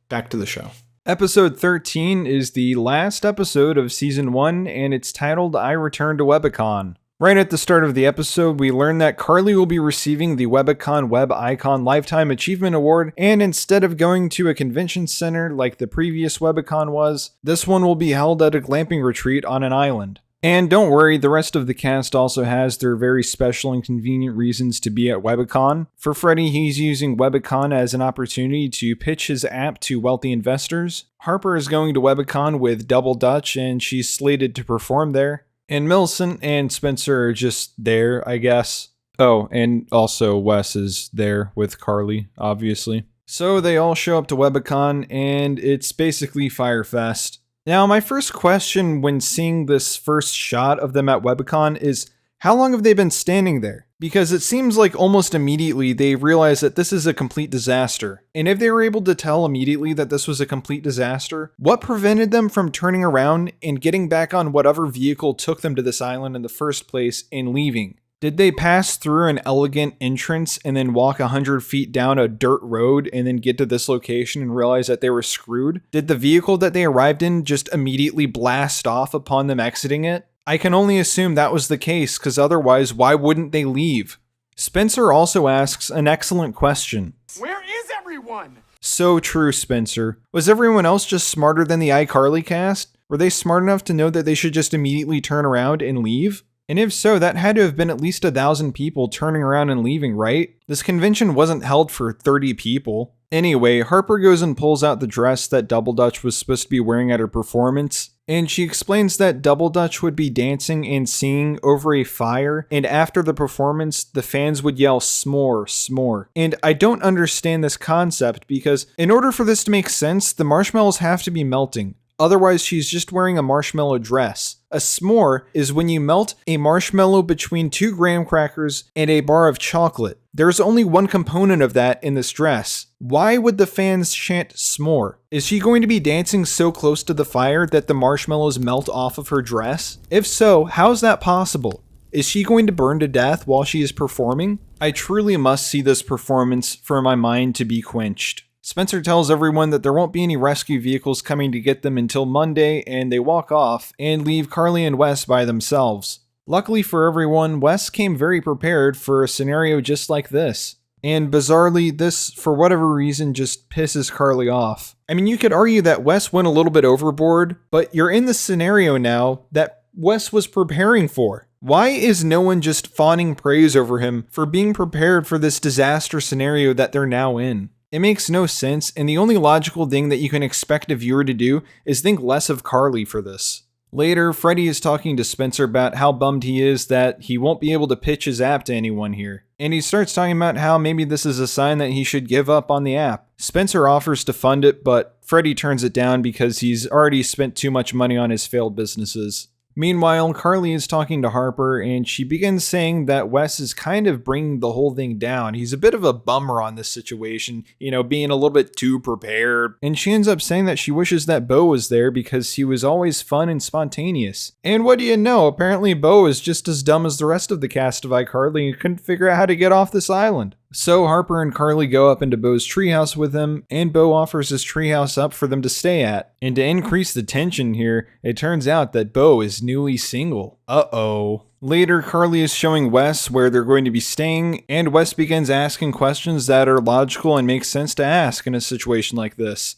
Speaker 1: Back to the show. Episode 13 is the last episode of Season 1, and it's titled I Return to Webicon. Right at the start of the episode, we learn that Carly will be receiving the Webicon Web Icon Lifetime Achievement Award, and instead of going to a convention center like the previous Webicon was, this one will be held at a glamping retreat on an island. And don't worry, the rest of the cast also has their very special and convenient reasons to be at Webicon. For Freddie, he's using Webicon as an opportunity to pitch his app to wealthy investors. Harper is going to Webicon with Double Dutch, and she's slated to perform there. And Millicent and Spencer are just there, I guess. Oh, and also Wes is there with Carly, obviously. So they all show up to Webicon, and it's basically Firefest. Now, my first question when seeing this first shot of them at Webicon is, how long have they been standing there? Because it seems like almost immediately they realize that this is a complete disaster. And if they were able to tell immediately that this was a complete disaster, what prevented them from turning around and getting back on whatever vehicle took them to this island in the first place and leaving? Did they pass through an elegant entrance and then walk 100 feet down a dirt road and then get to this location and realize that they were screwed? Did the vehicle that they arrived in just immediately blast off upon them exiting it? I can only assume that was the case, because otherwise, why wouldn't they leave? Spencer also asks an excellent question.
Speaker 11: Where is everyone?
Speaker 1: So true, Spencer. Was everyone else just smarter than the iCarly cast? Were they smart enough to know that they should just immediately turn around and leave? And if so, that had to have been at least 1,000 people turning around and leaving, right? This convention wasn't held for 30 people. Anyway, Harper goes and pulls out the dress that Double Dutch was supposed to be wearing at her performance, and she explains that Double Dutch would be dancing and singing over a fire, and after the performance, the fans would yell "s'more, s'more." And I don't understand this concept, because in order for this to make sense, the marshmallows have to be melting. Otherwise, she's just wearing a marshmallow dress. A s'more is when you melt a marshmallow between 2 graham crackers and a bar of chocolate. There's only one component of that in this dress. Why would the fans chant s'more? Is she going to be dancing so close to the fire that the marshmallows melt off of her dress? If so, how's that possible? Is she going to burn to death while she is performing? I truly must see this performance for my mind to be quenched. Spencer tells everyone that there won't be any rescue vehicles coming to get them until Monday, and they walk off and leave Carly and Wes by themselves. Luckily for everyone, Wes came very prepared for a scenario just like this. And bizarrely, this, for whatever reason, just pisses Carly off. I mean, you could argue that Wes went a little bit overboard, but you're in the scenario now that Wes was preparing for. Why is no one just fawning praise over him for being prepared for this disaster scenario that they're now in? It makes no sense, and the only logical thing that you can expect a viewer to do is think less of Carly for this. Later, Freddie is talking to Spencer about how bummed he is that he won't be able to pitch his app to anyone here. And he starts talking about how maybe this is a sign that he should give up on the app. Spencer offers to fund it, but Freddie turns it down because he's already spent too much money on his failed businesses. Meanwhile, Carly is talking to Harper, and she begins saying that Wes is kind of bringing the whole thing down. He's a bit of a bummer on this situation, being a little bit too prepared. And she ends up saying that she wishes that Bo was there because he was always fun and spontaneous. And what do you know, apparently Bo is just as dumb as the rest of the cast of iCarly and couldn't figure out how to get off this island. So Harper and Carly go up into Bo's treehouse with him, and Bo offers his treehouse up for them to stay at. And to increase the tension here, it turns out that Bo is newly single. Uh-oh. Later, Carly is showing Wes where they're going to be staying, and Wes begins asking questions that are logical and make sense to ask in a situation like this.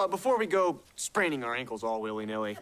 Speaker 13: Before we go spraining our ankles all willy-nilly,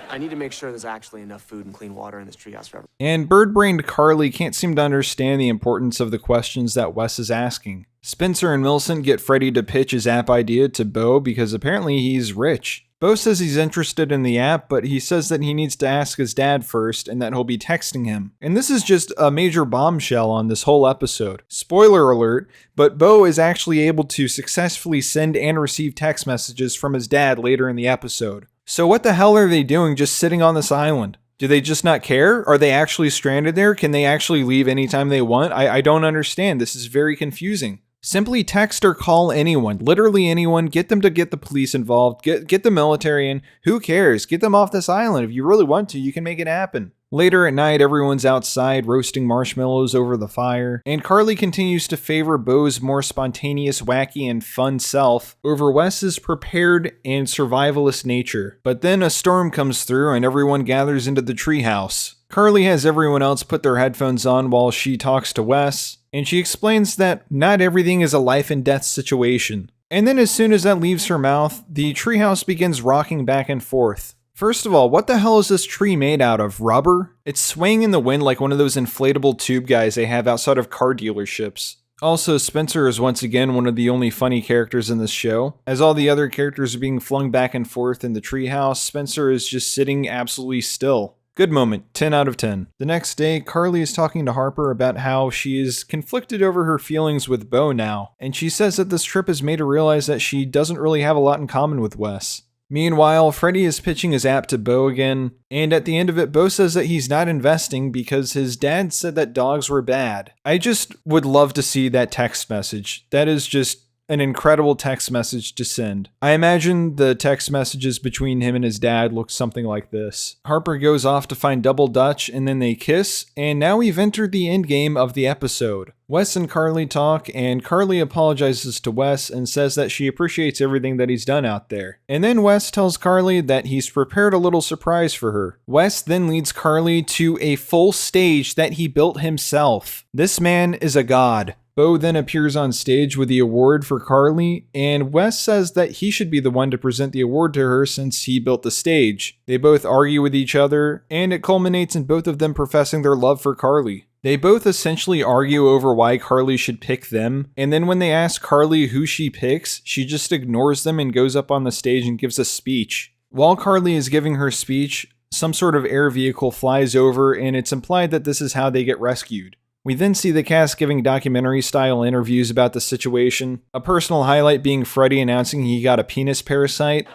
Speaker 13: I need to make sure there's actually enough food and clean water in this treehouse for everyone.
Speaker 1: And bird-brained Carly can't seem to understand the importance of the questions that Wes is asking. Spencer and Millicent get Freddie to pitch his app idea to Bo because apparently he's rich. Bo says he's interested in the app, but he says that he needs to ask his dad first and that he'll be texting him. And this is just a major bombshell on this whole episode. Spoiler alert, but Bo is actually able to successfully send and receive text messages from his dad later in the episode. So what the hell are they doing just sitting on this island? Do they just not care? Are they actually stranded there? Can they actually leave anytime they want? I don't understand. This is very confusing. Simply text or call anyone, literally anyone, get them to get the police involved, get the military in, who cares? Get them off this island. If you really want to, you can make it happen. Later at night, everyone's outside roasting marshmallows over the fire, and Carly continues to favor Bo's more spontaneous, wacky, and fun self over Wes's prepared and survivalist nature. But then a storm comes through and everyone gathers into the treehouse. Carly has everyone else put their headphones on while she talks to Wes, and she explains that not everything is a life and death situation. And then as soon as that leaves her mouth, the treehouse begins rocking back and forth. First of all, what the hell is this tree made out of? Rubber? It's swaying in the wind like one of those inflatable tube guys they have outside of car dealerships. Also, Spencer is once again one of the only funny characters in this show. As all the other characters are being flung back and forth in the treehouse, Spencer is just sitting absolutely still. Good moment, 10 out of 10. The next day, Carly is talking to Harper about how she is conflicted over her feelings with Bo now, and she says that this trip has made her realize that she doesn't really have a lot in common with Wes. Meanwhile, Freddie is pitching his app to Bo again, and at the end of it, Bo says that he's not investing because his dad said that dogs were bad. I just would love to see that text message. That is just an incredible text message to send. I imagine the text messages between him and his dad look something like this. Harper goes off to find Double Dutch and then they kiss, and now we've entered the end game of the episode. Wes and Carly talk, and Carly apologizes to Wes and says that she appreciates everything that he's done out there. And then Wes tells Carly that he's prepared a little surprise for her. Wes then leads Carly to a full stage that he built himself. This man is a god. Bo then appears on stage with the award for Carly, and Wes says that he should be the one to present the award to her since he built the stage. They both argue with each other, and it culminates in both of them professing their love for Carly. They both essentially argue over why Carly should pick them, and then when they ask Carly who she picks, she just ignores them and goes up on the stage and gives a speech. While Carly is giving her speech, some sort of air vehicle flies over, and it's implied that this is how they get rescued. We then see the cast giving documentary-style interviews about the situation, a personal highlight being Freddie announcing he got a penis parasite.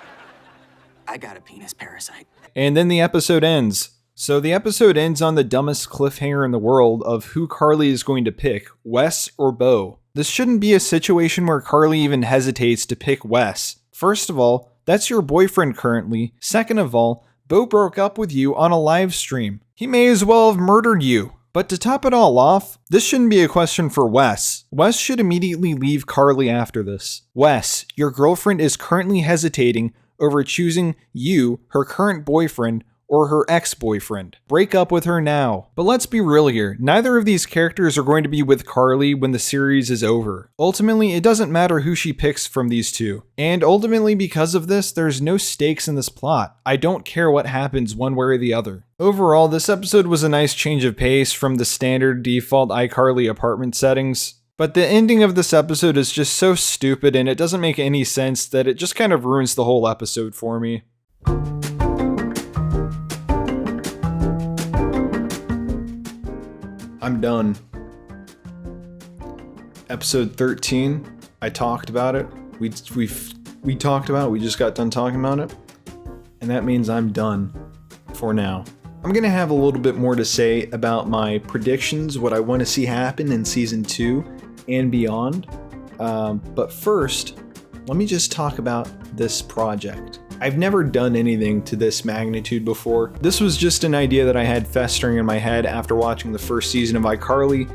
Speaker 8: I got a penis parasite.
Speaker 1: And then the episode ends. So the episode ends on the dumbest cliffhanger in the world of who Carly is going to pick, Wes or Bo. This shouldn't be a situation where Carly even hesitates to pick Wes. First of all, that's your boyfriend currently. Second of all, Bo broke up with you on a live stream. He may as well have murdered you. But to top it all off, this shouldn't be a question for Wes. Wes should immediately leave Carly after this. Wes, your girlfriend is currently hesitating over choosing you, her current boyfriend, or her ex-boyfriend. Break up with her now. But let's be real here, neither of these characters are going to be with Carly when the series is over. Ultimately, it doesn't matter who she picks from these two. And ultimately, because of this, there's no stakes in this plot. I don't care what happens one way or the other. Overall, this episode was a nice change of pace from the standard default iCarly apartment settings. But the ending of this episode is just so stupid and it doesn't make any sense that it just kind of ruins the whole episode for me. I'm done. Episode 13, I talked about it. We talked about it. We just got done talking about it. And that means I'm done for now. I'm going to have a little bit more to say about my predictions, what I want to see happen in season 2 and beyond. But first, let me just talk about this project. I've never done anything to this magnitude before. This was just an idea that I had festering in my head after watching the first season of iCarly,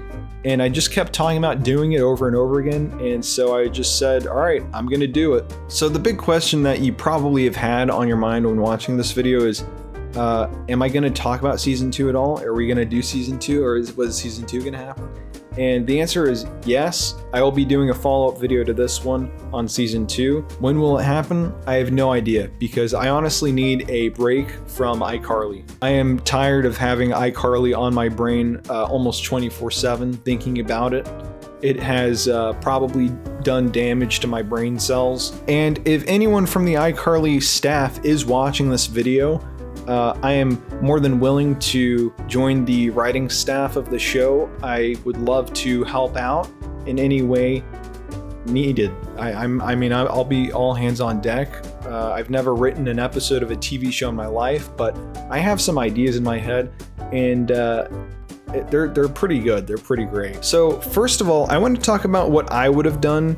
Speaker 1: and I just kept talking about doing it over and over again, and so I just said, all right, I'm gonna do it. So the big question that you probably have had on your mind when watching this video is, am I gonna talk about season 2 at all? Are we gonna do season 2, or was season 2 gonna happen? And the answer is yes. I will be doing a follow-up video to this one on season 2. When will it happen? I have no idea, because I honestly need a break from iCarly. I am tired of having iCarly on my brain almost 24/7 thinking about it. It has probably done damage to my brain cells. And if anyone from the iCarly staff is watching this video, I am more than willing to join the writing staff of the show. I would love to help out in any way needed. I'll be all hands on deck. I've never written an episode of a TV show in my life, but I have some ideas in my head, and they're pretty good. They're pretty great. So first of all, I want to talk about what I would have done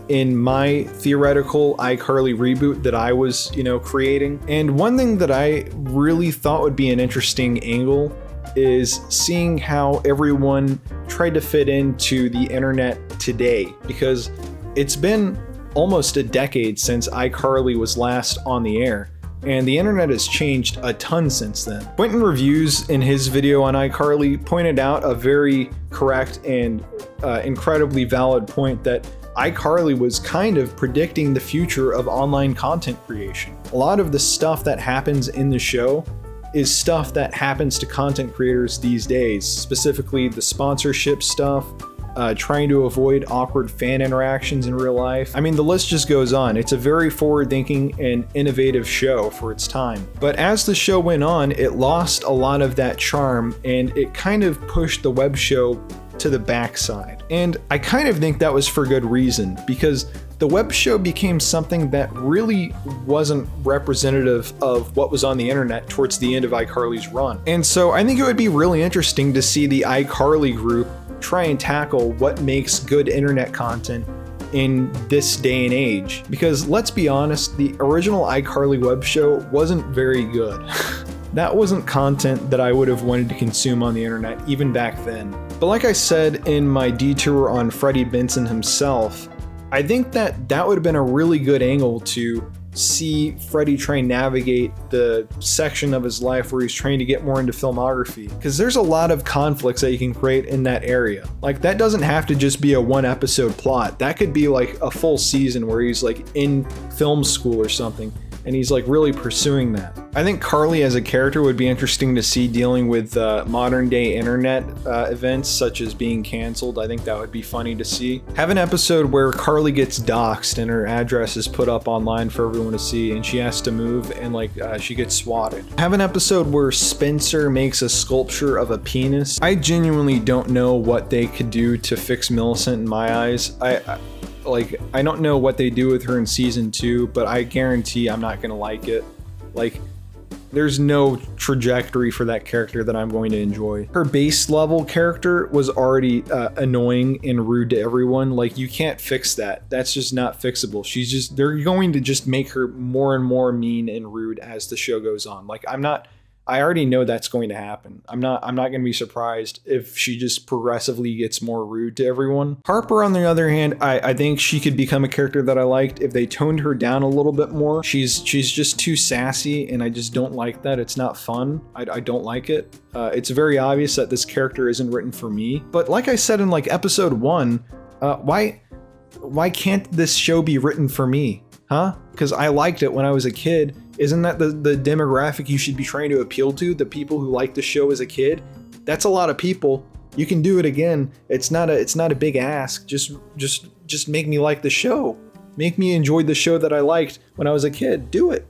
Speaker 1: in my theoretical iCarly reboot that I was, creating. And one thing that I really thought would be an interesting angle is seeing how everyone tried to fit into the internet today, because it's been almost a decade since iCarly was last on the air, and the internet has changed a ton since then. Quentin Reviews, in his video on iCarly, pointed out a very correct and incredibly valid point that iCarly was kind of predicting the future of online content creation. A lot of the stuff that happens in the show is stuff that happens to content creators these days, specifically the sponsorship stuff, trying to avoid awkward fan interactions in real life. I mean, the list just goes on. It's a very forward-thinking and innovative show for its time. But as the show went on, it lost a lot of that charm, and it kind of pushed the web show to the backside. And I kind of think that was for good reason, because the web show became something that really wasn't representative of what was on the internet towards the end of iCarly's run. And so I think it would be really interesting to see the iCarly group try and tackle what makes good internet content in this day and age. Because let's be honest, the original iCarly web show wasn't very good. That wasn't content that I would have wanted to consume on the internet even back then. But like I said in my detour on Freddie Benson himself, I think that would have been a really good angle to see Freddie try and navigate the section of his life where he's trying to get more into filmography. Because there's a lot of conflicts that you can create in that area. Like, that doesn't have to just be a 1-episode plot. That could be like a full season where he's like in film school or something, and he's like really pursuing that. I think Carly as a character would be interesting to see dealing with modern day internet events such as being canceled. I think that would be funny to see. Have an episode where Carly gets doxxed and her address is put up online for everyone to see, and she has to move and like she gets swatted. Have an episode where Spencer makes a sculpture of a penis. I genuinely don't know what they could do to fix Millicent in my eyes. I don't know what they do with her in season 2, but I guarantee I'm not gonna like it. Like, there's no trajectory for that character that I'm going to enjoy. Her base level character was already annoying and rude to everyone. Like, you can't fix that. That's just not fixable. They're going to just make her more and more mean and rude as the show goes on. Like, I already know that's going to happen. I'm not going to be surprised if she just progressively gets more rude to everyone. Harper, on the other hand, I think she could become a character that I liked if they toned her down a little bit more. She's just too sassy, and I just don't like that. It's not fun. I don't like it. It's very obvious that this character isn't written for me. But like I said in like episode 1, why can't this show be written for me? Huh? Because I liked it when I was a kid. Isn't that the demographic you should be trying to appeal to? The people who liked the show as a kid? That's a lot of people. You can do it again. It's not a big ask. Just make me like the show. Make me enjoy the show that I liked when I was a kid. Do it.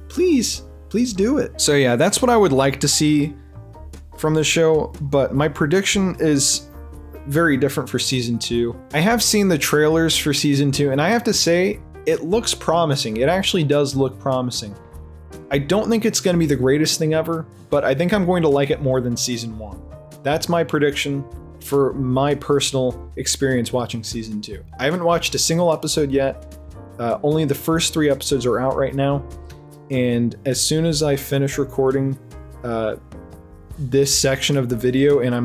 Speaker 1: Please do it. So yeah, that's what I would like to see from the show, but my prediction is very different for season 2. I have seen the trailers for season 2, and I have to say, it looks promising. It actually does look promising. I don't think it's going to be the greatest thing ever, but I think I'm going to like it more than season 1. That's my prediction for my personal experience watching season 2. I haven't watched a single episode yet. Only the first 3 episodes are out right now. And as soon as I finish recording this section of the video and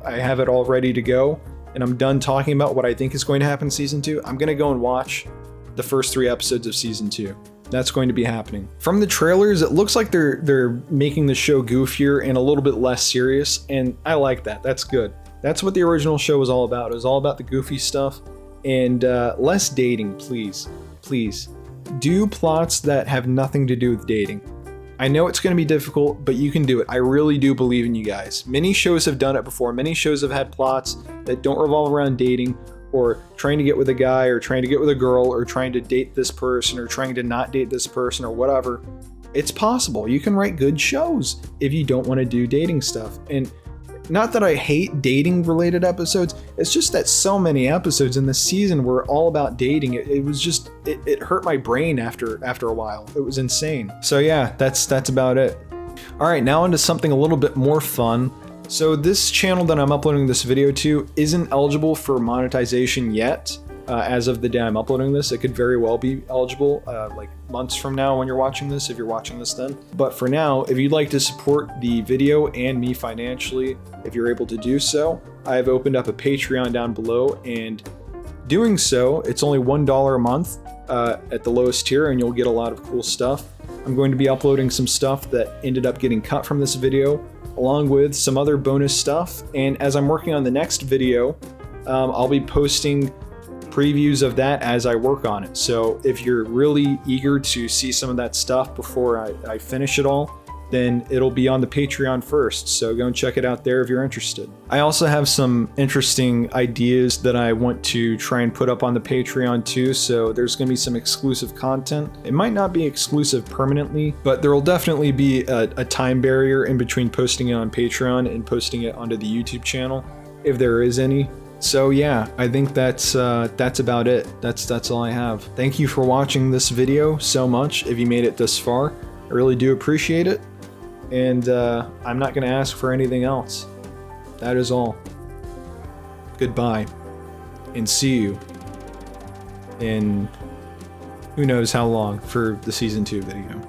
Speaker 1: I have it all ready to go, and I'm done talking about what I think is going to happen in season 2, I'm going to go and watch the first 3 episodes of season 2. That's going to be happening. From the trailers, it looks like they're making the show goofier and a little bit less serious, and I like that. That's good. That's what the original show was all about. It was all about the goofy stuff and less dating, please. Please. Do plots that have nothing to do with dating. I know it's going to be difficult, but you can do it. I really do believe in you guys. Many shows have done it before. Many shows have had plots that don't revolve around dating, or trying to get with a guy, or trying to get with a girl, or trying to date this person, or trying to not date this person, or whatever. It's possible. You can write good shows if you don't want to do dating stuff. And not that I hate dating related episodes, it's just that so many episodes in this season were all about dating. It was just, it hurt my brain after a while. It was insane. So yeah, that's about it. All right, now onto something a little bit more fun. So this channel that I'm uploading this video to isn't eligible for monetization yet. As of the day I'm uploading this, it could very well be eligible like months from now when you're watching this, if you're watching this then. But for now, if you'd like to support the video and me financially, if you're able to do so, I've opened up a Patreon down below, and doing so, it's only $1 a month at the lowest tier, and you'll get a lot of cool stuff. I'm going to be uploading some stuff that ended up getting cut from this video, along with some other bonus stuff. And as I'm working on the next video, I'll be posting previews of that as I work on it. So if you're really eager to see some of that stuff before I finish it all, then it'll be on the Patreon first. So go and check it out there if you're interested. I also have some interesting ideas that I want to try and put up on the Patreon too. So there's going to be some exclusive content. It might not be exclusive permanently, but there will definitely be a time barrier in between posting it on Patreon and posting it onto the YouTube channel, if there is any. So yeah, I think that's about it. That's all I have. Thank you for watching this video so much. If you made it this far, I really do appreciate it. And I'm not gonna ask for anything else. That is all. Goodbye, and see you in who knows how long for the season 2 video.